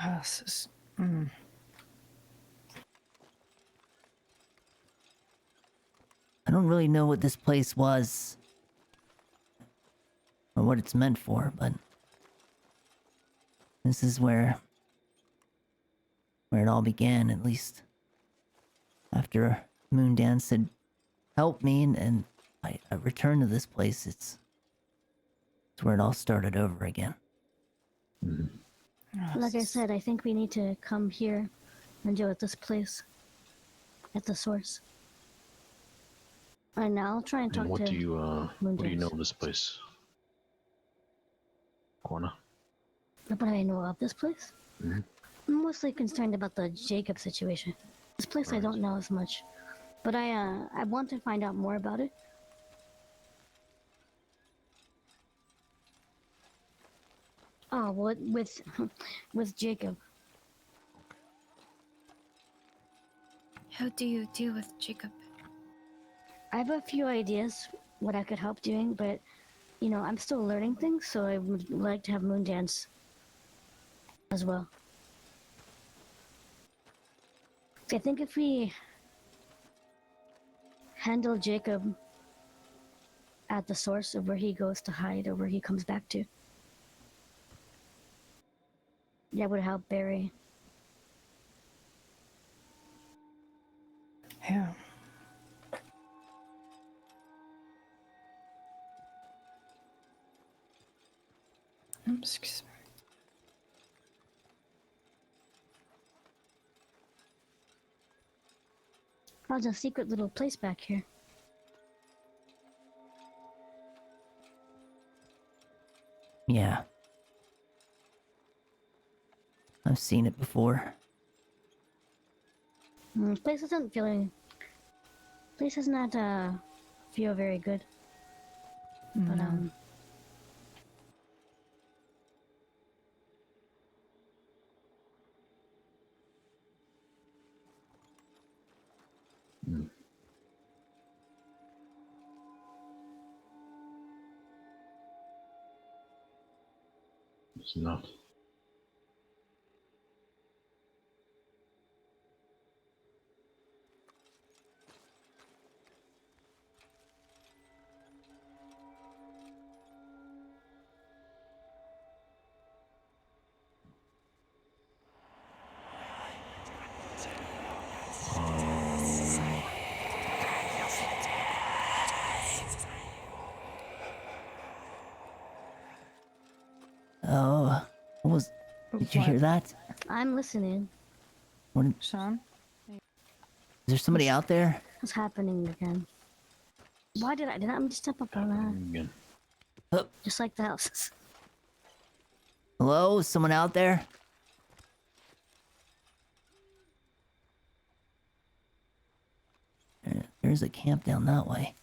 Oh, this is,
I don't really know what this place was or what it's meant for, but this is where it all began, at least after Moondance said help me and I returned to this place. It's where it all started over again.
Like I said, I think we need to come here and deal with this place at the source. And now I'll try and talk
And what
to
do you know
Moondance.
of this place? Quana?
What I know of this place?
Mhm.
I'm mostly concerned about the Jacob situation. This place I
Right.
don't know as much, but I want to find out more about it. Oh, what with with Jacob?
How do you deal with Jacob?
I have a few ideas what I could help doing, but you know I'm still learning things, so I would like to have Moondance as well. I think if we handle Jacob at the source of where he goes to hide or where he comes back to, that would help Barry.
Yeah. Oops, excuse me.
Oh, there's a secret little place back here.
Yeah. I've seen it before.
Place doesn't feeling. Place does not feel very good. But
Hmm. It's not.
Oh, what was... Did you
What?
hear that?
I'm listening.
What, is
Sean?
there somebody out there?
What's happening again? Why did I just step up on that?
Again.
Just like the houses.
Hello? Is someone out there? There's a camp down that way.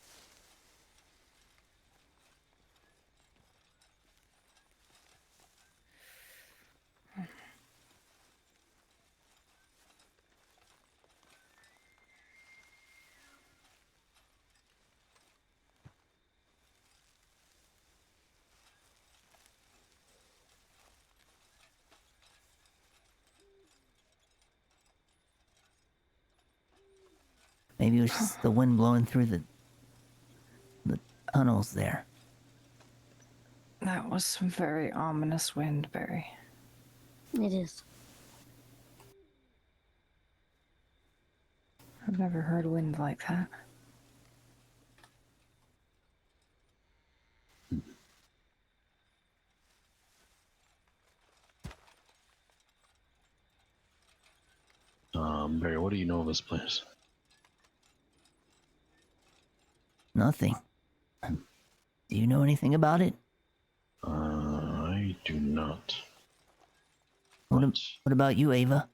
Maybe it was just the wind blowing through the tunnels there.
That was some very ominous wind, Barry.
It is.
I've never heard wind like that.
Barry, what do you know of this place?
Nothing. Do you know anything about it?
I do not.
What about you, Ava?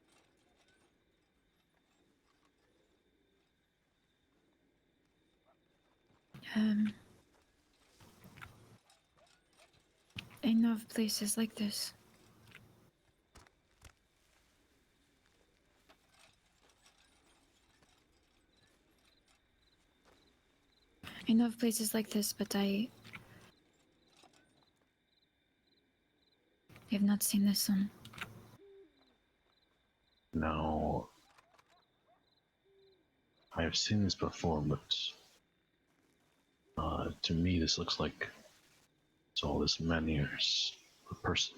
I know of places like this. I know of places like this, but I have not seen this one.
Now, I have seen this before, but to me, this looks like it's all this man here is a person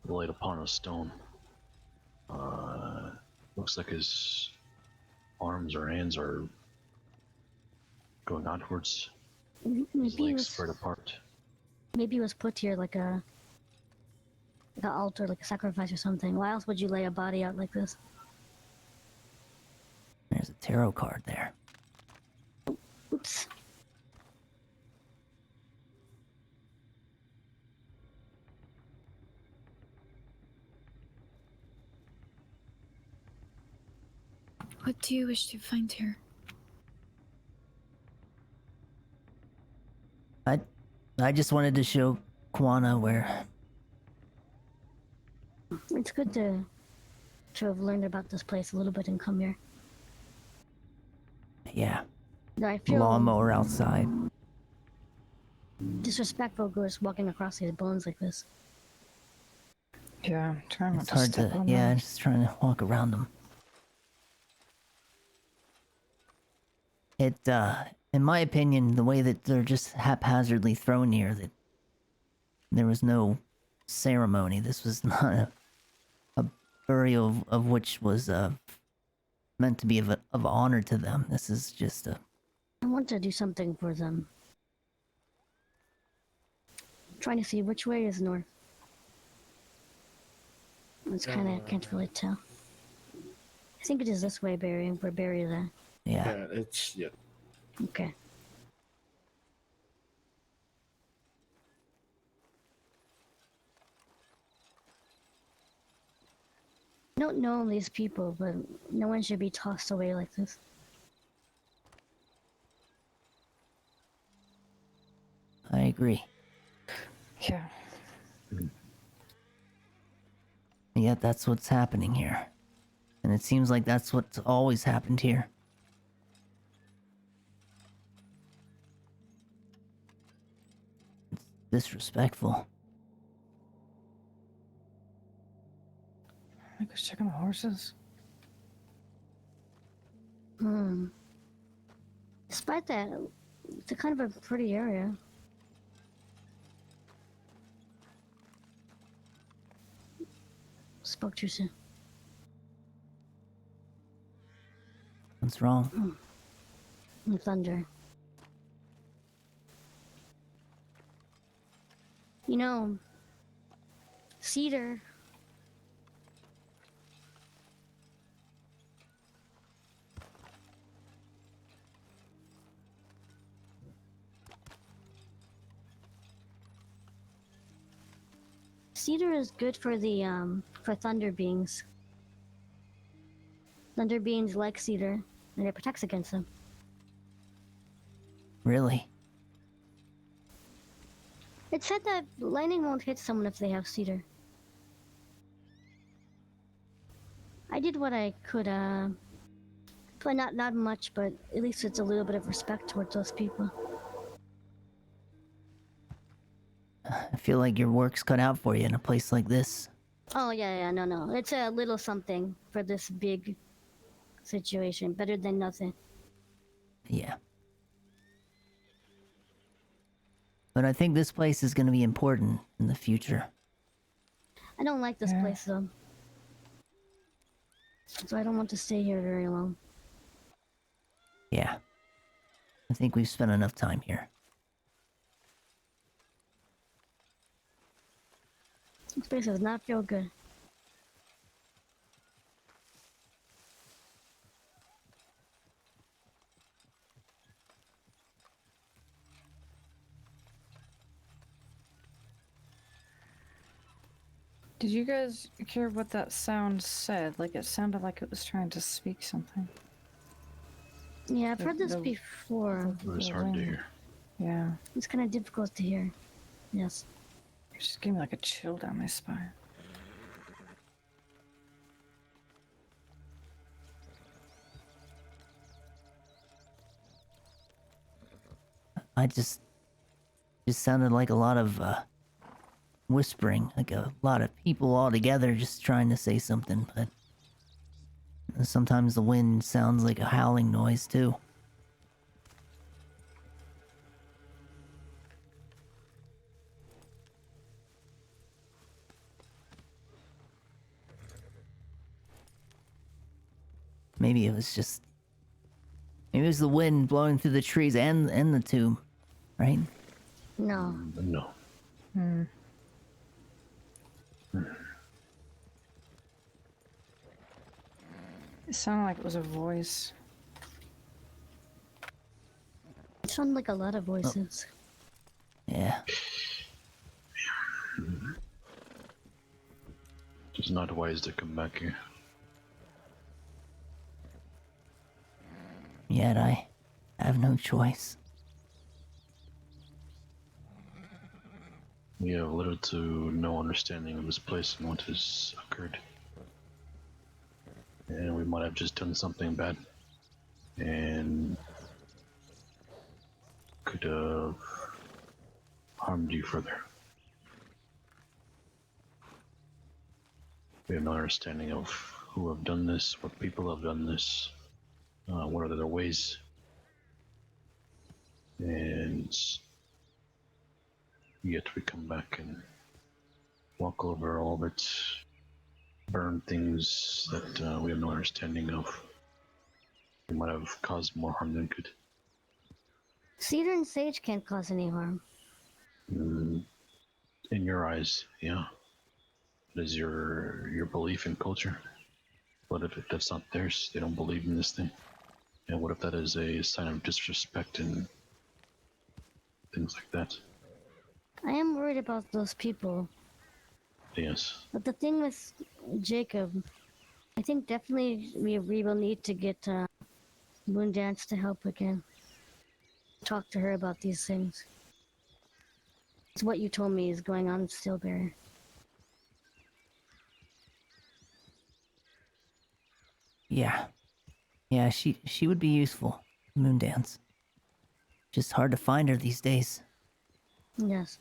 laid upon a stone. Looks like his arms or hands are going outwards. His
Maybe
legs spread apart.
Maybe it was put here like an altar, like a sacrifice or something. Why else would you lay a body out like this?
There's a tarot card there.
Oops.
What do you wish to find here?
I just wanted to show Kwana where.
It's good to have learned about this place a little bit and come here.
Yeah.
I feel
Lawnmower outside.
disrespectful just walking across these bones like this.
Yeah, I'm trying not
It's
to
hard
step
to.
on
Yeah,
them.
just trying to walk around them. It, in my opinion, the way that they're just haphazardly thrown here, that there was no ceremony. This was not a burial of which was meant to be of honor to them. This is just a.
I want to do something for them. I'm trying to see which way is north. It's kind of can't really tell. I think it is this way, Barry. Where Barry is at.
Yeah.
Yeah, it's yeah.
Okay. I don't know these people, but no one should be tossed away like this.
I agree.
Yeah.
And yet that's what's happening here. And it seems like that's what's always happened here. It's disrespectful.
I go check on the horses.
Despite that, it's a kind of a pretty area. Spoke too soon.
What's wrong?
Thunder. You know, Cedar. Cedar is good for the for thunder beings. Thunder beings like cedar, and it protects against them.
Really?
It said that lightning won't hit someone if they have cedar. I did what I could, but not much, but at least it's a little bit of respect towards those people.
I feel like your work's cut out for you in a place like this.
Oh yeah, no. It's a little something for this big situation. Better than nothing.
Yeah. But I think this place is going to be important in the future.
I don't like this place though. So I don't want to stay here very long.
Yeah. I think we've spent enough time here.
This place does not feel good.
Did you guys hear what that sound said? Like it sounded like it was trying to speak something.
Yeah, I've heard this before.
It was hard to hear.
Yeah.
It's kind of difficult to hear. Yes.
It just gave me like a chill down my spine.
I just sounded like a lot of whispering, like a lot of people all together just trying to say something, but sometimes the wind sounds like a howling noise too. Maybe it was the wind blowing through the trees and the tomb, right?
No.
No.
It sounded like it was a voice.
It sounded like a lot of voices.
Yeah.
It's not wise to come back here.
yet. I have no choice.
We have little to no understanding of this place and what has occurred. And we might have just done something bad. And could have harmed you further. We have no understanding of who have done this, what people have done this, what are their ways. And yet we come back and walk over all of it, burn things that we have no understanding of. We might have caused more harm than good.
Cedar and sage can't cause any harm.
In your eyes, yeah. That is your belief in culture. But if that's not theirs, they don't believe in this thing. And what if that is a sign of disrespect and things like that?
I am worried about those people.
Yes.
But the thing with Jacob, I think definitely we will need to get Moondance to help again. Talk to her about these things. It's what you told me is going on in Stillberry.
Yeah. Yeah, she would be useful. Moondance. Just hard to find her these days.
Yes.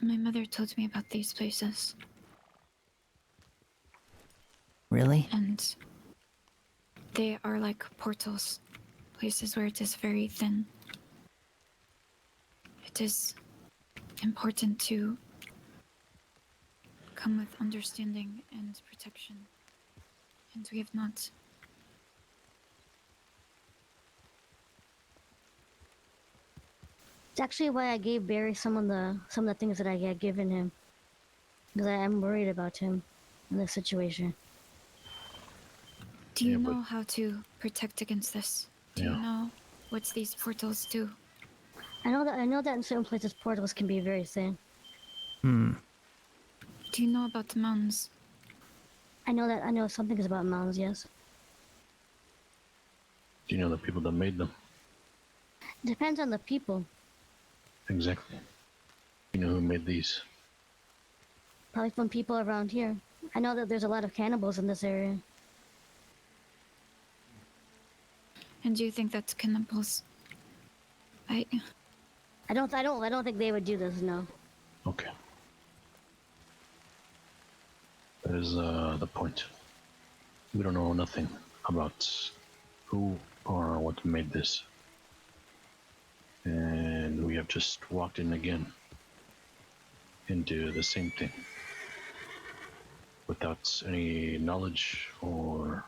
My mother told me about these places.
Really?
And they are like portals. Places where it is very thin. It is important to come with understanding and protection. And we have not.
It's actually why I gave Barry some of the things that I had given him. Because I am worried about him in this situation.
Do you know how to protect against this? Do you
Yeah.
know what these portals do?
I know that in certain places portals can be very thin.
Do you know about the mountains?
I know something is about mounds, yes.
Do you know the people that made them?
Depends on the people.
Exactly. You know who made these?
Probably from people around here. I know that there's a lot of cannibals in this area.
And do you think that's cannibals?
I don't think they would do this, no.
Okay. That is the point. We don't know nothing about who or what made this. And we have just walked in again into the same thing without any knowledge or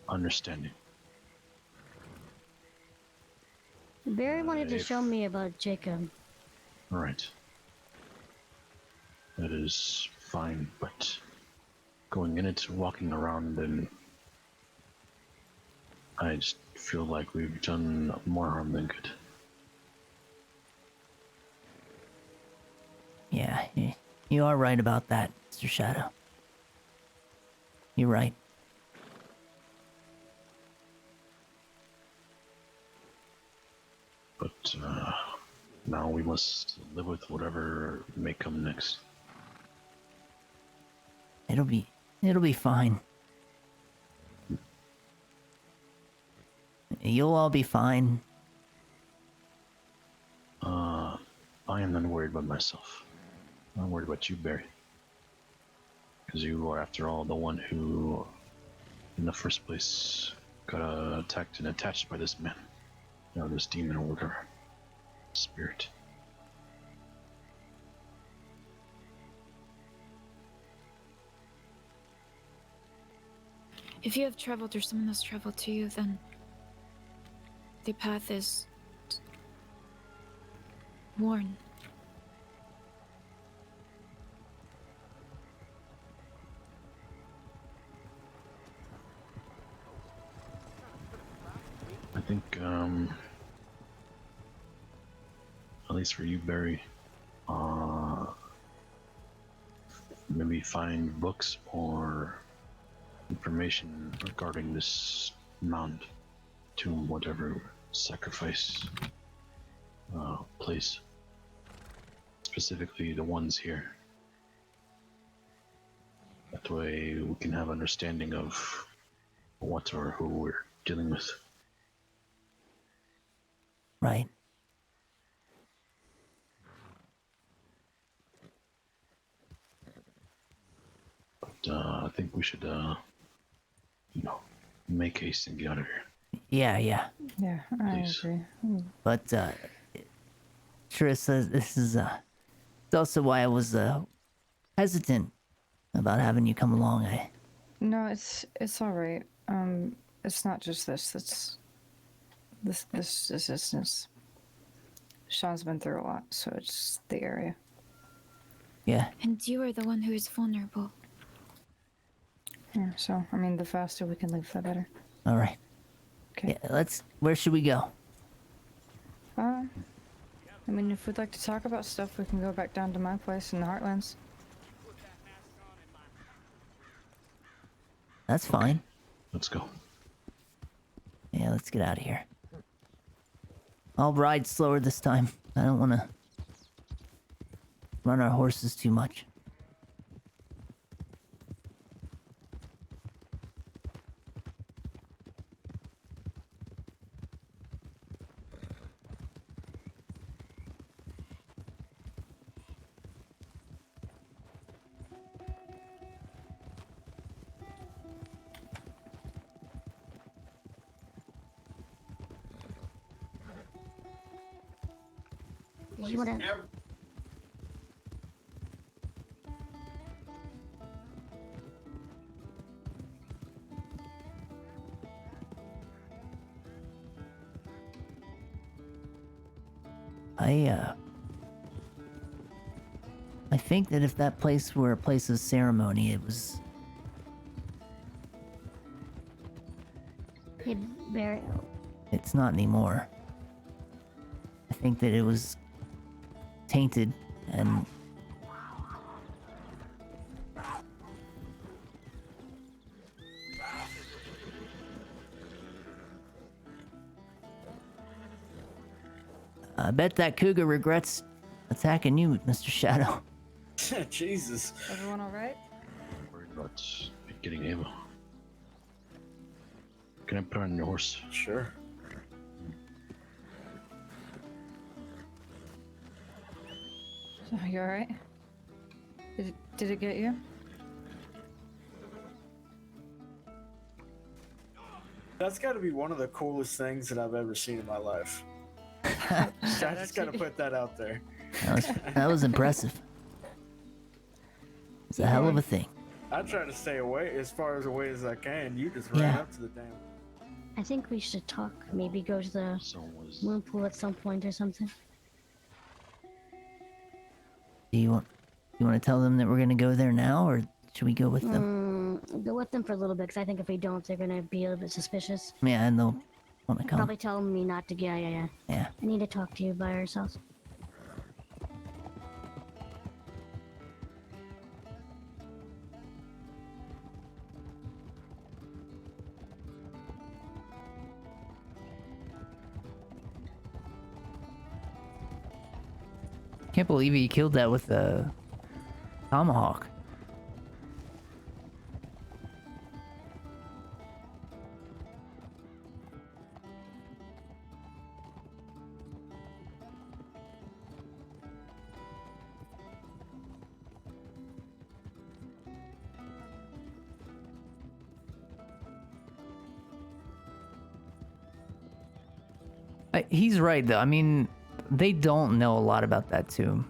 understanding.
Barry wanted to show me about Jacob.
Right. That is fine, but going in it, walking around, and I just feel like we've done more harm than good.
Yeah, you are right about that, Mr. Shadow. You're right.
But now we must live with whatever may come next.
It'll be fine. You'll all be fine.
I am not worried about myself. I'm worried about you, Barry. Because you are, after all, the one who, in the first place, got attacked and attached by this man. You know, this demon or whatever. Spirit.
If you have traveled or someone has traveled to you, then the path is worn.
I think, at least for you, Barry, maybe find books or information regarding this mound, tomb, whatever sacrifice place. Specifically the ones here. That way we can have understanding of what or who we're dealing with.
Right.
But I think we should, make haste and get out of here.
Yeah, yeah.
Yeah, I
Please.
agree.
But Trissa, this is it's also why I was hesitant about having you come along.
No, it's all right. It's not just this. It's this assistance. Sean's been through a lot, so it's the area.
Yeah.
And you are the one who is vulnerable.
Yeah, so I mean, the faster we can leave, the better.
All right.
Okay.
Yeah, where should we go?
I mean, if we'd like to talk about stuff, we can go back down to my place in the Heartlands.
That's fine.
Let's go.
Yeah, let's get out of here. I'll ride slower this time. I don't want to run our horses too much.
You wanna?
I think that if that place were a place of ceremony, it was...
Hey, Barry.
It's not anymore. I think that it was tainted and... I bet that cougar regrets attacking you, Mr. Shadow.
Jesus.
Everyone all right?
I'm worried about getting Ava. Can I put her on your horse?
Sure.
So, you all right? Did it get you?
That's got to be one of the coolest things that I've ever seen in my life. I just got to put that out there.
That was impressive. It's a hell of a thing.
I try to stay away as far away as I can. You just ran
Yeah.
up to the damn.
I think we should talk. Maybe go to the
So was
moon pool at some point or something.
Do you want to tell them that we're gonna go there now, or should we go with them?
Go with them for a little bit, because I think if we don't, they're gonna be a little bit suspicious.
Yeah, and they'll want to come.
Probably tell me not to. Yeah.
Yeah.
I need to talk to you by ourselves.
Can't believe he killed that with a tomahawk. He's right, though. I mean, they don't know a lot about that tomb.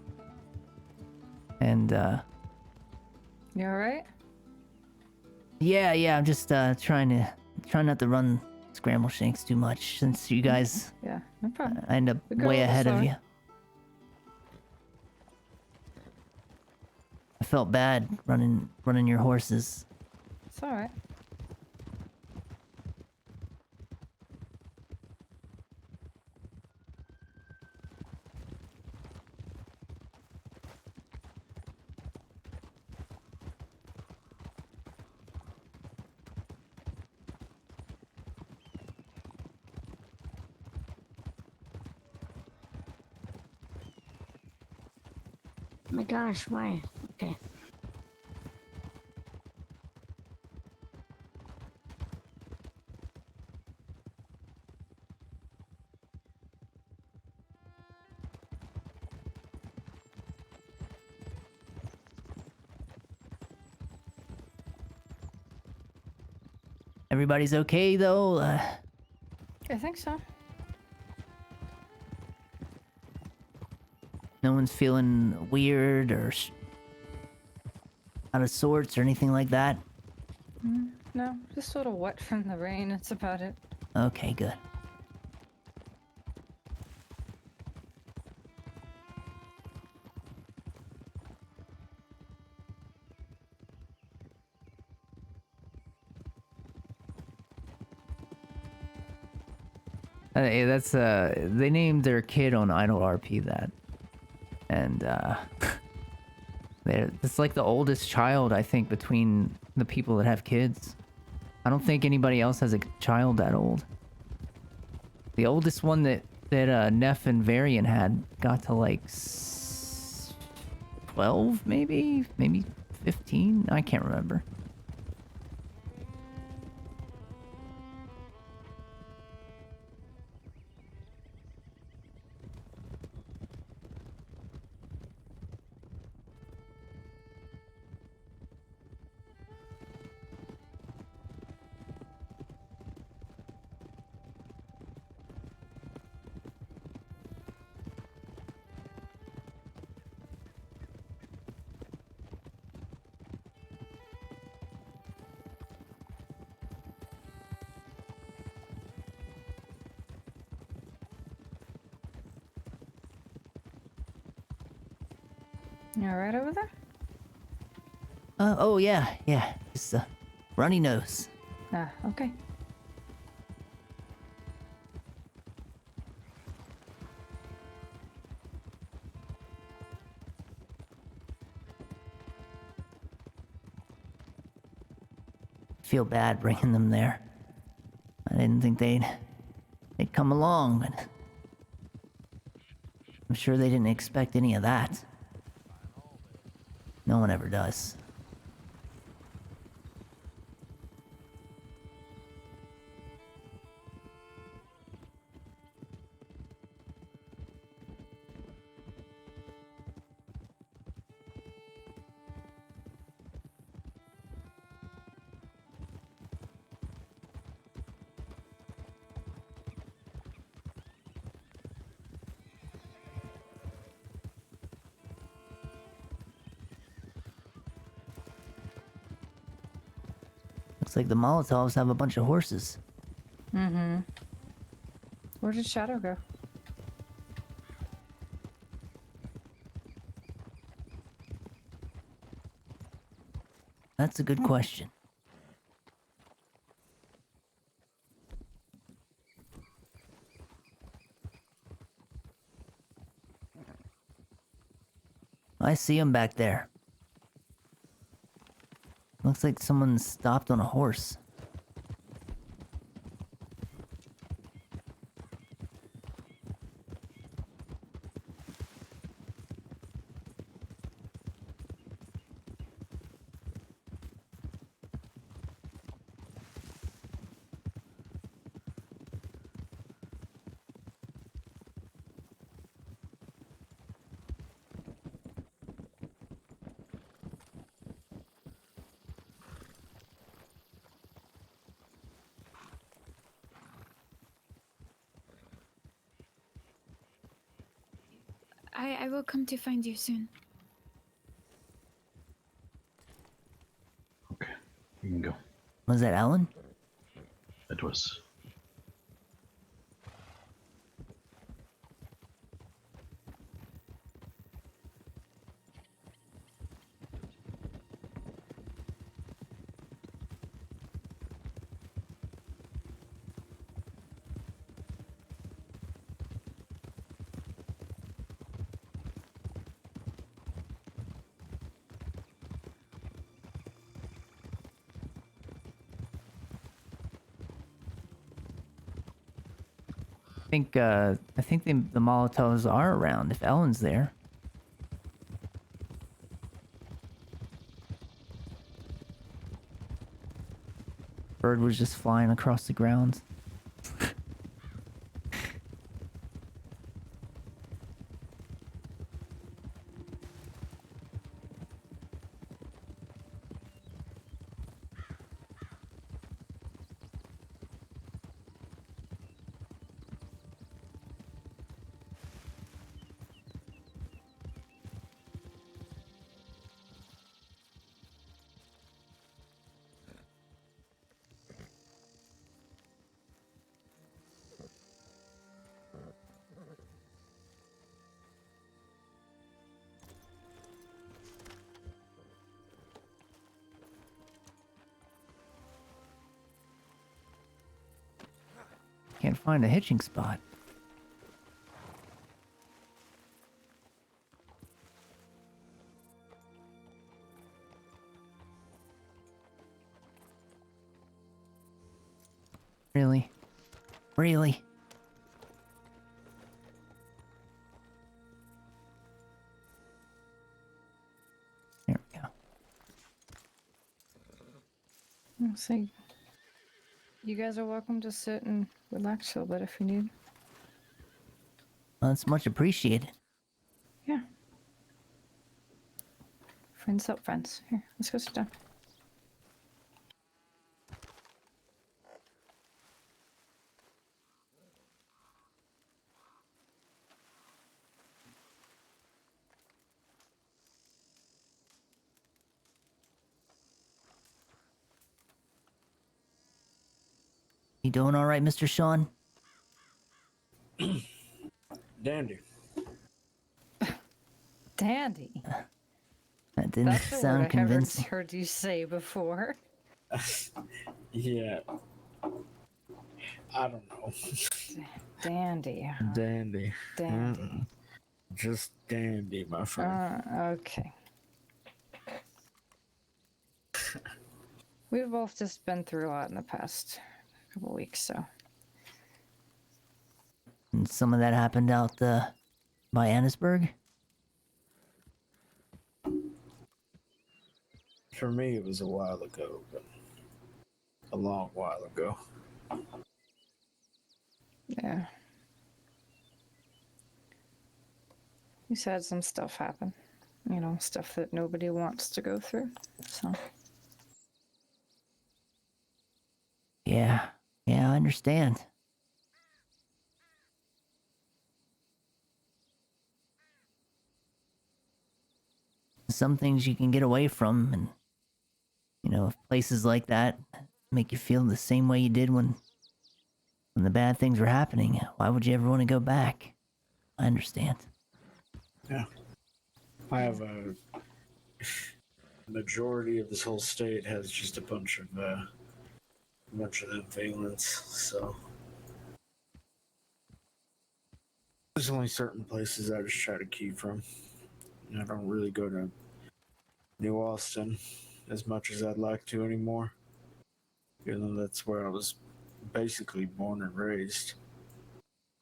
And,
You all right?
yeah, I'm just, trying not to run Scramble Shanks too much, since you guys,
Yeah, no problem.
I end up
We go
way
a little
ahead of
slower.
you. I felt bad running your horses.
It's all right.
my gosh, why? Okay.
Everybody's okay though.
I think so.
No one's feeling weird or out of sorts or anything like that.
No, just a little wet from the rain. That's about it.
Okay, good. That's they named their kid on Idle RP that, and it's like the oldest child I think between the people that have kids. I don't think anybody else has a child that old. The oldest one that Neff and Varian had got to like 12 maybe 15. I can't remember.
You alright over there?
Oh yeah, just runny nose.
Ah, okay.
Feel bad bringing them there. I didn't think they'd come along, but I'm sure they didn't expect any of that. No one ever does. Looks like the Molotovs have a bunch of horses.
Mm-hmm. Where did Shadow go?
That's a good question. I see him back there. Looks like someone stopped on a horse.
I will come to find you soon.
Okay, you can go.
Was that Alan?
It was.
I think the Molotovs are around if Ellen's there. bird was just flying across the grounds. Can't find a hitching spot. Really? Really? There we go.
So you guys are welcome to sit and relax a little bit if you need.
Well, that's much appreciated.
Yeah. Friends help friends. Here, let's go sit down.
You doing all right, Mr. Sean?
Dandy.
Dandy.
That didn't
That's the word
sound
I haven't
convincing.
heard you say before.
Yeah. I don't know.
Dandy. Huh?
Dandy.
Dandy.
Just dandy, my friend.
Okay. We've both just been through a lot in the past couple weeks, so.
And some of that happened out by Annisburg?
For me, it was a while ago, but a long while ago.
Yeah. He's had some stuff happen. You know, stuff that nobody wants to go through. So.
Yeah. Yeah, I understand. Some things you can get away from, and you know, if places like that make you feel the same way you did when the bad things were happening, why would you ever want to go back? I understand.
Yeah. I have a majority of this whole state has just a bunch of them feelings, so there's only certain places I just try to keep from. I don't really go to New Austin as much as I'd like to anymore, even though that's where I was basically born and raised.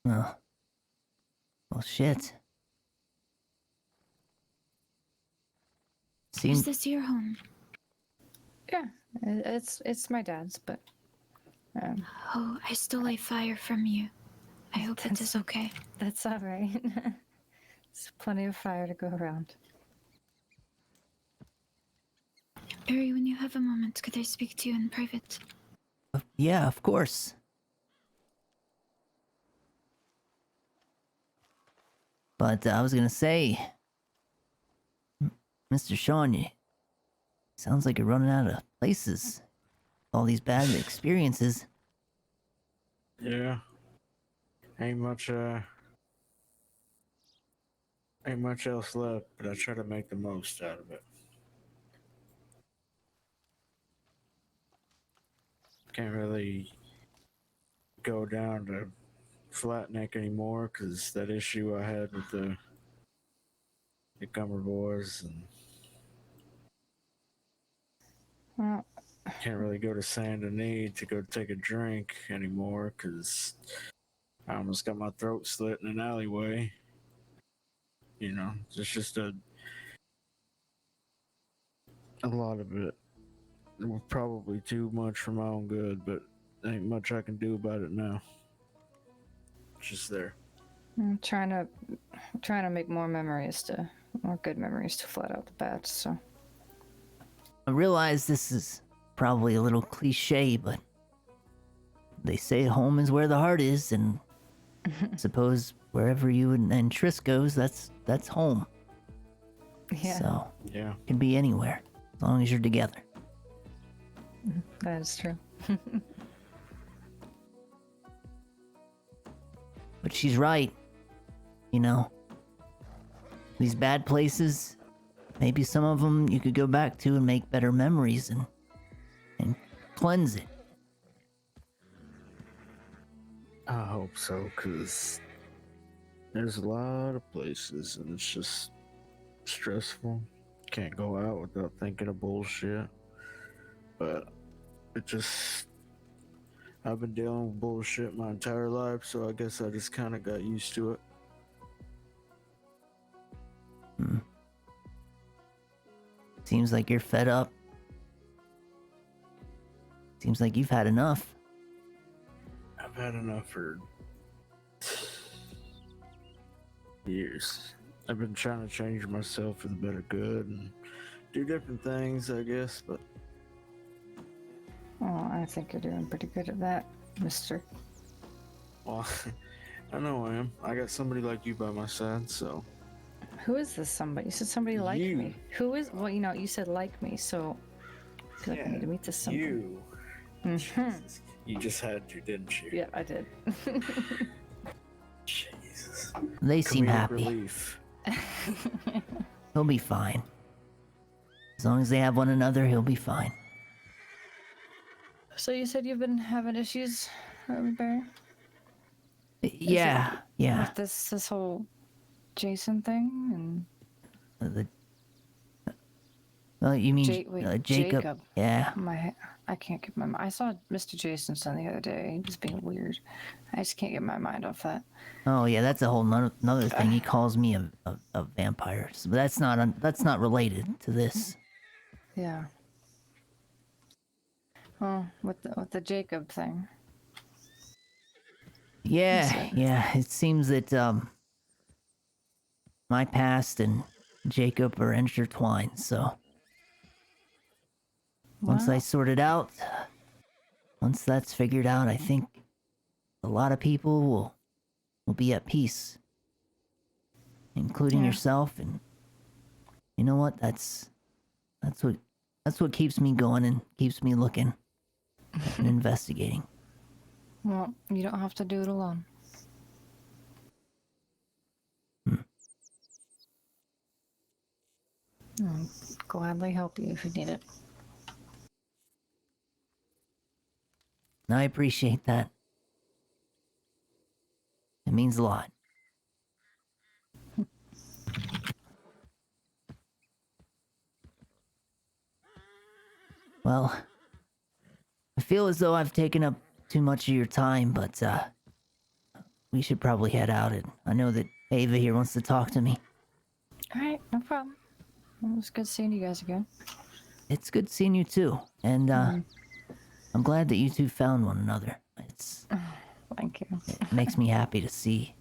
Oh. Well, shit.
Is
Seems
this your home?
Yeah, it's my dad's, but.
Oh, I stole a fire from you. I hope it is okay.
That's all right. There's plenty of fire to go around.
Barry, when you have a moment, could I speak to you in private?
yeah, of course. But I was gonna say, Mr. Sean, you sounds like you're running out of places. All these bad experiences.
Yeah. Ain't much else left, but I try to make the most out of it. Can't really go down to Flat Neck anymore because that issue I had with the Gummer Boys, and
Well,
can't really go to Saint Denis to go take a drink anymore because I almost got my throat slit in an alleyway. You know, it's just a lot of it was probably too much for my own good, but ain't much I can do about it now. It's just there.
I'm trying to make more good memories to flood out the bad. So
I realize this is probably a little cliche, but they say home is where the heart is, and suppose wherever you and Triss goes, that's home.
yeah,
So
Yeah.
it can be anywhere as long as you're together.
that is true.
But she's right. You know, these bad places, maybe some of them you could go back to and make better memories and cleanse it.
I hope so, because there's a lot of places and it's just stressful. Can't go out without thinking of bullshit. But it just, I've been dealing with bullshit my entire life, so I guess I just kind of got used to it.
Seems like you're fed up. Seems like you've had enough.
I've had enough for years. I've been trying to change myself for the better good and do different things, I guess, but
Oh, I think you're doing pretty good at that, Mister.
well, I know I am. I got somebody like you by my side, so
Who is this somebody? You said somebody like
You.
me. Who is? Well, you said like me, so I feel like I need to meet this somebody.
you.
Mhm.
You just had to, didn't you?
Yeah, I did.
Jesus.
They seem
Comedic
happy.
relief.
He'll be fine. As long as they have one another, he'll be fine.
So you said you've been having issues, Barry?
Yeah, yeah.
With this whole Jason thing
The, well, you mean Jacob?
Jacob.
Yeah.
I can't get my mind. I saw Mr. Jason's son the other day. He was being weird. I just can't get my mind off that.
Oh yeah, that's a whole another thing. He calls me a vampire, so that's not related to this.
Yeah. Oh, with the Jacob thing.
Yeah, yeah. It seems that my past and Jacob are intertwined. So once I sort it out, once that's figured out, I think a lot of people will be at peace, including yourself. And you know what? That's what keeps me going and keeps me looking and investigating.
Well, you don't have to do it alone. I'll gladly help you if you need it.
I appreciate that. It means a lot. Well, I feel as though I've taken up too much of your time, but we should probably head out. And I know that Ava here wants to talk to me.
All right, no problem. Well, it was good seeing you guys again.
It's good seeing you too, and I'm glad that you two found one another.
Thank you.
It makes me happy to see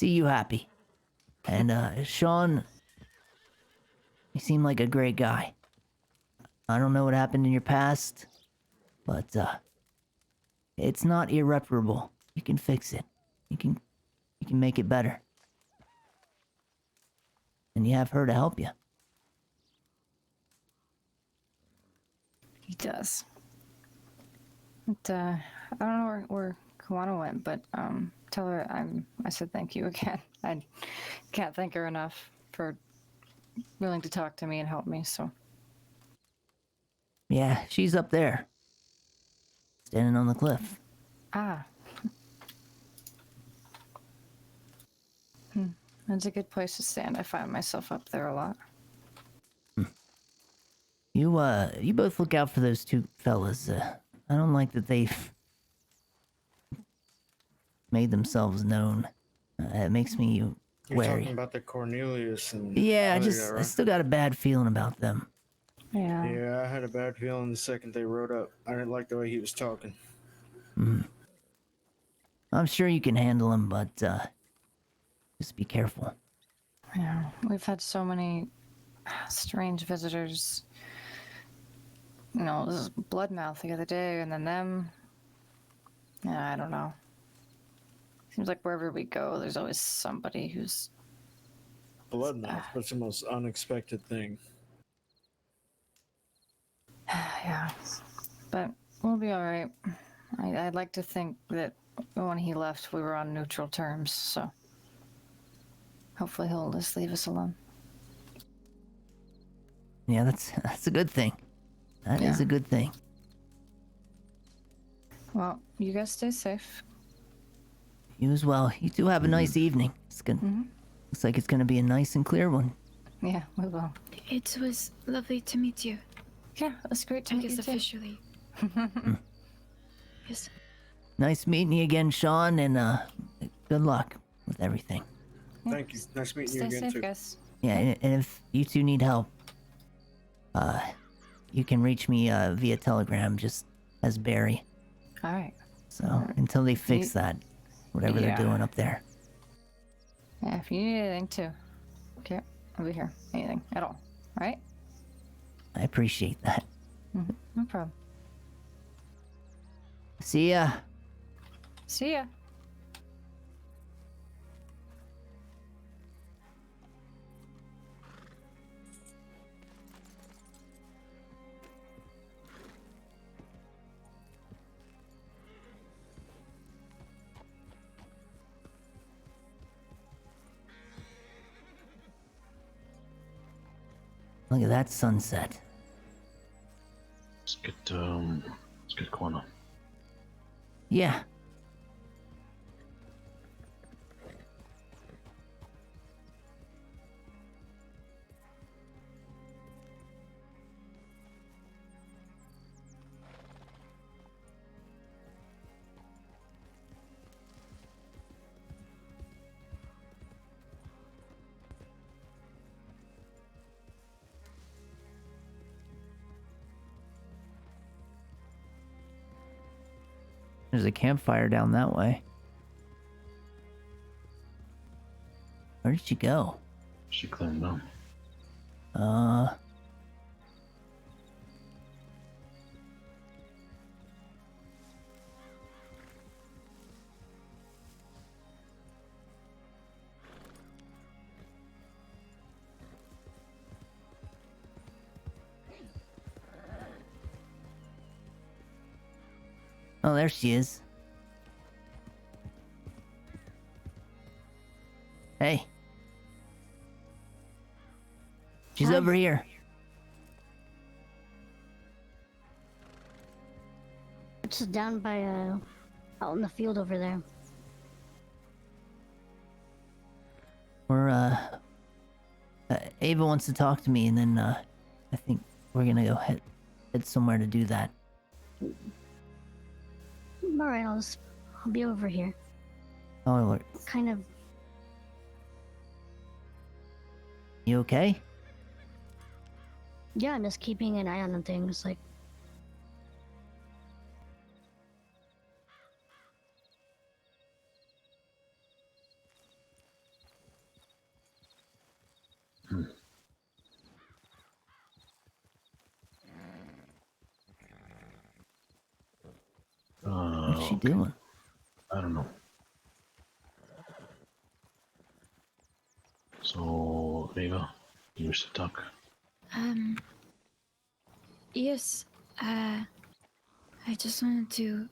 you happy. And Sean, you seem like a great guy. I don't know what happened in your past, but it's not irreparable. You can fix it. You can make it better. And you have her to help you.
He does. But, I don't know where Kawana went, but tell her I said thank you again. I can't thank her enough for willing to talk to me and help me. So
Yeah, she's up there. Standing on the cliff.
That's a good place to stand. I find myself up there a lot.
You both look out for those two fellas. I don't like that they've made themselves known. It makes me
You're
wary.
talking about the Cornelius and
Yeah,
other guy,
I
right?
still got a bad feeling about them.
Yeah.
Yeah, I had a bad feeling the second they rode up. I didn't like the way he was talking.
I'm sure you can handle him, but just be careful.
Yeah. We've had so many strange visitors. You know, this is Bloodmouth the other day, and then them. Yeah, I don't know. Seems like wherever we go, there's always somebody who's.
Bloodmouth, what's the most unexpected thing?
Yeah. But we'll be alright. I'd like to think that when he left, we were on neutral terms, so. Hopefully he'll just leave us alone.
Yeah, that's a good thing. That is
Yeah.
a good thing.
Well, you guys stay safe.
You as well. You two have a nice evening. It's good. Looks like it's gonna be a nice and clear one.
Yeah, we will.
It was lovely to meet you.
Yeah, it was great to
I
meet
guess
you too.
officially. Yes.
Nice meeting you again, Sean, and good luck with everything.
Yeah.
Thank you. Nice meeting you
Stay
again,
safe,
too.
guys.
Yeah, and if you two need help, you can reach me via Telegram, just as Barry.
Alright.
So until they fix
You-
that, whatever
Yeah.
they're doing up there.
Yeah, if you need anything too. Okay, I'll be here. Anything at all. Alright?
I appreciate that.
No problem.
See ya.
See ya.
Look at that sunset.
Let's get Kwana.
Yeah. There's a campfire down that way. Where did she go?
She cleared down.
Oh, there she is. Hey. She's
Hi.
over here.
It's down by out in the field over there.
We're Ava wants to talk to me, and then I think we're gonna go head somewhere to do that.
All right, I'll be over here.
Oh, Lord.
Kind of.
You okay?
Yeah, I'm just keeping an eye on things. Like,
What's she
Okay.
doing?
I don't know. So, Ava, you wish to talk?
Yes. I just wanted to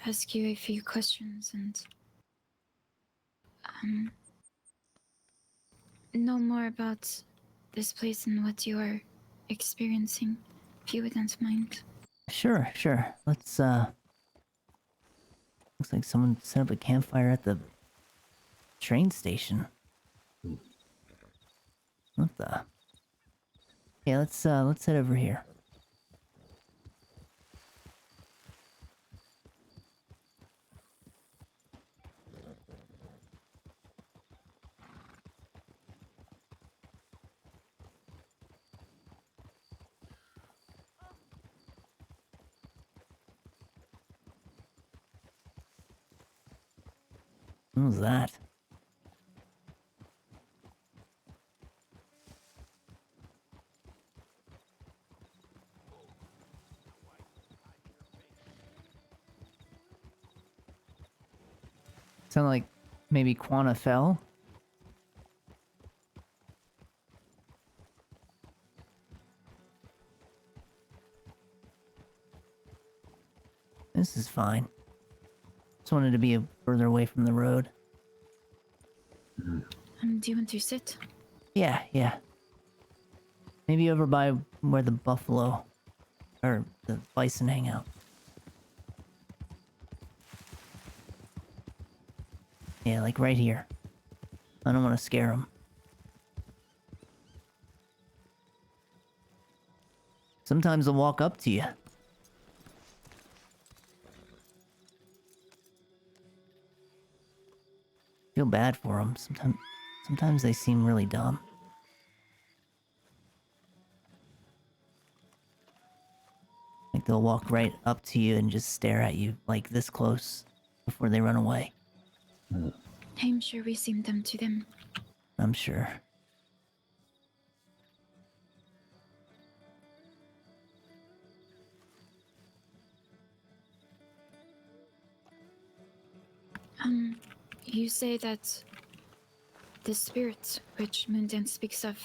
ask you a few questions and know more about this place and what you are experiencing, if you wouldn't mind.
Sure. Let's looks like someone set up a campfire at the train station. What the? Yeah, let's head over here. What was that? Sound like maybe Quana fell? This is fine. Just wanted to be further away from the road.
Do you want to sit?
Yeah. Maybe over by where the buffalo or the bison hang out. Yeah, like right here. I don't want to scare them. Sometimes they'll walk up to you. Feel bad for them. Sometimes they seem really dumb. Like they'll walk right up to you and just stare at you like this close before they run away.
I'm sure we seem dumb to them.
I'm sure.
You say that the spirit which Moondance speaks of,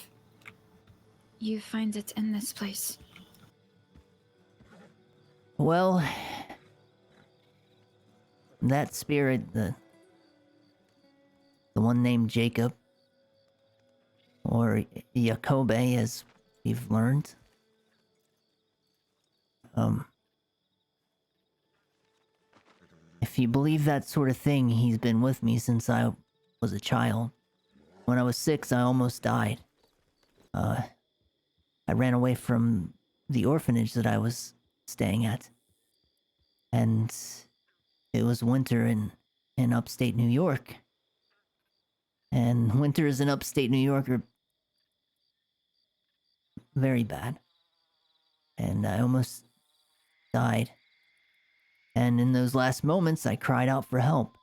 you find it in this place.
Well, that spirit, the one named Jacob, or Yakobe as we've learned, if you believe that sort of thing, he's been with me since I was a child. When I was 6, I almost died. I ran away from the orphanage that I was staying at. And it was winter in upstate New York. And winters in upstate New York are very bad. And I almost died. And in those last moments, I cried out for help.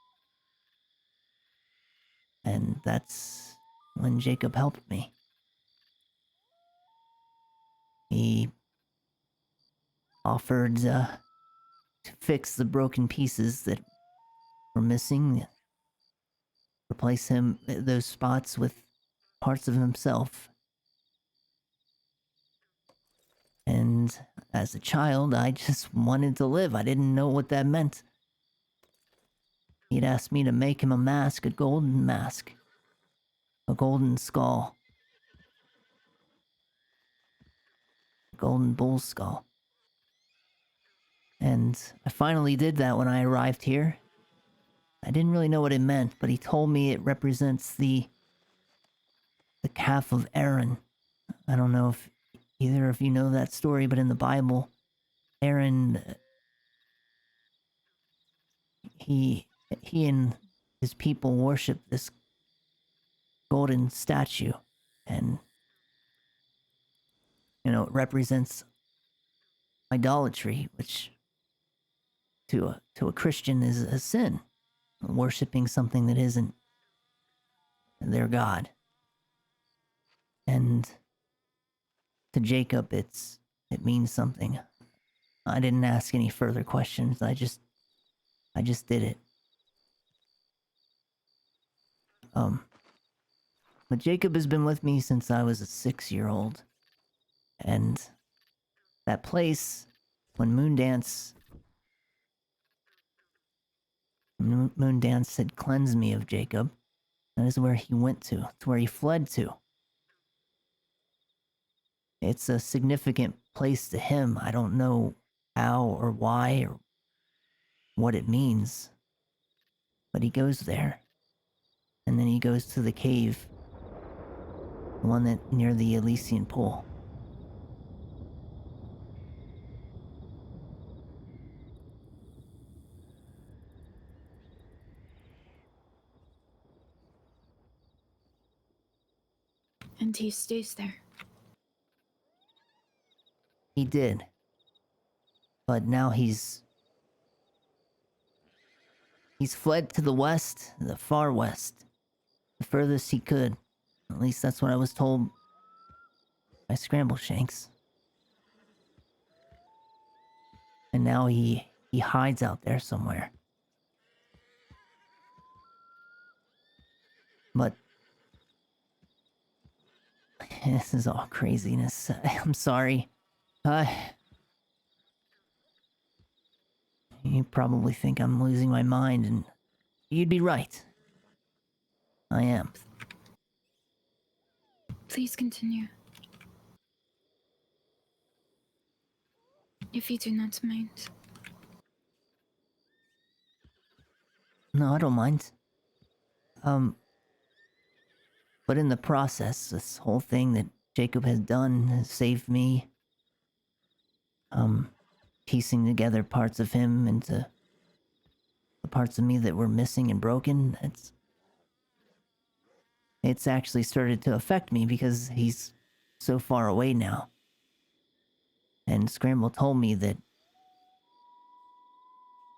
And that's when Jacob helped me. He offered to fix the broken pieces that were missing, replace those spots with parts of himself. And as a child, I just wanted to live. I didn't know what that meant. He'd asked me to make him a mask, a golden mask, a golden skull, a golden bull skull. And I finally did that when I arrived here. I didn't really know what it meant, but he told me it represents the calf of Aaron. I don't know if either of you know that story, but in the Bible, Aaron, he and his people worship this golden statue, and it represents idolatry, which to a Christian is a sin, worshiping something that isn't their God. And to Jacob, it means something. I didn't ask any further questions. I just did it. But Jacob has been with me since I was a 6-year-old. And that place, when Moondance had cleansed me of Jacob, that is where he went to. It's where he fled to. It's a significant place to him. I don't know how or why or what it means. But he goes there. And then he goes to the cave. The one that near the Elysian pool.
And he stays there.
He did. But now he's He's fled to the west, the far west, the furthest he could. At least that's what I was told by Scramble Shanks. And now he hides out there somewhere. But this is all craziness. I'm sorry. You probably think I'm losing my mind, and you'd be right. I am.
Please continue. If you do not mind.
No, I don't mind. But in the process, this whole thing that Jacob has done has saved me. Piecing together parts of him into the parts of me that were missing and broken, it's actually started to affect me because he's so far away now. And Scramble told me that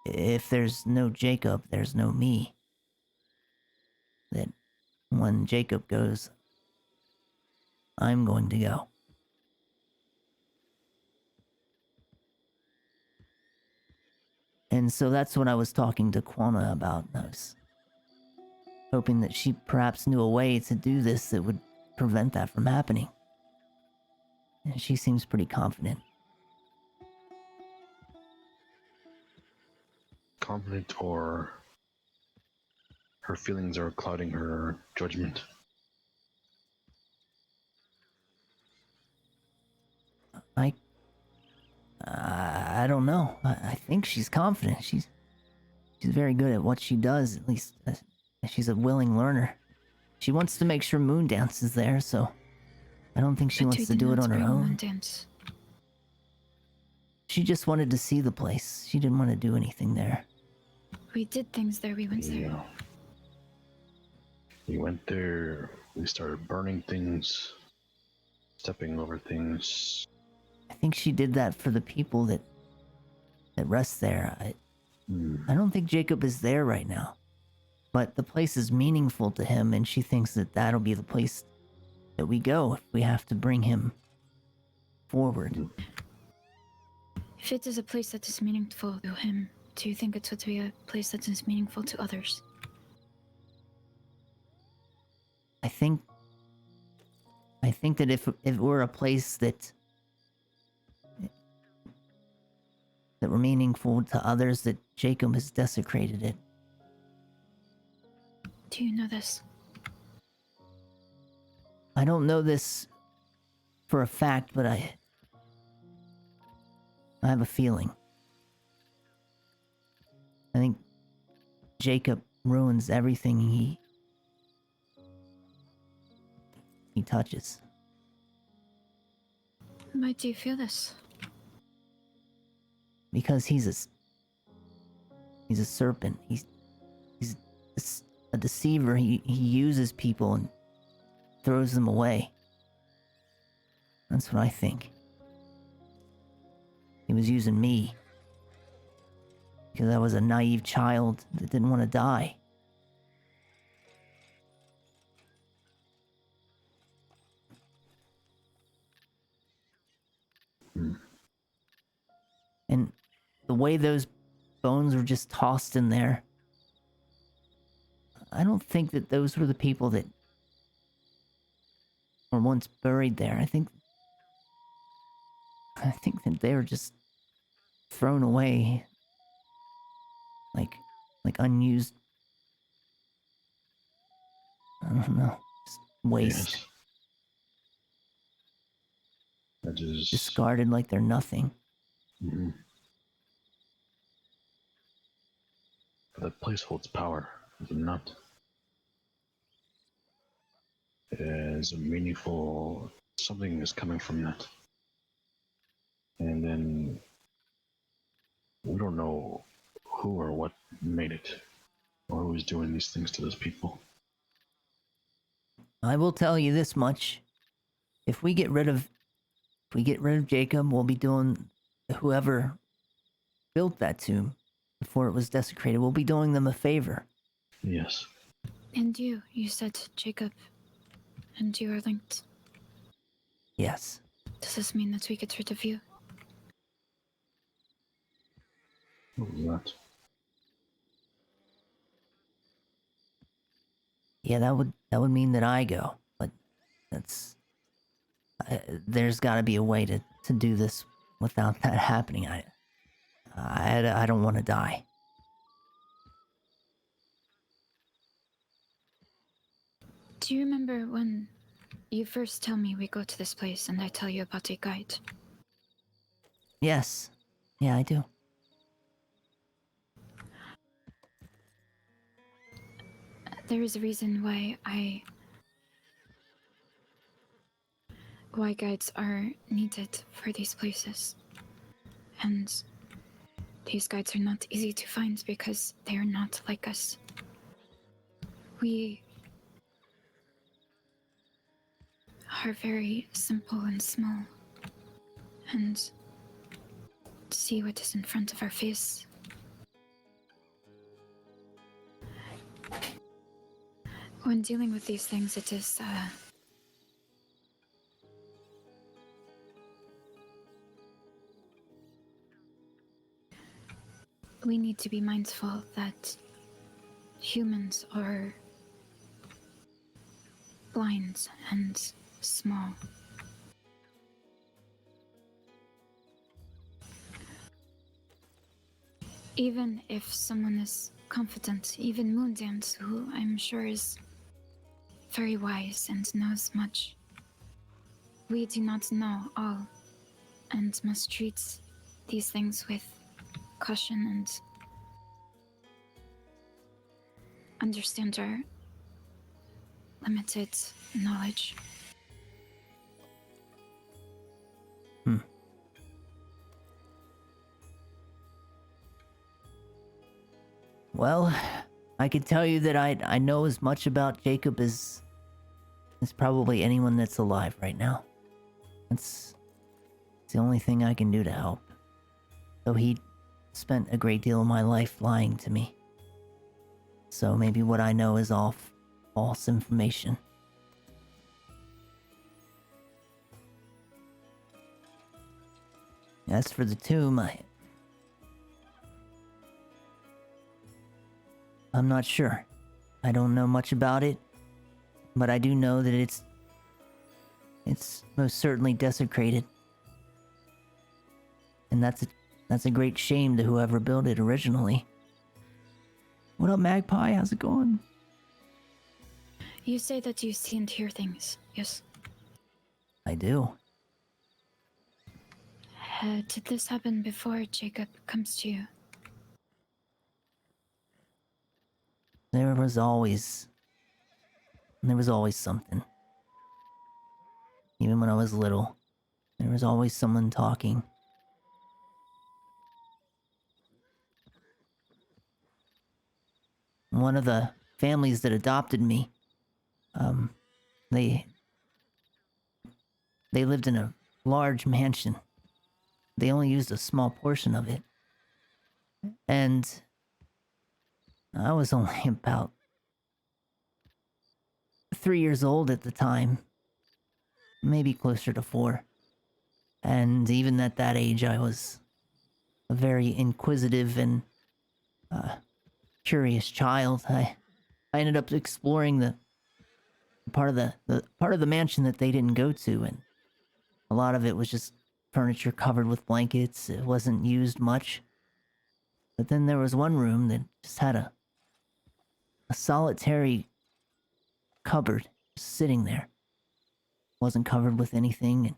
if there's no Jacob, there's no me. That when Jacob goes, I'm going to go. And so that's what I was talking to Quana about. I was hoping that she perhaps knew a way to do this that would prevent that from happening. And she seems pretty confident.
Confident, or her feelings are clouding her judgment?
I don't know. I think she's confident. She's very good at what she does. At least she's a willing learner. She wants to make sure Moondance is there, so I don't think she
But we
wants to
did
do it
not
on her
bring
own.
Moondance.
She just wanted to see the place. She didn't want to do anything there.
We did things there. We went there.
Yeah. We went there. We started burning things, stepping over things.
I think she did that for the people that rest there. I don't think Jacob is there right now. But the place is meaningful to him, and she thinks that that'll be the place that we go if we have to bring him forward.
If it is a place that is meaningful to him, do you think it would be a place that is meaningful to others?
I think that if it were a place that were meaningful to others, that Jacob has desecrated it.
Do you know this?
I don't know this for a fact, but I have a feeling. I think Jacob ruins everything he touches.
Why do you feel this?
Because he's a serpent. He's a deceiver. He uses people and throws them away. That's what I think. He was using me because I was a naive child that didn't want to die. And the way those bones were just tossed in there, I don't think that those were the people that were once buried there. I think that they were just thrown away like unused, I don't know, just waste.
Yes. That is
Discarded like they're nothing.
Mm-hmm. But that place holds power, does it not? It is a meaningful, something is coming from that. And then we don't know who or what made it, or who is doing these things to those people.
I will tell you this much. If we get rid of Jacob, we'll be doing whoever built that tomb before it was desecrated. We'll be doing them a favor.
Yes.
And you said Jacob, and you are linked.
Yes.
Does this mean that we get rid of you?
What was that?
Yeah, that would mean that I go, but that's there's got to be a way to do this without that happening. I don't want to die.
Do you remember when you first tell me we go to this place and I tell you about a guide?
Yes. Yeah, I do.
There is a reason why guides are needed for these places. And these guides are not easy to find because they are not like us. We are very simple and small, and see what is in front of our face. When dealing with these things, it is we need to be mindful that humans are blind and small. Even if someone is confident, even Moondance, who I'm sure is very wise and knows much, we do not know all and must treat these things with caution and understand our limited knowledge.
Well, I can tell you that I know as much about Jacob as probably anyone that's alive right now. It's the only thing I can do to help. Though he spent a great deal of my life lying to me. So maybe what I know is all false information. As for the tomb, I'm not sure. I don't know much about it, but I do know that it's most certainly desecrated. And that's a great shame to whoever built it originally. What up, Magpie? How's it going?
You say that you see and hear things, yes?
I do.
Did this happen before Jacob comes to you?
There was always something. Even when I was little, there was always someone talking. One of the families that adopted me, they lived in a large mansion. They only used a small portion of it. And I was only about 3 years old at the time. Maybe closer to 4. And even at that age, I was a very inquisitive and curious child. I ended up exploring the part of the mansion that they didn't go to, and a lot of it was just furniture covered with blankets. It wasn't used much. But then there was one room that just had a solitary cupboard just sitting there. Wasn't covered with anything, and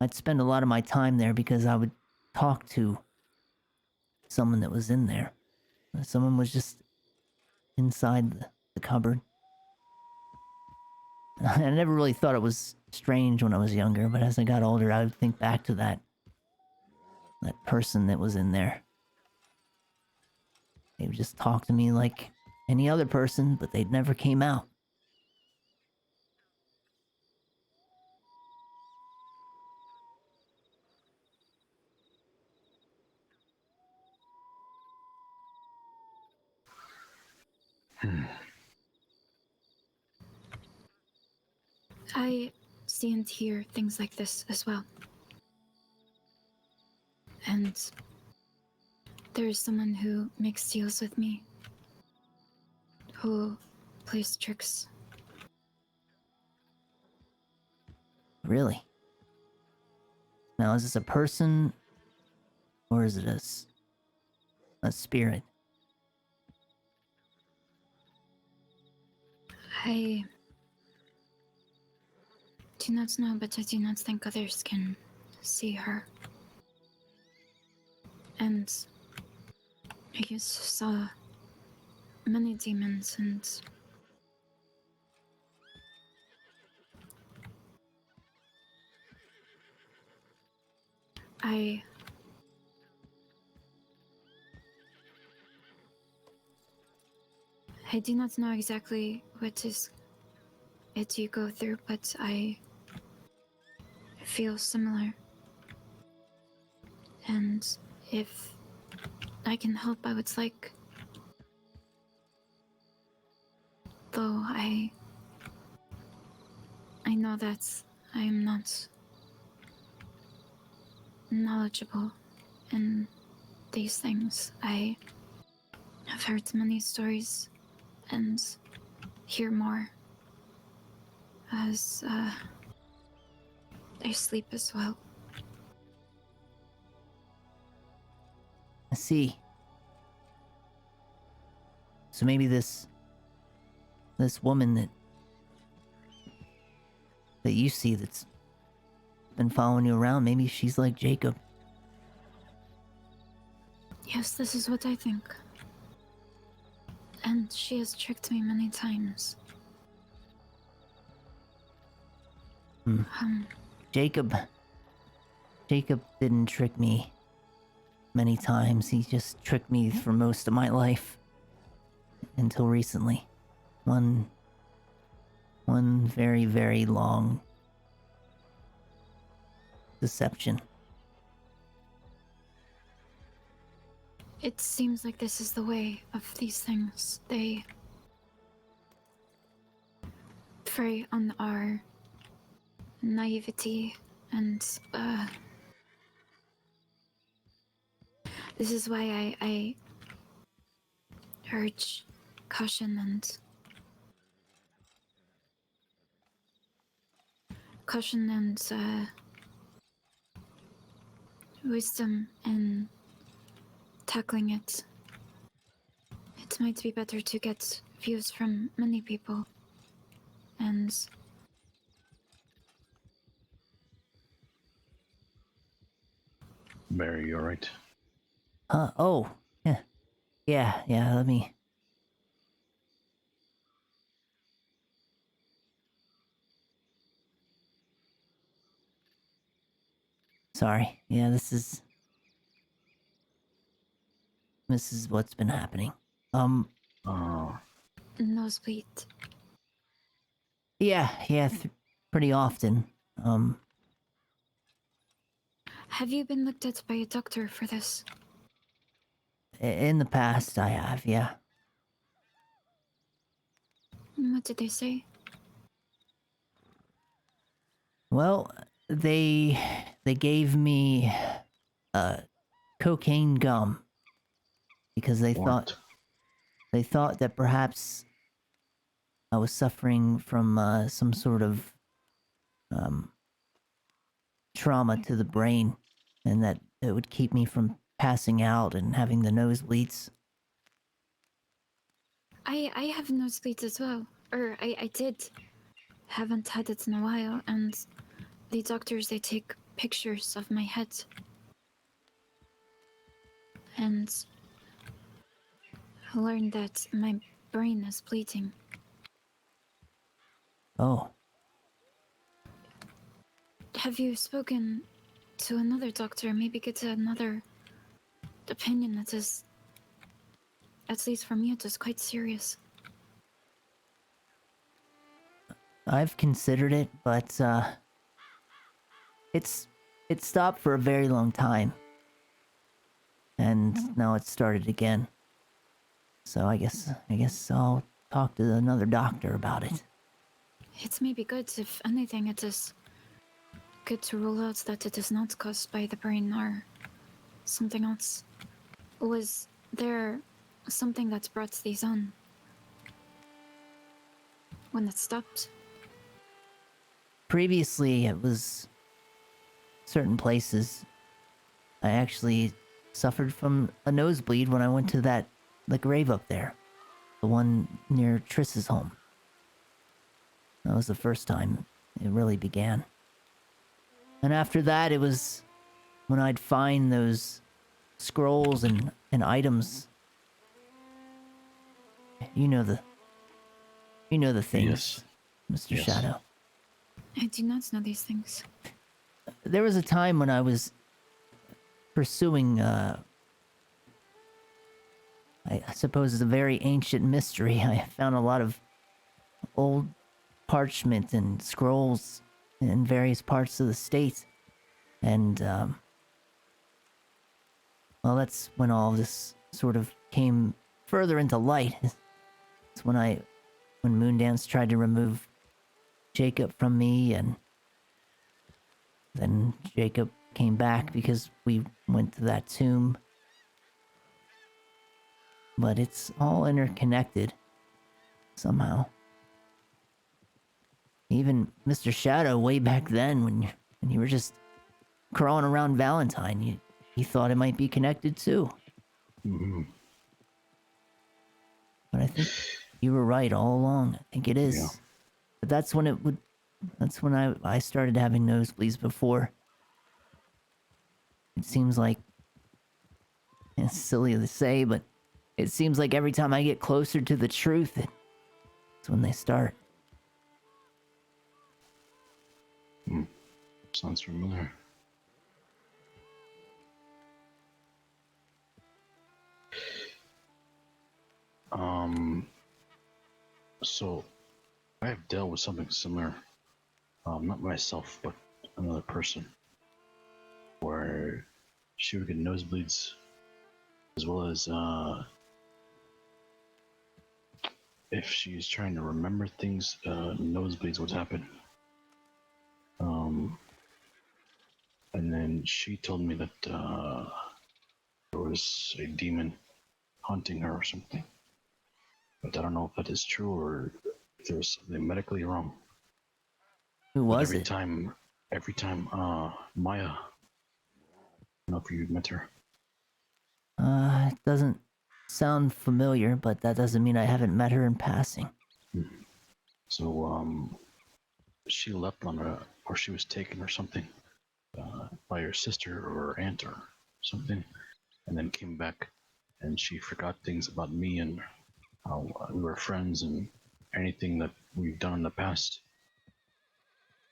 I'd spend a lot of my time there because I would talk to someone that was in there. Someone was just inside the cupboard. I never really thought it was strange when I was younger, but as I got older, I would think back to that person that was in there. They would just talk to me like any other person, but they never came out.
I see and hear things like this as well. And there is someone who makes deals with me, who plays tricks.
Really? Now, is this a person, or is it a spirit?
I do not know, but I do not think others can see her. And I used to saw many demons, and I do not know exactly what is it you go through, but I feel similar. And if I can help, I would like. Though I know that I am not knowledgeable in these things. I have heard many stories and hear more as I sleep as well.
I see. So maybe this woman that you see that's been following you around, maybe she's like Jacob.
Yes, this is what I think. And she has tricked me many times.
Jacob didn't trick me many times. He just tricked me for most of my life. Until recently. One very, very long deception.
It seems like this is the way of these things. They prey on our naivety and this is why I urge caution and wisdom in tackling it. It might be better to get views from many people and
Barry, you alright?
Oh, yeah. Yeah, let me... Sorry. Yeah, this is what's been happening.
nosebleed.
Yeah, pretty often.
Have you been looked at by a doctor for this?
In the past I have, yeah.
What did they say?
Well, they gave me cocaine gum because they
What?
thought that perhaps I was suffering from some sort of trauma to the brain, and that it would keep me from passing out and having the nosebleeds.
I have nosebleeds as well. Or I did. Haven't had it in a while, and the doctors, they take pictures of my head. And I learned that my brain is bleeding.
Oh.
Have you spoken to another doctor? Maybe get another opinion that is, at least for me, it is quite serious.
I've considered it, but it stopped for a very long time. And now it's started again. So I guess I'll talk to another doctor about it.
It's maybe good. If anything, it is good to rule out that it is not caused by the brain or something else. Was there something that brought these on? When it stopped?
Previously, it was certain places. I actually suffered from a nosebleed when I went to the grave up there. The one near Triss's home. That was the first time it really began. And after that, it was when I'd find those scrolls and items. You know the things,
Yes.
Mr.
Yes.
Shadow.
I do not know these things.
There was a time when I was pursuing, I suppose it's a very ancient mystery. I found a lot of old parchment and scrolls in various parts of the state. And, well, that's when all this sort of came further into light. It's when Moondance tried to remove Jacob from me, and then Jacob came back because we went to that tomb. But it's all interconnected somehow. Even Mr. Shadow, way back then, when you were just crawling around Valentine, you thought it might be connected too.
Mm-hmm.
But I think you were right all along. I think it is.
Yeah.
But that's when I started having nosebleeds before. It seems like, it's silly to say, but it seems like every time I get closer to the truth, it's when they start.
Sounds familiar. So I have dealt with something similar. Not myself, but another person, where she would get nosebleeds, as well as if she's trying to remember things, nosebleeds would happen. And then she told me that there was a demon haunting her or something. But I don't know if that is true or if there was something medically wrong.
Who
But
was
every
it?
time, Maya, I don't know if you met her.
It doesn't sound familiar, but that doesn't mean I haven't met her in passing.
So, she left or she was taken or something by her sister or aunt or something, and then came back, and she forgot things about me and how we were friends and anything that we've done in the past.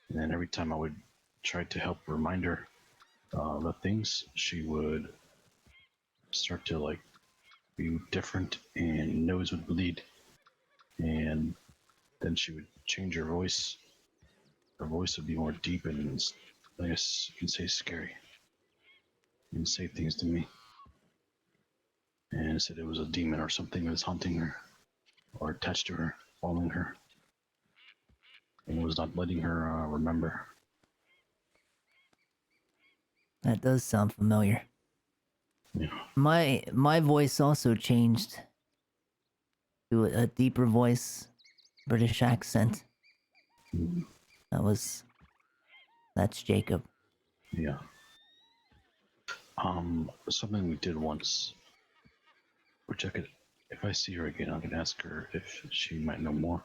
And then every time I would try to help remind her the things, she would start to like be different, and nose would bleed, and then she would change her voice. Her voice would be more deep and, I guess you can say, scary, and say things to me, and said it was a demon or something that was haunting her, or attached to her, following her, and was not letting her remember.
That does sound familiar.
Yeah.
My voice also changed to a deeper voice, British accent.
Mhm.
That's Jacob.
Yeah. Something we did once, which I could, if I see her again, I can ask her if she might know more.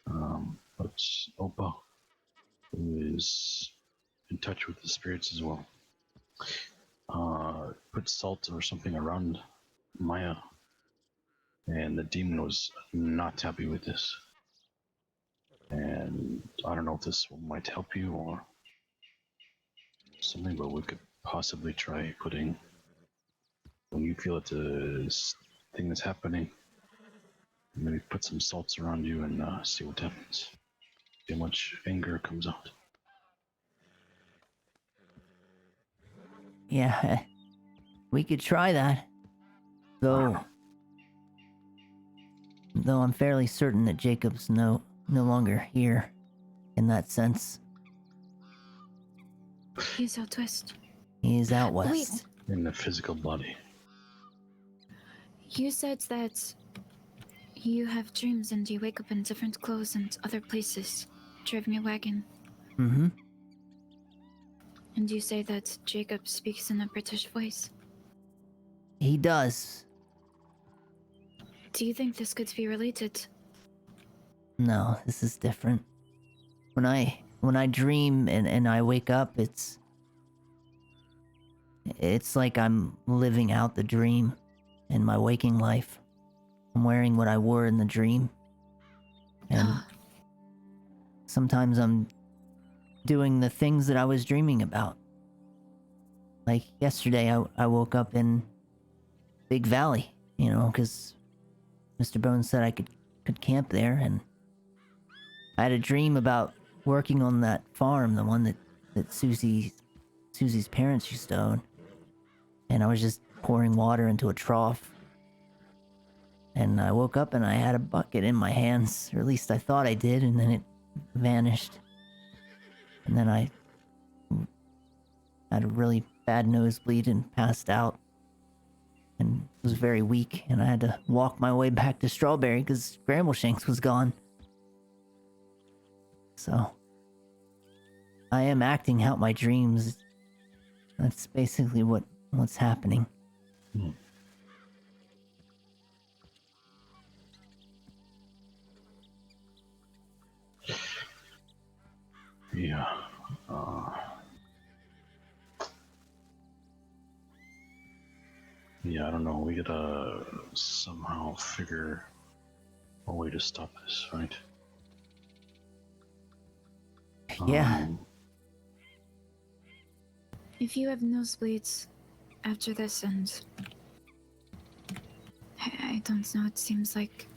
But Opa, who is in touch with the spirits as well, put salt or something around Maya, and the demon was not happy with this. And I don't know if this might help you or something, but we could possibly try putting, when you feel that this thing is happening, maybe put some salts around you and see what happens. See how much anger comes out.
Yeah, we could try that. Though, Though I'm fairly certain that Jacob's no longer here, in that sense.
He's out west.
He's out
Wait,
west.
In the physical body.
you said that you have dreams and you wake up in different clothes and other places, driving a wagon.
Mm-hmm.
And you say that Jacob speaks in a British voice.
He does.
Do you think this could be related?
No, this is different. When I dream and I wake up, it's like I'm living out the dream in my waking life. I'm wearing what I wore in the dream. And sometimes I'm doing the things that I was dreaming about. Like yesterday, I woke up in Big Valley, you know, because Mr. Bones said I could camp there, and I had a dream about working on that farm, the one that Susie's parents used to own. And I was just pouring water into a trough. And I woke up and I had a bucket in my hands, or at least I thought I did, and then it vanished. And then I had a really bad nosebleed and passed out. And was very weak, and I had to walk my way back to Strawberry because Scrambleshanks was gone. So, I am acting out my dreams. That's basically what's happening.
Hmm. Yeah. Yeah, I don't know. We gotta somehow figure a way to stop this, right?
Yeah.
If you have nosebleeds after this, and I don't know, it seems like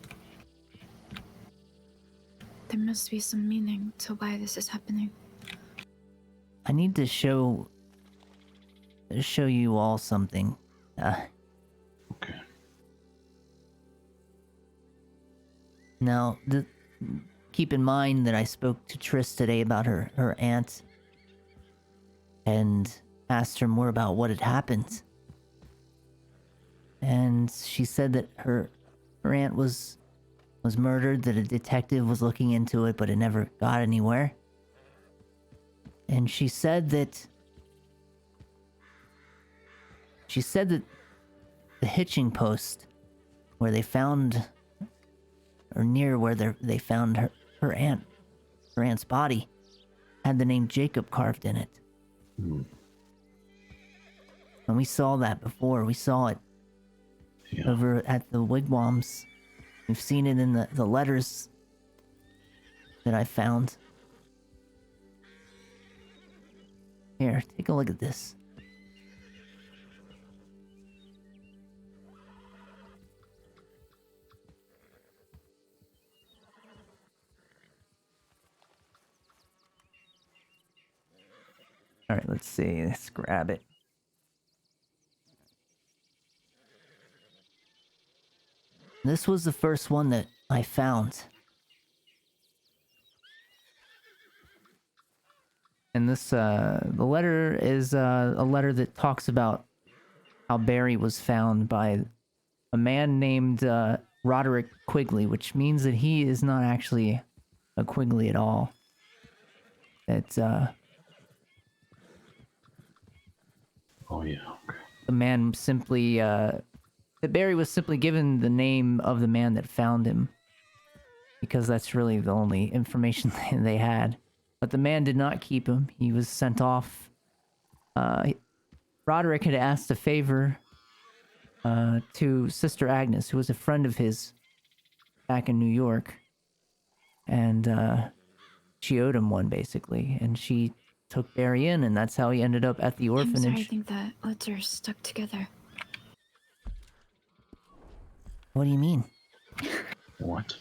there must be some meaning to why this is happening.
I need to show you all something.
Okay.
Now, keep in mind that I spoke to Triss today about her aunt and asked her more about what had happened. And she said that her aunt was murdered, that a detective was looking into it, but it never got anywhere. And she said that the hitching post where they found, or near where they found her aunt's body, had the name Jacob carved in it.
Hmm.
And we saw that before. We saw it over at the wigwams. We've seen it in the letters that I found. Here, take a look at this. Alright, let's see. Let's grab it. This was the first one that I found. And this, the letter is a letter that talks about how Barry was found by a man named Roderick Quigley, which means that he is not actually a Quigley at all. It's,
Oh, yeah, okay.
the man simply, that Barry was simply given the name of the man that found him. Because that's really the only information they had. But the man did not keep him. He was sent off. Roderick had asked a favor to Sister Agnes, who was a friend of his back in New York. And she owed him one, basically. And she took Barry in, and that's how he ended up at the orphanage.
I'm sorry, I think that letters stuck together.
What do you mean?
What?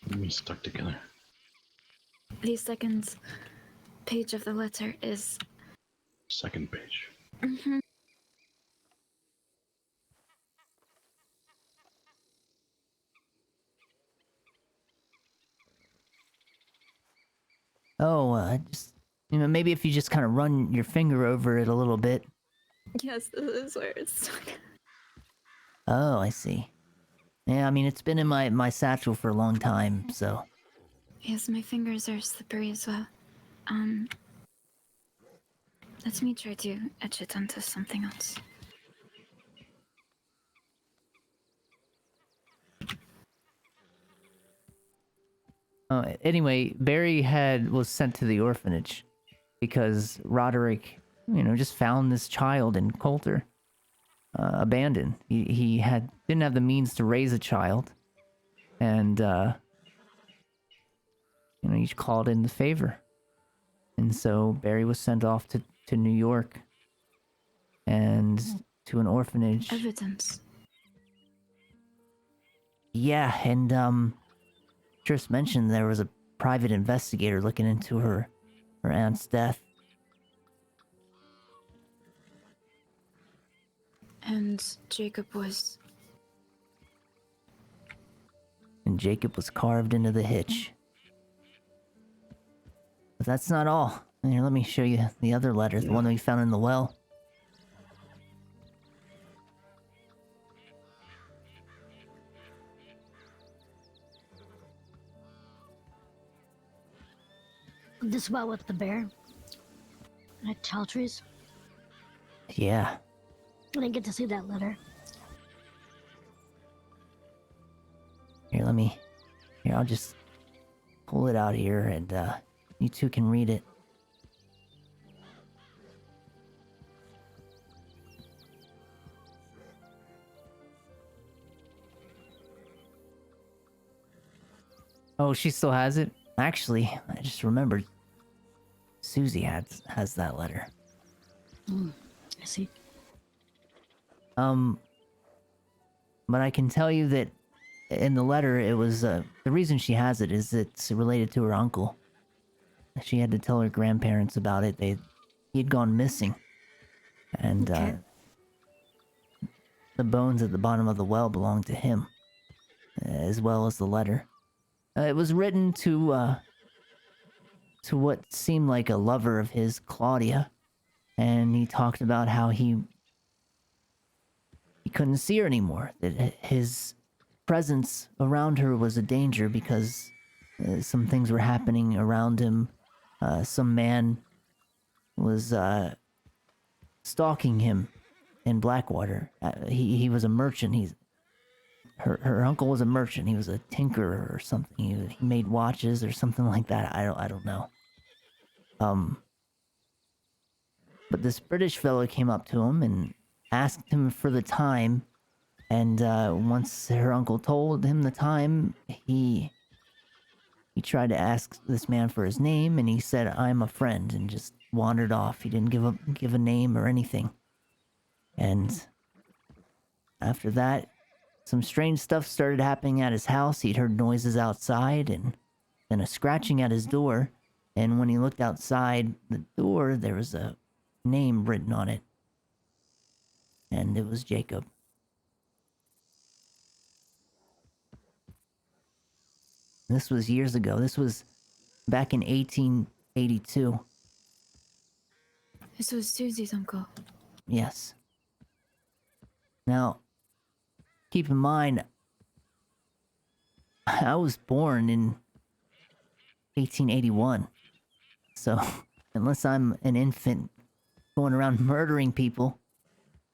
What do you mean stuck together?
The second page of the letter is...
Second page.
Mm-hmm.
Oh, just, maybe if you just kind of run your finger over it a little bit.
Yes, this is where it's stuck.
Oh, I see. Yeah, I mean, it's been in my satchel for a long time, so...
Yes, my fingers are slippery as well. Let me try to etch it onto something else.
Anyway, Barry was sent to the orphanage because Roderick, just found this child in Coulter, abandoned. He didn't have the means to raise a child, and he called in the favor, and so Barry was sent off to New York and to an orphanage.
Evidence.
Yeah, and Tris mentioned there was a private investigator looking into her aunt's death.
And Jacob was...
And Jacob was carved into the hitch. But that's not all. Here, let me show you the other letter, the one that we found in the well.
This well with the bear at Chaltry's.
Yeah.
I didn't get to see that letter.
Here, I'll just pull it out here and you two can read it. Oh, she still has it? Actually, I just remembered. Susie has that letter.
I see.
But I can tell you that in the letter, it was, the reason she has it is it's related to her uncle. She had to tell her grandparents about it. He'd gone missing. And,
Okay.
the bones at the bottom of the well belonged to him, as well as the letter. It was written to what seemed like a lover of his, Claudia, and he talked about how he couldn't see her anymore, that his presence around her was a danger because some things were happening around him. Some man was stalking him in Blackwater. He was a merchant. Her uncle was a merchant. He was a tinkerer or something. He made watches or something like that. I don't know. But this British fellow came up to him and asked him for the time, and once her uncle told him the time, he tried to ask this man for his name, and he said, "I'm a friend," and just wandered off. He didn't give a name or anything. And after that, some strange stuff started happening at his house. He'd heard noises outside and then a scratching at his door. And when he looked outside the door, there was a name written on it. And it was Jacob. This was years ago. This was back in 1882.
This was Susie's uncle.
Yes. Now, keep in mind, I was born in 1881. So, unless I'm an infant going around murdering people,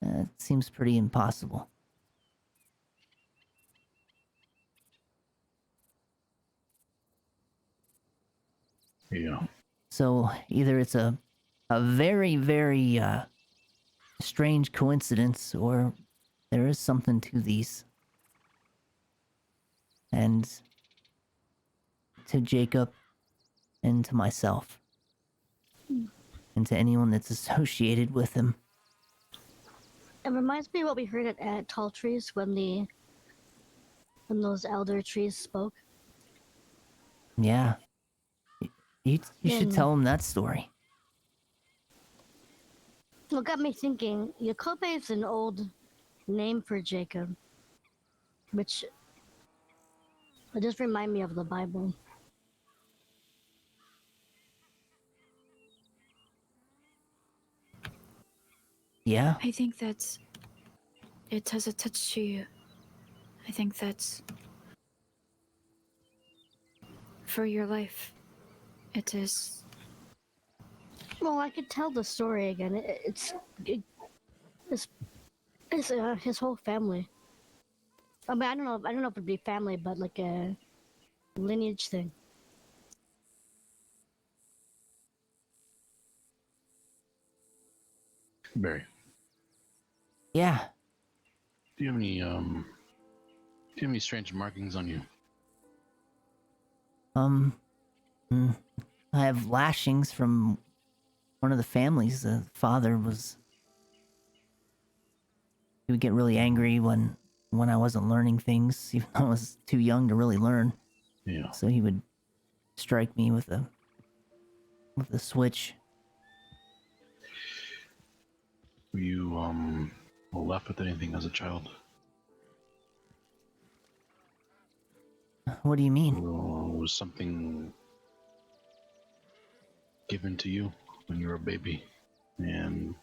it seems pretty impossible.
Yeah.
So, either it's a very, very strange coincidence, or there is something to these. And to Jacob, and to myself, and to anyone that's associated with him.
It reminds me of what we heard at Tall Trees when those elder trees spoke.
Yeah. You should
Then-
tell him that story.
What got me thinking, Jacobe is an old name for Jacob, which it just remind me of the Bible.
Yeah?
I think that it has attached to you. I think that's for your life. It is.
Well, I could tell the story again. It's his whole family. I mean, I don't know if it'd be family, but like a lineage thing.
Barry,
Yeah.
do you have any strange markings on you?
Mm, I have lashings from one of the families. The father was. He would get really angry when I wasn't learning things, even though I was too young to really learn.
Yeah.
So he would strike me with a switch.
Were you left with anything as a child?
What do you mean?
Or was something given to you when you were a baby and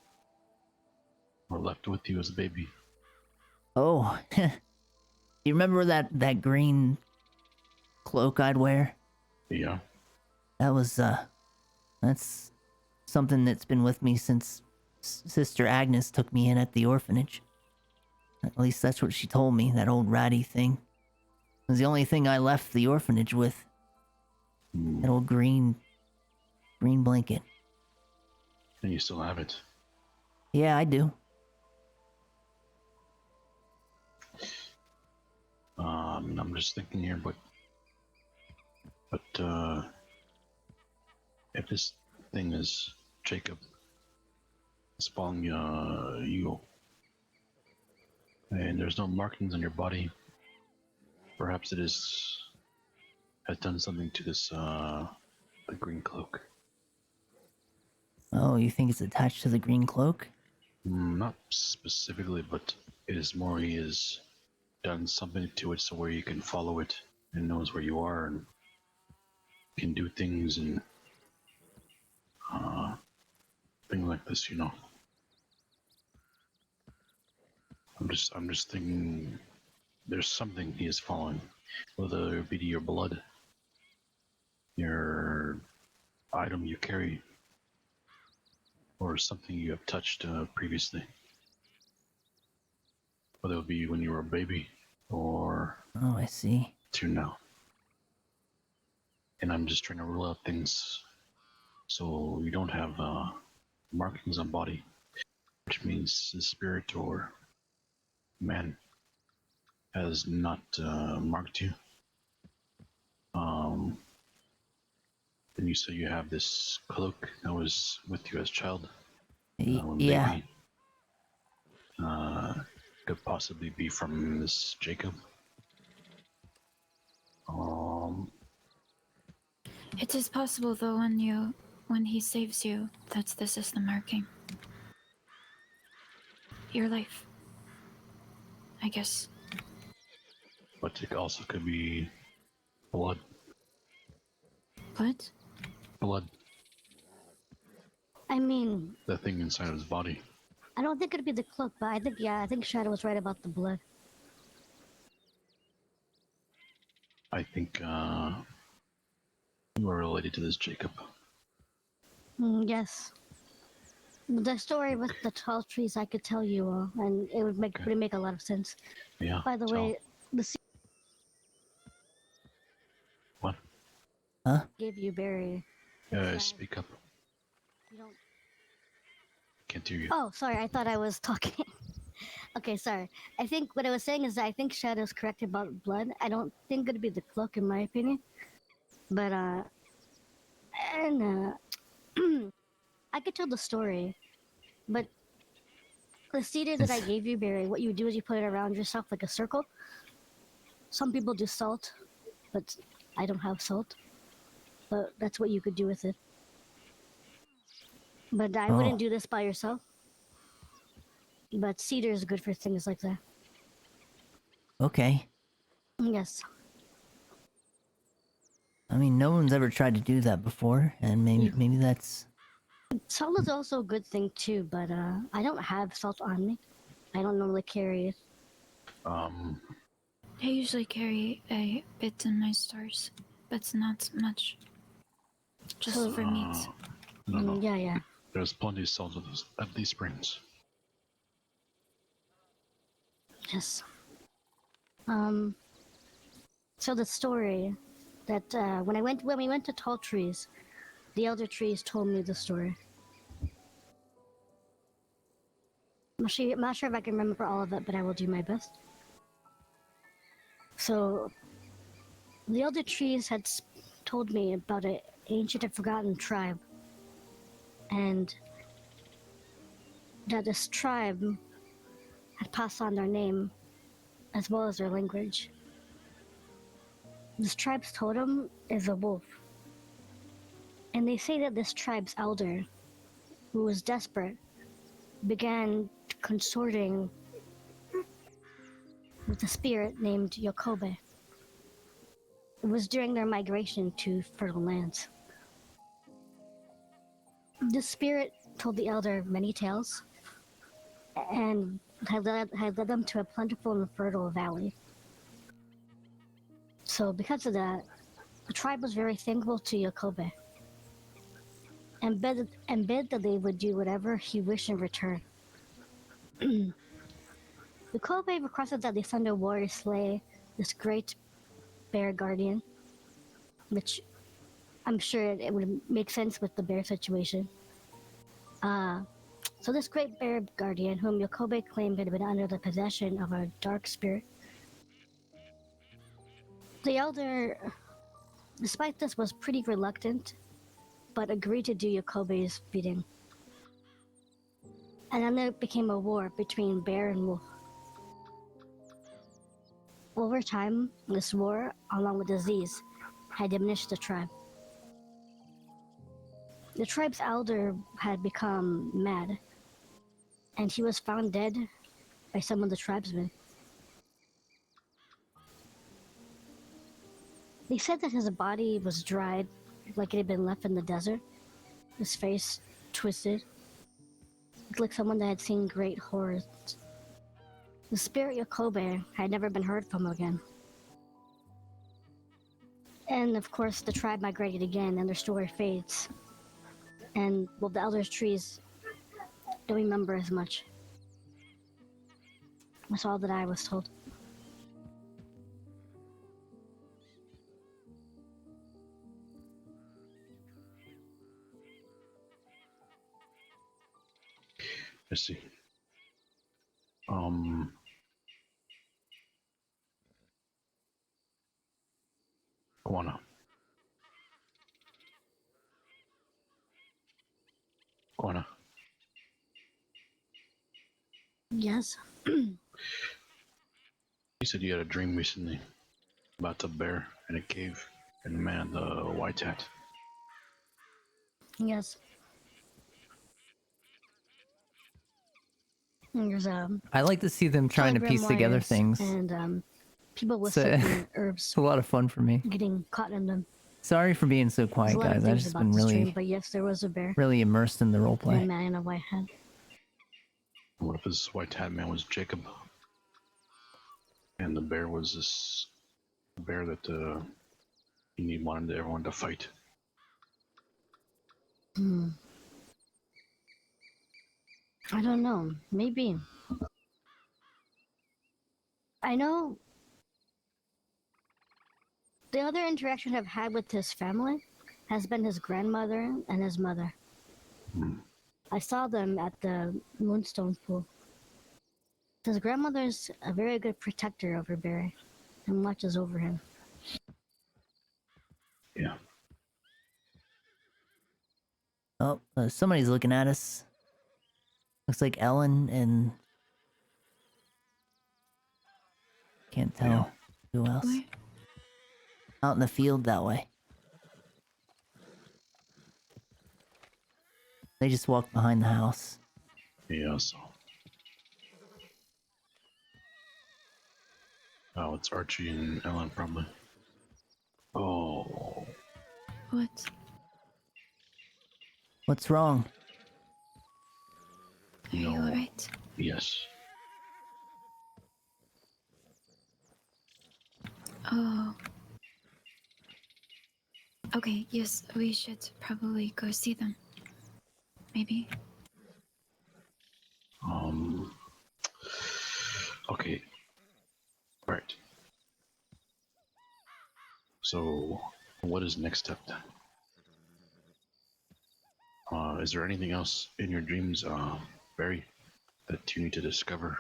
or left with you as a baby?
Oh, you remember that green cloak I'd wear?
Yeah.
That's something that's been with me since Sister Agnes took me in at the orphanage. At least that's what she told me, that old ratty thing. It was the only thing I left the orphanage with. That old green blanket.
And you still have it.
Yeah, I do.
I'm just thinking here, but if this thing is Jacob, it's following you, and there's no markings on your body, perhaps it has done something to this the green cloak.
Oh, you think it's attached to the green cloak?
Not specifically, but it is more he has done something to it so where you can follow it and knows where you are and can do things and things like this, you know. I'm just thinking there's something he is following, whether it be to your blood, your item you carry, or something you have touched previously, whether it be when you were a baby or
Oh, I see.
to now. And I'm just trying to rule out things so you don't have markings on body, which means the spirit or man has not marked you. Then you say you have this cloak that was with you as a child.
Yeah.
Maybe could possibly be from this Jacob.
It is possible though when he saves you, that's this is the marking. Your life. I guess.
But it also could be blood.
What?
Blood.
I mean,
The thing inside of his body.
I don't think it'd be the cloak, but I think Shadow was right about the blood.
I think you are related to this Jacob.
Yes. The story with the tall trees, I could tell you all, and it would make a lot of sense.
Yeah.
By the way, the
What?
Huh?
gave you Barry.
Speak up.
You don't...
Can't hear you.
Oh, sorry. I thought I was talking. Okay, sorry. I think what I was saying is that I think Shadow's correct about blood. I don't think it'd be the cloak, in my opinion. But I could tell the story. But the cedar that I gave you, Barry, what you do is you put it around yourself like a circle. Some people do salt, but I don't have salt. But that's what you could do with it. But I wouldn't do this by yourself. But cedar is good for things like that.
Okay.
Yes.
I mean, no one's ever tried to do that before, and maybe that's
Salt is also a good thing too, but I don't have salt on me. I don't normally carry it.
I usually carry a bit in my stores, but not much. Just
So-
for meat.
No.
Yeah.
There's plenty of salt at these springs.
Yes. So the story that when we went to Tall Trees, the elder trees told me the story. I'm not sure if I can remember all of it, but I will do my best. So, the elder trees had told me about an ancient and forgotten tribe, and that this tribe had passed on their name as well as their language. This tribe's totem is a wolf, and they say that this tribe's elder, who was desperate, began consorting with a spirit named Yokobe. It was during their migration to fertile lands. The spirit told the elder many tales and had led them to a plentiful and fertile valley. So because of that, the tribe was very thankful to Yokobe and bid that they would do whatever he wished in return. Yokobe requested that they send a warrior to slay this great bear guardian, which I'm sure it would make sense with the bear situation. So this great bear guardian, whom Yokobe claimed had been under the possession of a dark spirit, the elder, despite this, was pretty reluctant, but agreed to do Yokobe's bidding. And then there became a war between bear and wolf. Over time, this war, along with disease, had diminished the tribe. The tribe's elder had become mad, and he was found dead by some of the tribesmen. They said that his body was dried, like it had been left in the desert. His face twisted, like someone that had seen great horrors. The spirit Yokobe had never been heard from again. And of course, the tribe migrated again, and their story fades. And, well, the elder trees don't remember as much. That's all that I was told.
I see. Guana. Guana.
Yes?
You said you had a dream recently about the bear in a cave and the man in the white hat.
Yes. There's
I like to see them trying to
telegram
piece together
wires
things.
and people with
So-
certain herbs
It's a lot of fun for me.
getting caught in them.
Sorry for being so
There's
quiet,
a lot of
guys. I've
things
just
about
been
this dream,
really,
but yes, there was a bear
really immersed in the
and a
roleplay.
man in a white hat.
What if this white hat man was Jacob? And the bear was this bear that he wanted everyone to fight.
I don't know. Maybe. I know the other interaction I've had with his family has been his grandmother and his mother. I saw them at the Moonstone Pool. His grandmother's a very good protector over Barry and watches over him.
Yeah.
Oh, somebody's looking at us. Looks like Ellen and... Can't tell who else.
Where?
Out in the field that way. They just walked behind the house.
Yeah, so. Oh, it's Archie and Ellen probably. Oh.
What?
What's wrong?
Are you alright?
Yes.
Oh. Okay, yes, we should probably go see them. Maybe.
Okay. Right. So, what is next step then? Is there anything else in your dreams, Barry, that you need to discover?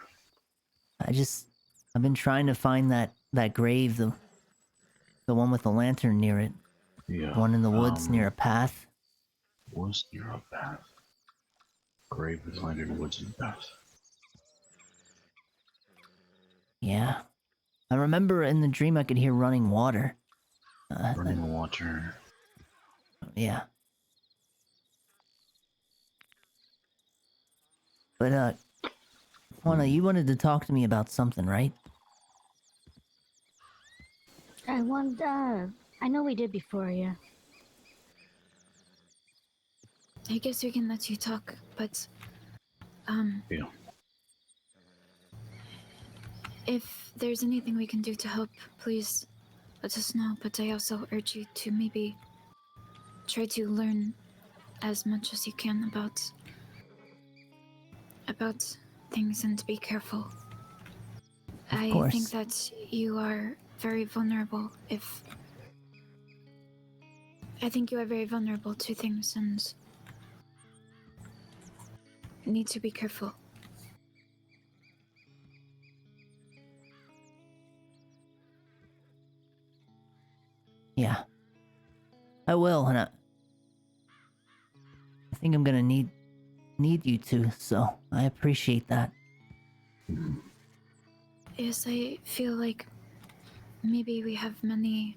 I've been trying to find that grave, the one with the lantern near it.
Yeah.
One in the woods near a path.
Was near a path. Grave with lantern, woods and path.
Yeah. I remember in the dream I could hear running water.
Running water.
Yeah. But, Juana, you wanted to talk to me about something, right?
I know we did before, yeah.
I guess we can let you talk, but
Yeah.
if there's anything we can do to help, please let us know. But I also urge you to maybe try to learn as much as you can about things and be careful. I think that you are very vulnerable I think you are very vulnerable to things and need to be careful.
Yeah. I will, and I think I'm gonna need you to, so I appreciate that.
Yes, I feel like maybe we have many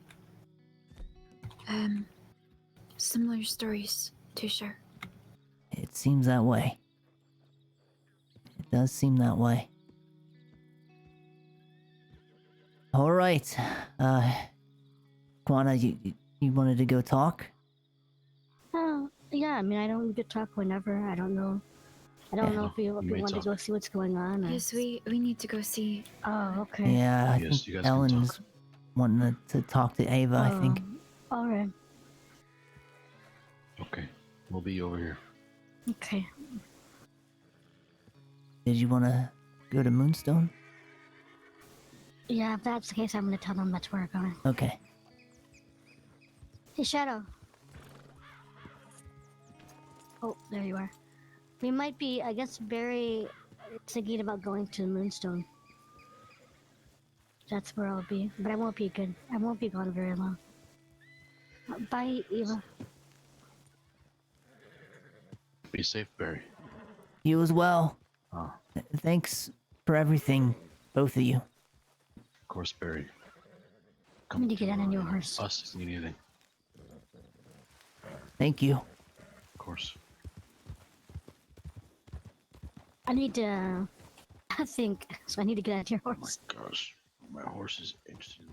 similar stories to share.
It seems that way. It does seem that way. Alright. Juana, you wanted to go talk?
Oh, yeah, I mean, I don't get to talk whenever. I don't know. I don't know if we want to go see what's going on. Or...
Yes, we need to go see.
Oh, okay.
Yeah, I
Yes,
think
you guys can
Ellen's wanting to talk to Ava, I think.
Alright.
Okay. We'll be over here.
Okay.
Did you want to go to Moonstone?
Yeah, if that's the case, I'm gonna tell them that's where we're going.
Okay.
Hey, Shadow. Oh, there you are. We might be, I guess, very thinking about going to the Moonstone. That's where I'll be, but I won't be good. I won't be gone very long. Bye, Eva.
Be safe, Barry.
You as well.
Oh.
Thanks for everything, both of you.
Of course, Barry.
I need to get on your horse.
Us if you need anything.
Thank you.
Of course.
I need to think, so I need to get on your
Oh
horse.
my gosh. My horse is interested.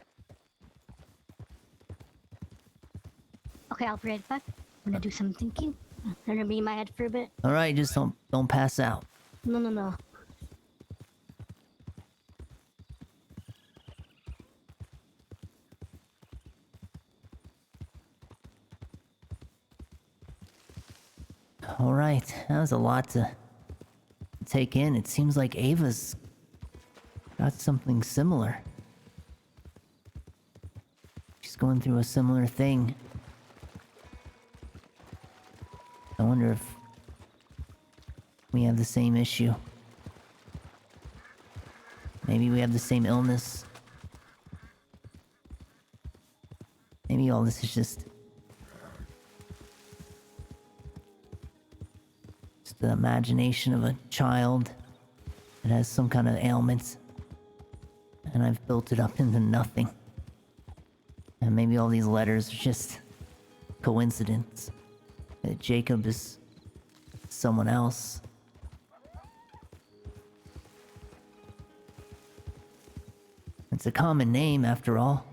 Okay, I'll be right back. I'm gonna do some thinking. I'm gonna be in my head for a bit.
All right, just don't pass out.
No.
All right, that was a lot to take in. It seems like Ava's got something similar. She's going through a similar thing. I wonder if we have the same issue. Maybe we have the same illness. Maybe all this is just the imagination of a child that has some kind of ailment, and I've built it up into nothing. And maybe all these letters are just coincidence. That Jacob is someone else. It's a common name, after all.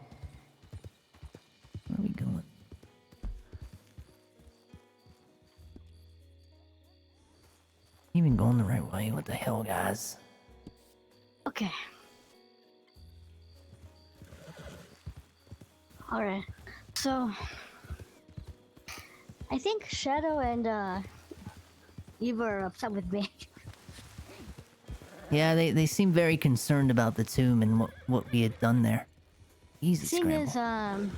Where are we going? Even going the right way?
All right. So, I think Shadow and Eva are upset with me.
Yeah, they seem very concerned about the tomb and what we had done there. Easy
Thing is,
scramble.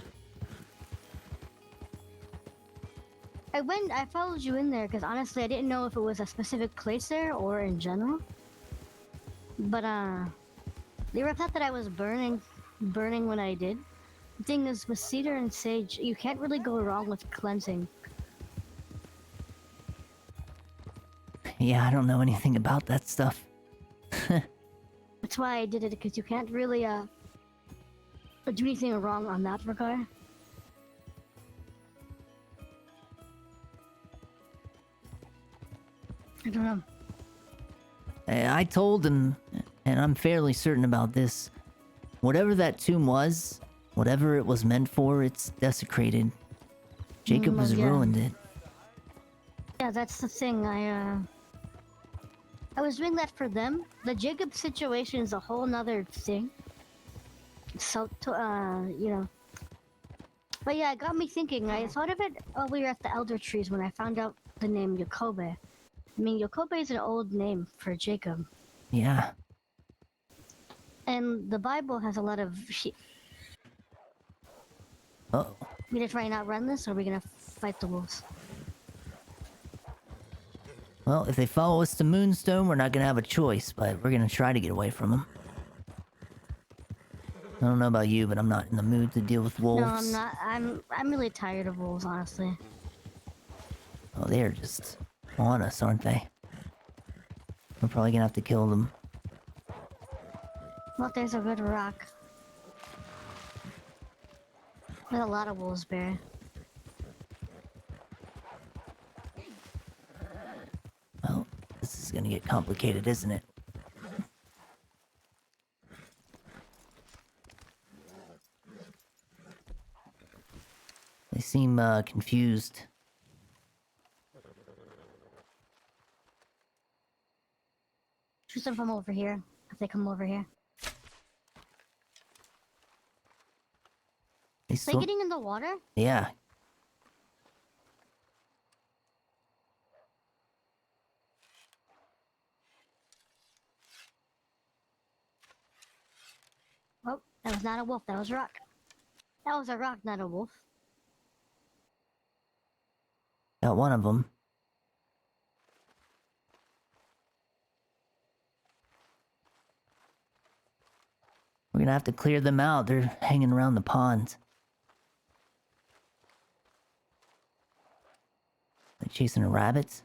I followed you in there because honestly, I didn't know if it was a specific place there or in general. But they were upset that I was burning when I did. The thing is, with cedar and sage, you can't really go wrong with cleansing.
Yeah, I don't know anything about that stuff.
That's why I did it, because you can't really do anything wrong on that regard. I don't know.
I told him, and I'm fairly certain about this, whatever that tomb was, whatever it was meant for, it's desecrated. Jacob has
yeah.
ruined it.
Yeah, that's the thing. I was doing that for them. The Jacob situation is a whole nother thing. So, you know. But yeah, it got me thinking. I thought of it while we were at the Elder Trees when I found out the name Yokobe. I mean, Yokobe is an old name for Jacob.
Yeah.
And the Bible has a lot of sheep.
Uh-oh.
We gonna try and outrun this, or are we gonna fight the wolves?
Well, if they follow us to Moonstone, we're not gonna have a choice, but we're gonna try to get away from them. I don't know about you, but I'm not in the mood to deal with wolves.
No, I'm not. I'm really tired of wolves, honestly.
Oh, they're just on us, aren't they? We're probably gonna have to kill them.
Well, there's a good rock. There's a lot of wolves, Barry.
Well, this is gonna get complicated, isn't it? They seem, confused.
Shoot them from over here, if they come over here.
They
Are they getting in the water?
Yeah.
Oh, that was not a wolf, that was a rock. That was a rock, not a wolf.
Got one of them. We're gonna have to clear them out. They're hanging around the pond. Like chasing a rabbit.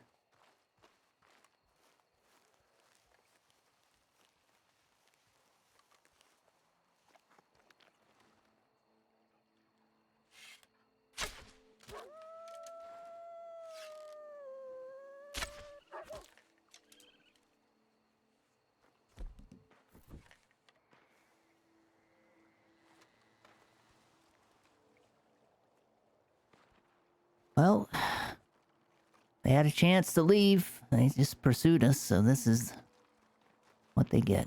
Well, they had a chance to leave. They just pursued us, so this is what they get.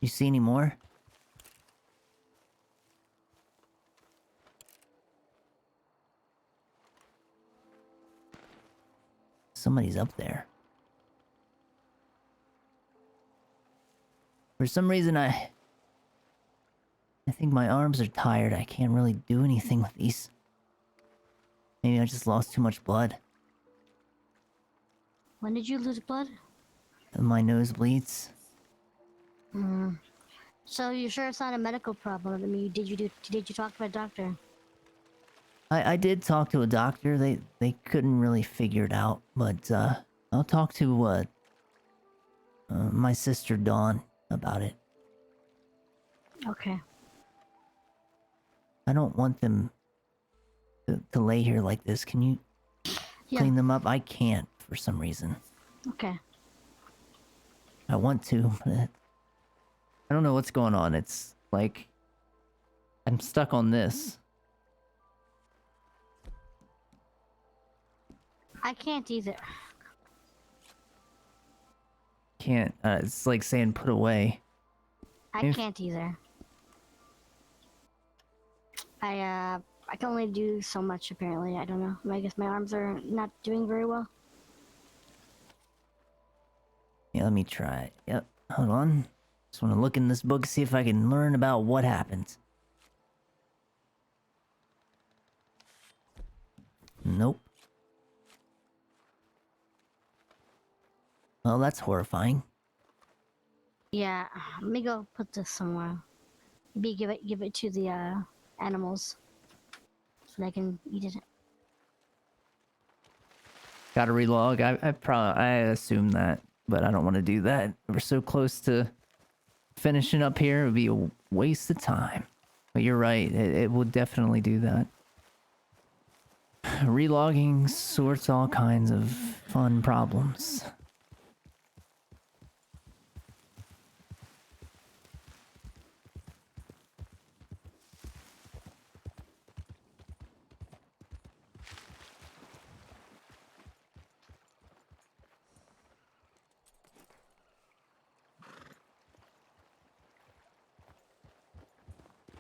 You see any more? Somebody's up there. For some reason, I think my arms are tired. I can't really do anything with these. Maybe I just lost too much blood.
When did you lose blood?
My nose bleeds.
So you're sure it's not a medical problem? I mean, did you talk to a doctor?
I did talk to a doctor. They couldn't really figure it out, but I'll talk to my sister Dawn about it.
Okay.
I don't want them to lay here like this. Can you clean them up? I can't for some reason.
Okay.
I want to, but I don't know what's going on. It's like I'm stuck on this.
I can't either.
can't. It's like saying put away.
I can't either. I can only do so much apparently. I don't know. I guess my arms are not doing very well.
Yeah, let me try it. Yep. Hold on. Just want to look in this book, see if I can learn about what happens. Nope. Well, that's horrifying.
Yeah, let me go put this somewhere. Maybe give it to the animals so they can eat it.
Gotta relog. I assume that, but I don't want to do that. We're so close to finishing up here. It would be a waste of time. But you're right. It will definitely do that. Relogging sorts all kinds of fun problems.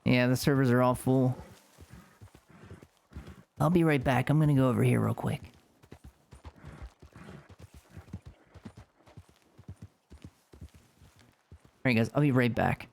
Yeah, the servers are all full. I'll be right back. I'm gonna go over here real quick. Alright guys, I'll be right back.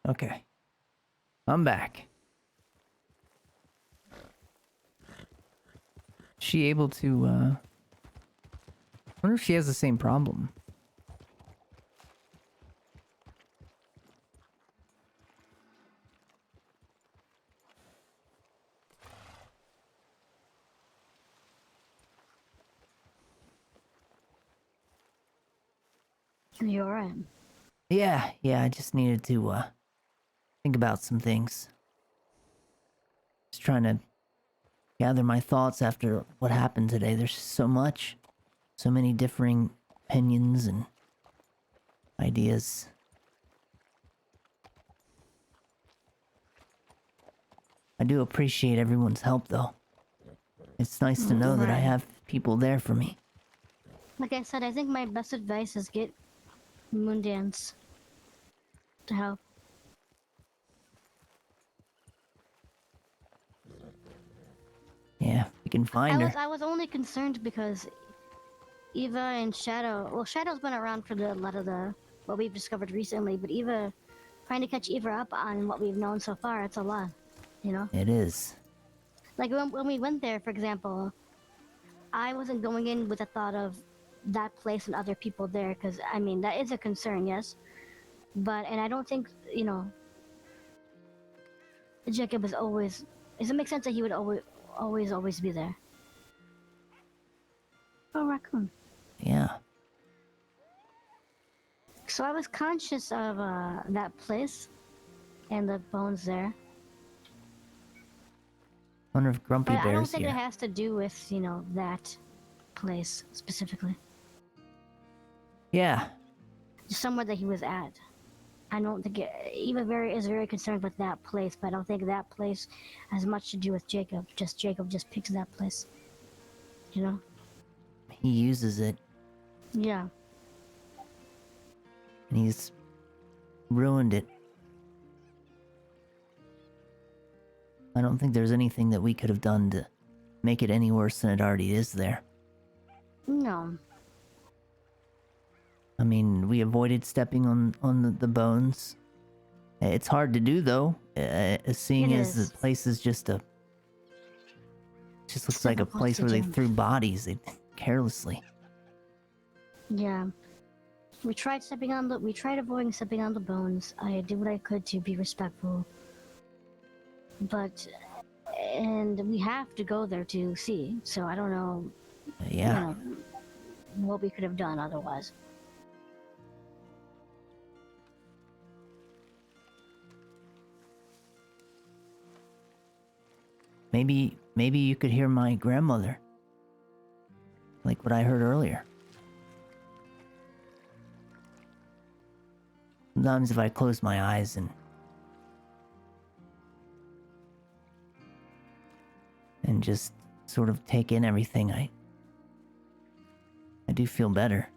Okay. I'm back. Is she able to, I wonder if she has the same problem.
You're right.
Yeah, I just needed to, think about some things. Just trying to gather my thoughts after what happened today. There's so much. So many differing opinions and ideas. I do appreciate everyone's help, though. It's nice to know that I have people there for me.
Like I said, I think my best advice is get Moondance to help.
Yeah, we can find her.
I was only concerned because Eva and Shadow. Well, Shadow's been around for a lot of what we've discovered recently, but Eva, trying to catch Eva up on what we've known so far, it's a lot, you know.
It is.
Like when we went there, for example, I wasn't going in with the thought of that place and other people there, because I mean that is a concern, yes. But and I don't think Jacob was always. Does it make sense that he would always be there? Oh, raccoon.
Yeah.
So I was conscious of that place, and the bones there.
Wonder if Grumpy
But I don't
Bear's
think it
here.
has to do with, you know, that place specifically.
Yeah.
Just somewhere that he was at. I don't think Eva is very concerned with that place, but I don't think that place has much to do with Jacob. Just Jacob just picks that place. You know?
He uses it,
Yeah.
and he's ruined it. I don't think there's anything that we could have done to make it any worse than it already is there.
No.
I mean, we avoided stepping on the bones. It's hard to do, though, seeing
It
as the
is.
place is just a... just looks
It's
like a
difficult
place
to
where they
do.
threw bodies carelessly.
Yeah. We tried avoiding stepping on the bones. I did what I could to be respectful. And we have to go there to see, so I don't know,
Yeah.
you know, what we could have done otherwise.
Maybe you could hear my grandmother. Like what I heard earlier. Sometimes if I close my eyes and just sort of take in everything, I do feel better.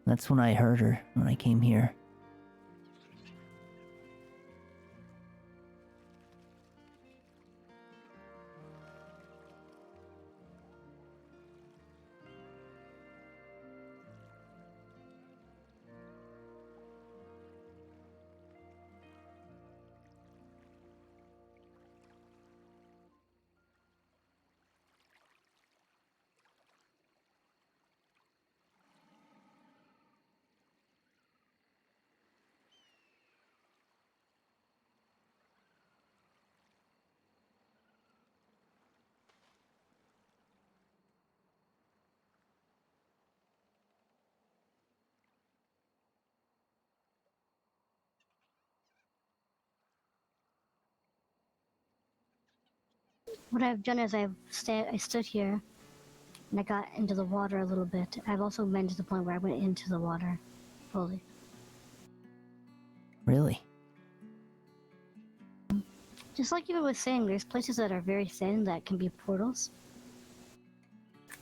That's when I heard her, when I came here.
What I've done is I stood here and I got into the water a little bit. I've also been to the point where I went into the water fully.
Really?
Just like you were saying, there's places that are very thin that can be portals.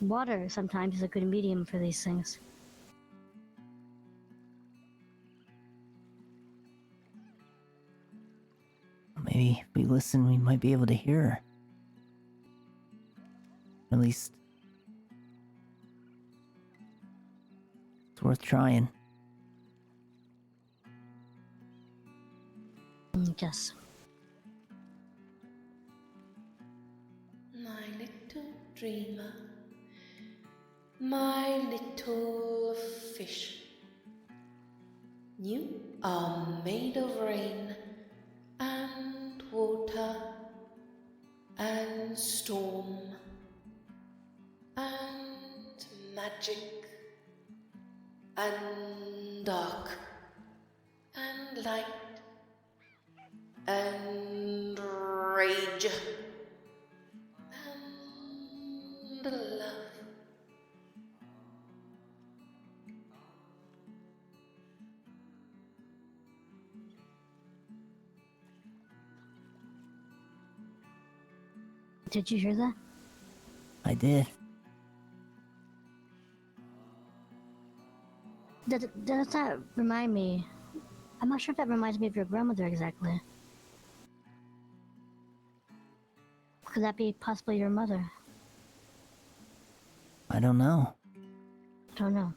Water sometimes is a good medium for these things.
Maybe if we listen, we might be able to hear her. At least... it's worth trying.
Yes.
My little dreamer, my little fish, you are made of rain and water and storm and magic and dark and light and rage and love.
Did you hear that?
I did.
Does that remind me? I'm not sure if that reminds me of your grandmother exactly. Could that be possibly your mother?
I don't know.
Don't know.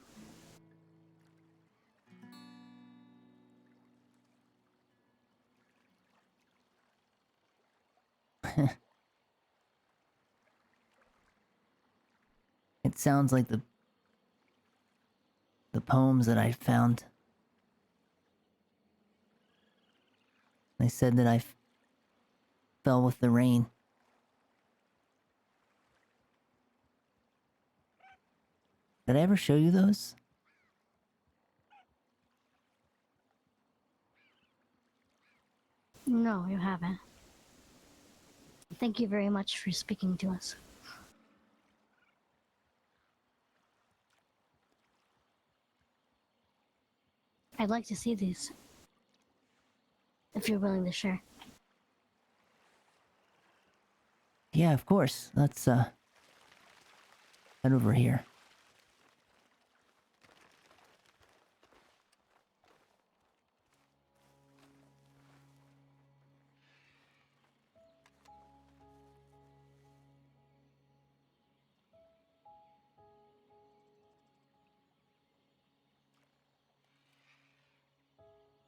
It sounds like the poems that I found. They said that I fell with the rain. Did I ever show you those?
No, you haven't. Thank you very much for speaking to us. I'd like to see these, if you're willing to share.
Yeah, of course. Let's head over here.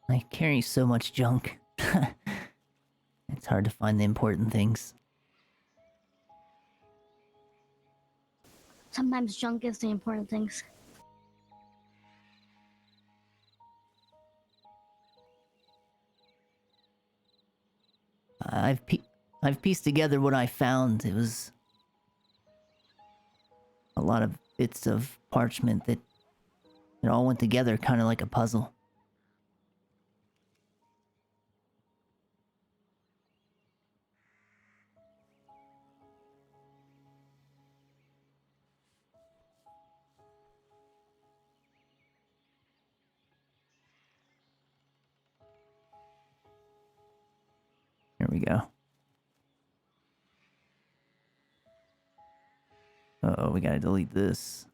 I carry so much junk. It's hard to find the important things.
Sometimes junk is the important things.
I've pieced together what I found. It was a lot of bits of parchment that it all went together kind of like a puzzle. Here we go. Uh-oh, we gotta delete this.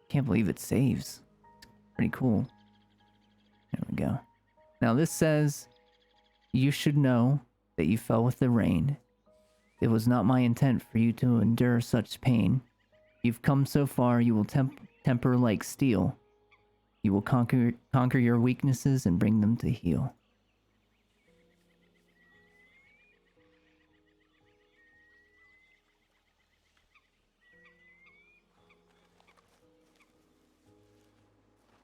Can't believe it saves. Pretty cool. There we go. Now this says, you should know that you fell with the rain. It was not my intent for you to endure such pain. You've come so far, you will temper like steel. You will conquer your weaknesses and bring them to heal.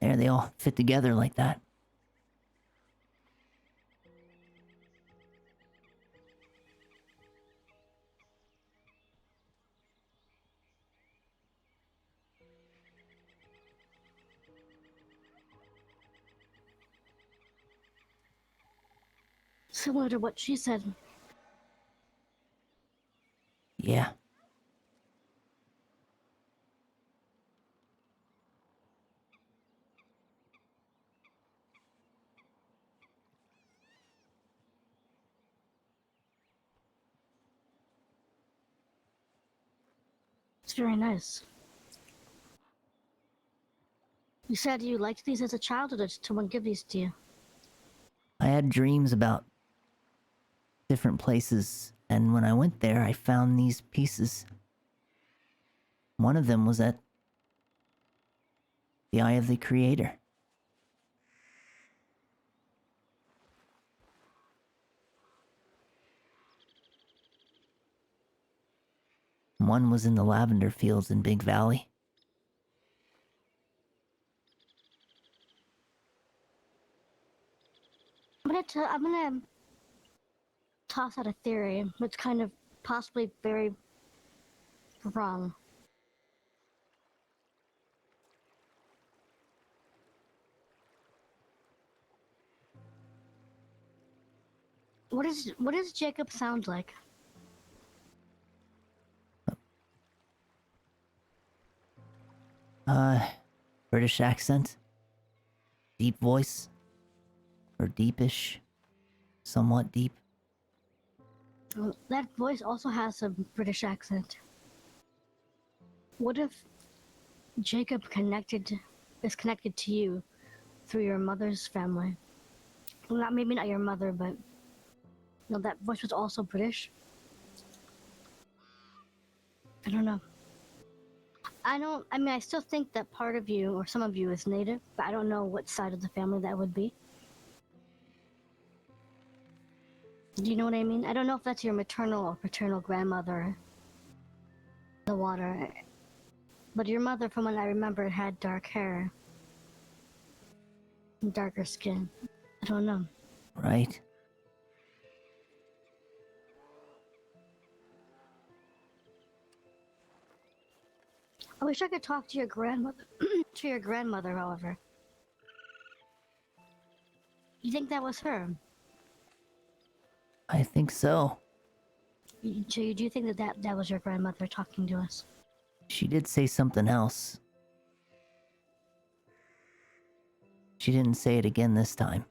There, they all fit together like that.
Similar to what she said.
Yeah.
It's very nice. You said you liked these as a child, or did someone give these to you?
I had dreams about different places, and when I went there, I found these pieces. One of them was at the Eye of the Creator. One was in the lavender fields in Big Valley.
I'm gonna toss out a theory, which kind of possibly very wrong. What does Jacob sound like?
British accent, deep voice, or deepish, somewhat deep.
Well, that voice also has a British accent. What if Jacob is connected to you through your mother's family? Well, maybe not your mother, but that voice was also British. I don't know. I still think that part of you or some of you is native, but I don't know what side of the family that would be. Do you know what I mean? I don't know if that's your maternal or paternal grandmother. The water. But your mother, from what I remember, had dark hair. And darker skin. I don't know.
Right?
I wish I could talk to your grandmother. To your grandmother, however. You think that was her?
I think so.
So you do think that was your grandmother talking to us?
She did say something else. She didn't say it again this time.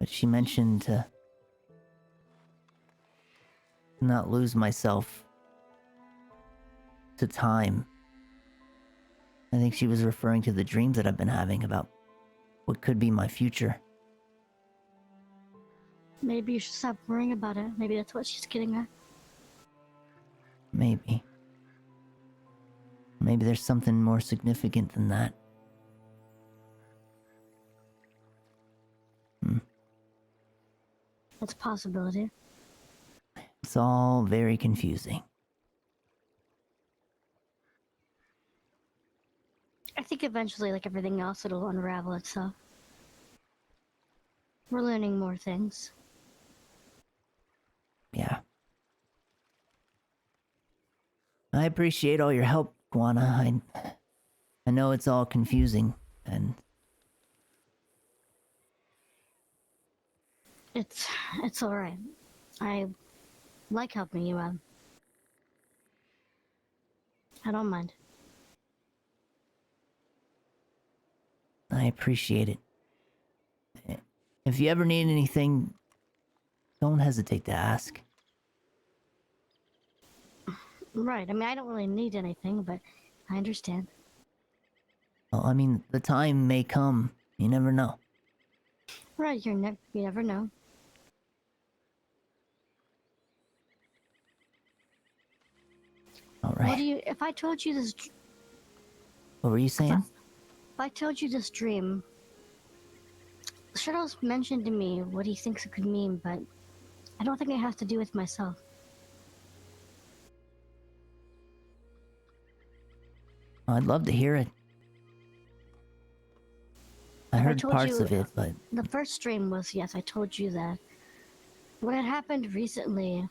But she mentioned to not lose myself to time. I think she was referring to the dreams that I've been having about what could be my future.
Maybe you should stop worrying about it. Maybe that's what she's getting at.
Maybe. Maybe there's something more significant than that.
That's a possibility.
It's all very confusing.
I think eventually, like everything else, it'll unravel itself. We're learning more things.
Yeah. I appreciate all your help, Guana. I know it's all confusing, and
It's all right. I like helping you out. I don't mind.
I appreciate it. If you ever need anything, don't hesitate to ask.
Right. I mean, I don't really need anything, but I understand.
Well, I mean, the time may come. You never know.
Right. You never know.
All right.
What do you? If I told you this,
What were you saying?
if I told you this dream, Shadow's mentioned to me what he thinks it could mean, but I don't think it has to do with myself.
I'd love to hear it. I heard
told
parts
you-
of it, but
The first stream was, yes, I told you that. What had happened recently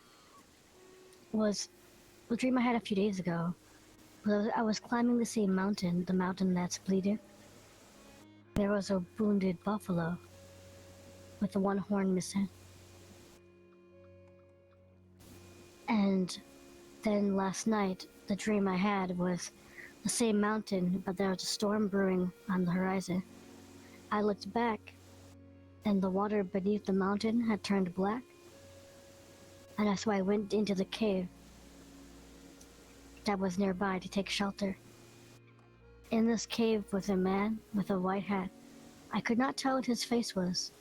was the dream I had a few days ago. I was climbing the same mountain, the mountain that's bleeding. There was a wounded buffalo with the one horn missing. And then last night, the dream I had was the same mountain, but there was a storm brewing on the horizon. I looked back, and the water beneath the mountain had turned black. And that's why I went into the cave that was nearby to take shelter. In this cave was a man with a white hat. I could not tell what his face was.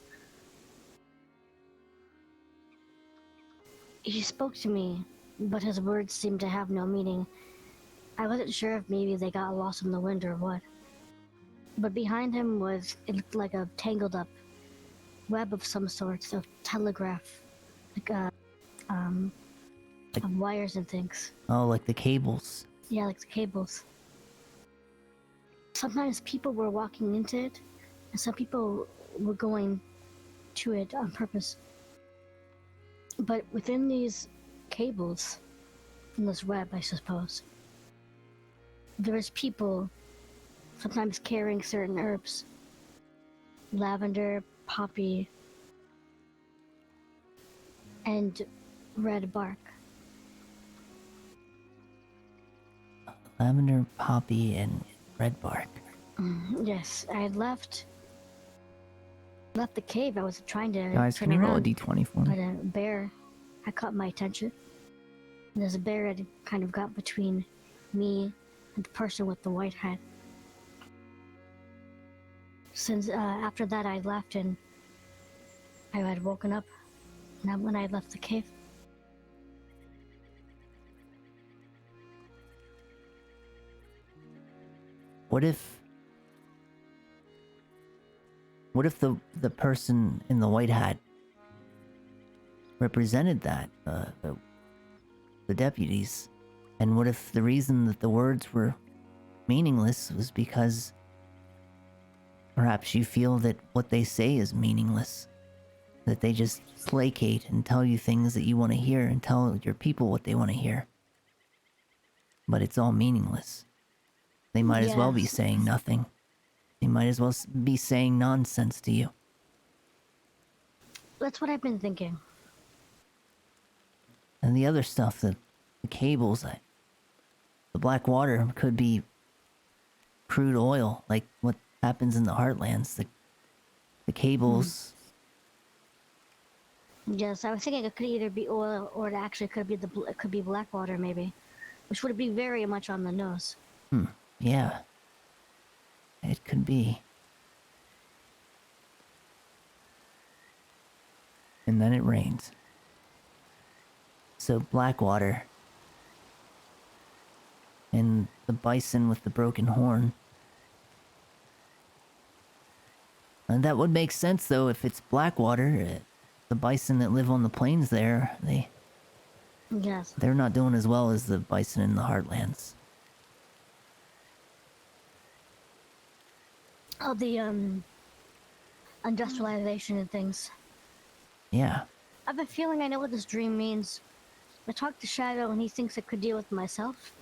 He spoke to me, but his words seemed to have no meaning. I wasn't sure if maybe they got lost in the wind or what. But behind him it looked like a tangled up web of some sort, of telegraph, of wires and things.
oh, like the cables.
Yeah, like the cables. Sometimes people were walking into it, and some people were going to it on purpose. But within these cables, in this web, I suppose, there was people sometimes carrying certain herbs. Lavender, poppy, and red bark.
Lavender, poppy, and red bark.
Yes, I had left the cave. I was trying to
Guys,
turn
can you roll a
around,
d20 for
but
me?
a bear had caught my attention. And this bear had kind of got between me and the person with the white hat. Since after that, I left and I had woken up. Not when I left the cave.
What if the person in the white hat represented that, the deputies? And what if the reason that the words were meaningless was because perhaps you feel that what they say is meaningless? That they just placate and tell you things that you want to hear and tell your people what they want to hear. But it's all meaningless. They might as well be
Yes.
saying nothing. They might as well be saying nonsense to you.
That's what I've been thinking.
And the other stuff, the cables, the black water could be crude oil, like what happens in the Heartlands. The cables.
Yes, I was thinking it could either be oil or it actually could be it could be black water maybe, which would be very much on the nose.
Yeah. It could be. And then it rains. So Blackwater and the bison with the broken horn. And that would make sense though if it's Blackwater. The bison that live on the plains there,
Yes.
they're not doing as well as the bison in the Heartlands.
Oh, the industrialization and things.
Yeah.
I have a feeling I know what this dream means. I talked to Shadow and he thinks I could deal with myself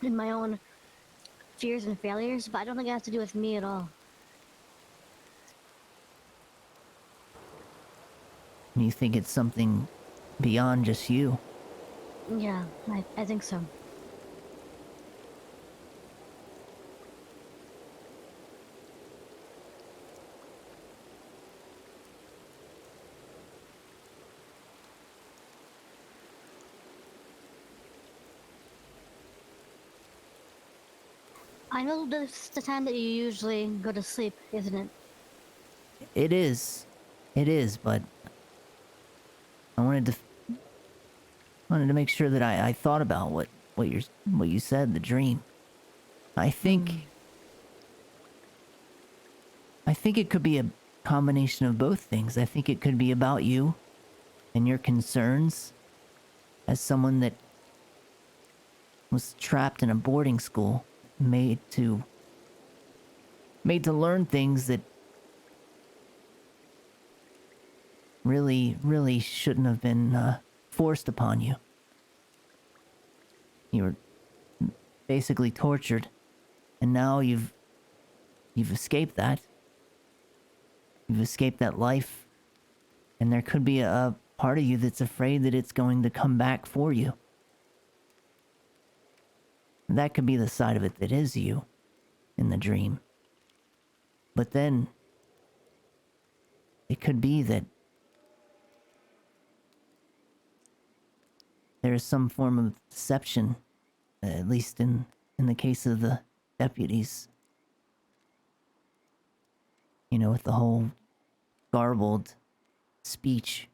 and my own fears and failures, but I don't think it has to do with me at all.
You think it's something beyond just you?
Yeah, I think so. I know this is the time that you usually go to sleep, isn't it?
It is. It is, but I wanted to make sure that I thought about what you said, the dream. I think it could be a combination of both things. I think it could be about you and your concerns as someone that was trapped in a boarding school, made to learn things that really shouldn't have been forced upon you. You were basically tortured, and now you've escaped that. You've escaped that life, and there could be a part of you that's afraid that it's going to come back for you. That could be the side of it that is you in the dream. But then it could be that there is some form of deception, at least in the case of the deputies. You know, with the whole garbled speech.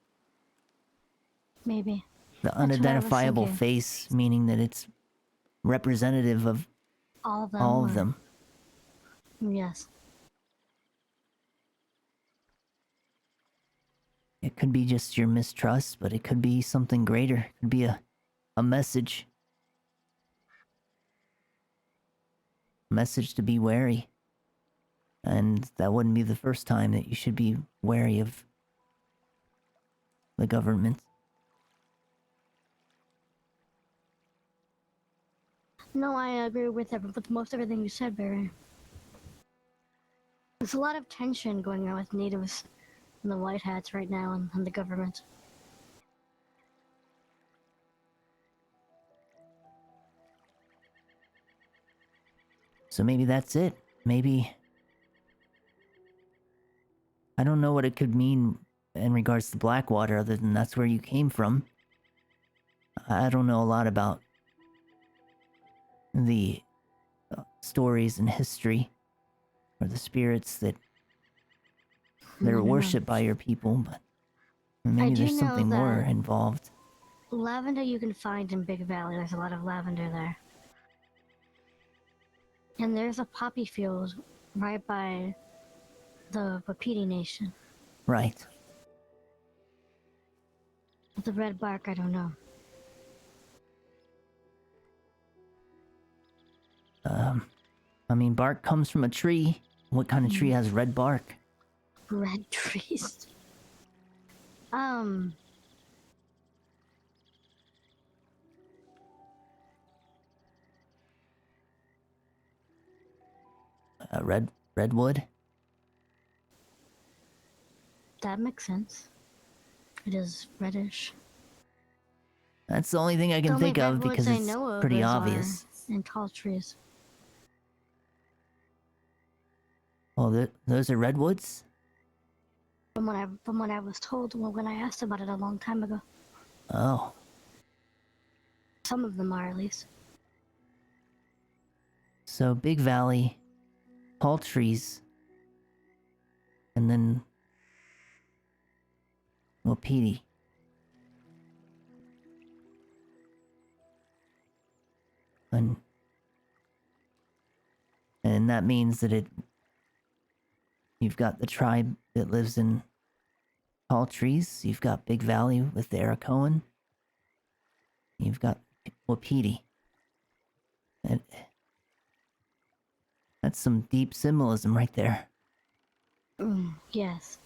Maybe.
The
That's what I was
unidentifiable
thinking.
face, meaning that it's representative of
All of them.
all
or-
of them.
Yes.
It could be just your mistrust, but it could be something greater. It could be a message. A message to be wary. And that wouldn't be the first time that you should be wary of the government.
No, I agree with most everything you said, Barry. There's a lot of tension going on with natives and the white hats right now and the government.
So maybe that's it. Maybe... I don't know what it could mean in regards to Blackwater, other than that's where you came from. I don't know a lot about the stories and history, or the spirits that are worshipped by your people, but maybe
do
there's
know
something more
that-
involved.
Lavender you can find in Big Valley. There's a lot of lavender there. And there's a poppy field right by the Wapiti Nation.
Right.
But the red bark, I don't know.
I mean, bark comes from a tree. What kind of tree has red bark?
Red trees.
Redwood?
That makes sense. It is reddish.
That's the only thing I
The
can
only
think of
redwoods
because
I
it's
know of
pretty
is
obvious.
and tall trees.
Well, those are redwoods?
From what I was told when I asked about it a long time ago.
Oh.
Some of them are, at least.
So, big valley, tall trees, and then wapiti. And that means that you've got the tribe that lives in tall trees, you've got Big Valley with the Arakoan, you've got wapiti. And that's some deep symbolism right there.
Yes.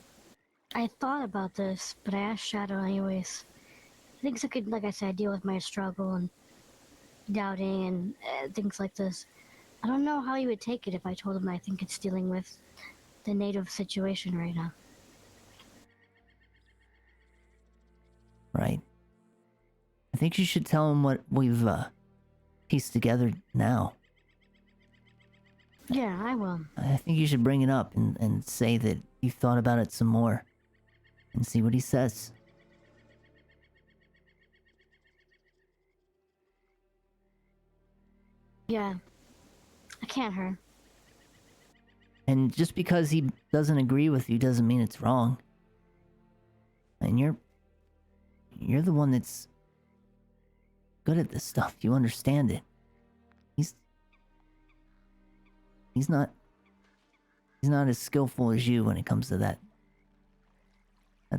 I thought about this, but I asked Shadow anyways. I think I could, like I said, deal with my struggle and doubting and things like this. I don't know how he would take it if I told him I think it's dealing with the native situation right now.
Right. I think you should tell him what we've pieced together now.
Yeah, I will.
I think you should bring it up and say that you've thought about it some more. And see what he says.
Yeah. I can't hurt.
And just because he doesn't agree with you doesn't mean it's wrong. And you're the one that's good at this stuff. You understand it. He's not as skillful as you when it comes to that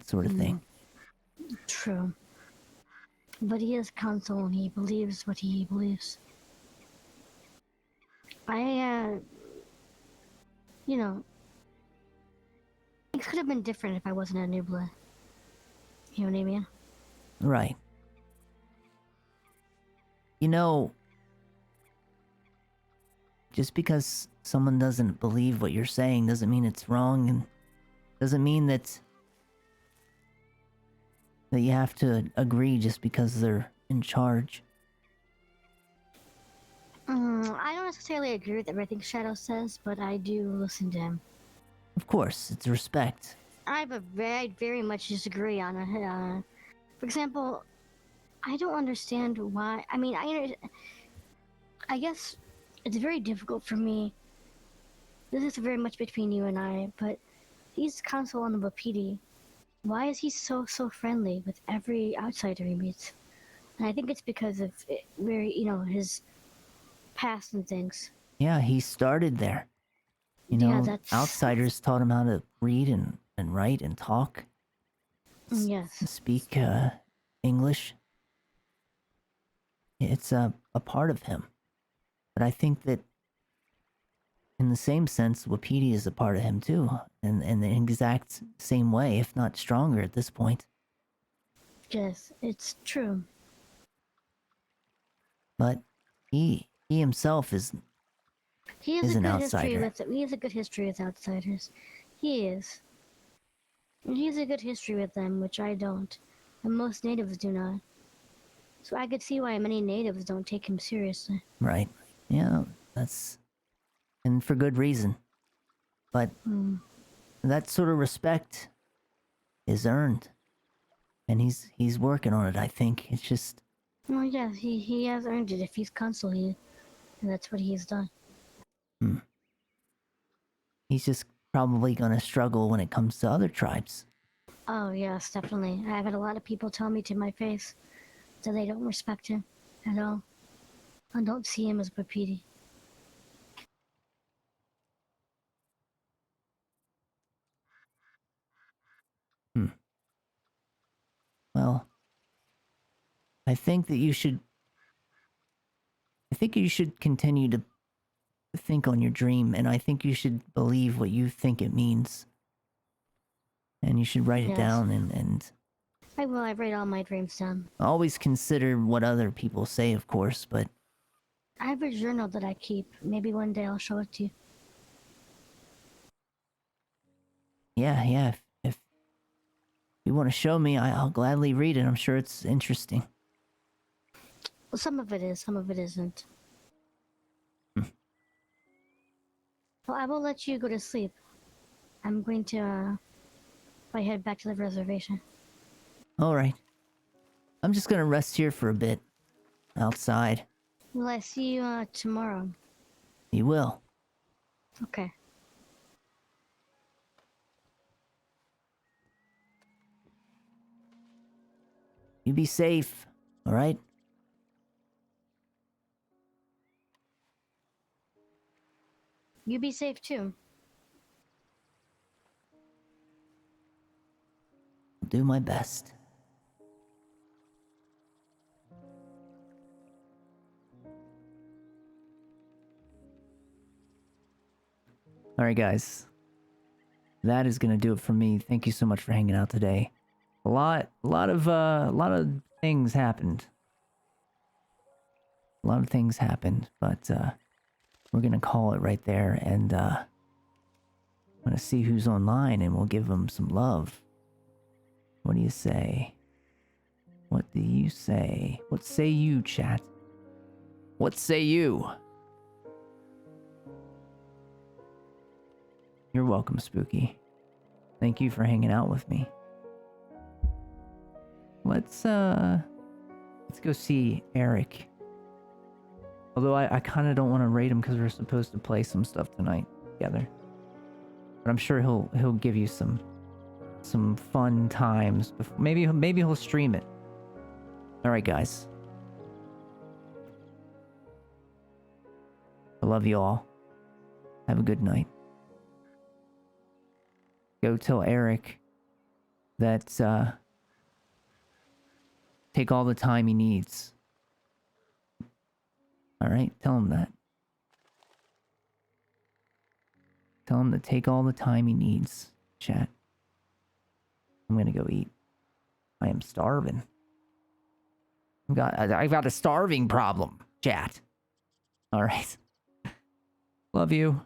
sort of thing.
True. But he is counsel and he believes what he believes. You know, it could have been different if I wasn't a Nubla. You know what I mean?
Right. You know, just because someone doesn't believe what you're saying doesn't mean it's wrong, and doesn't mean that you have to agree just because they're in charge.
I don't necessarily agree with everything Shadow says, but I do listen to him.
Of course, it's respect.
I very much disagree on it. For example, I don't understand why. I mean, I guess it's very difficult for me. This is very much between you and I, but he's counsel on the Wapiti. Why is he so friendly with every outsider he meets? And I think it's because of his past and things.
Yeah, he started there. Outsiders taught him how to read and write and talk.
Yes.
Speak English. It's a part of him. But I think that in the same sense, Wapiti is a part of him too. And in the exact same way, if not stronger at this point.
Yes, it's true.
But he himself is an outsider.
He has a good history with outsiders. He is. And he has a good history with them, which I don't. And most natives do not. So I could see why many natives don't take him seriously.
Right. Yeah, and for good reason. But that sort of respect is earned. And he's working on it, I think. It's just...
Well, yes, he has earned it. If he's consul, and that's what he's done.
He's just probably gonna struggle when it comes to other tribes.
Oh, yes, definitely. I've had a lot of people tell me to my face that they don't respect him at all. And don't see him as Wapiti.
Well, I think you should continue to think on your dream, and I think you should believe what you think it means. And you should write it down and
I will. I write all my dreams down.
always consider what other people say, of course, but...
I have a journal that I keep. Maybe one day I'll show it to you.
Yeah, if you want to show me, I'll gladly read it. I'm sure it's interesting.
Well, some of it is, some of it isn't. Well, I will let you go to sleep. I'm going to probably head back to the reservation.
All right. I'm just gonna rest here for a bit. Outside.
Will I see you tomorrow?
You will.
Okay.
You be safe, all right?
You be safe too.
I'll do my best. All right, guys. That is gonna do it for me. Thank you so much for hanging out today. A lot of things happened. A lot of things happened, but we're gonna call it right there, and I'm gonna see who's online, and we'll give them some love. What do you say? What do you say? What say you, chat? What say you? You're welcome, Spooky. Thank you for hanging out with me. Let's go see Eric. Although I kind of don't want to raid him because we're supposed to play some stuff tonight together. But I'm sure he'll give you some fun times. Maybe he'll stream it. All right, guys. I love you all. Have a good night. Go tell Eric that take all the time he needs. All right, tell him that. Tell him to take all the time he needs, chat. I'm gonna go eat. I am starving. I've got a starving problem, chat. All right. Love you.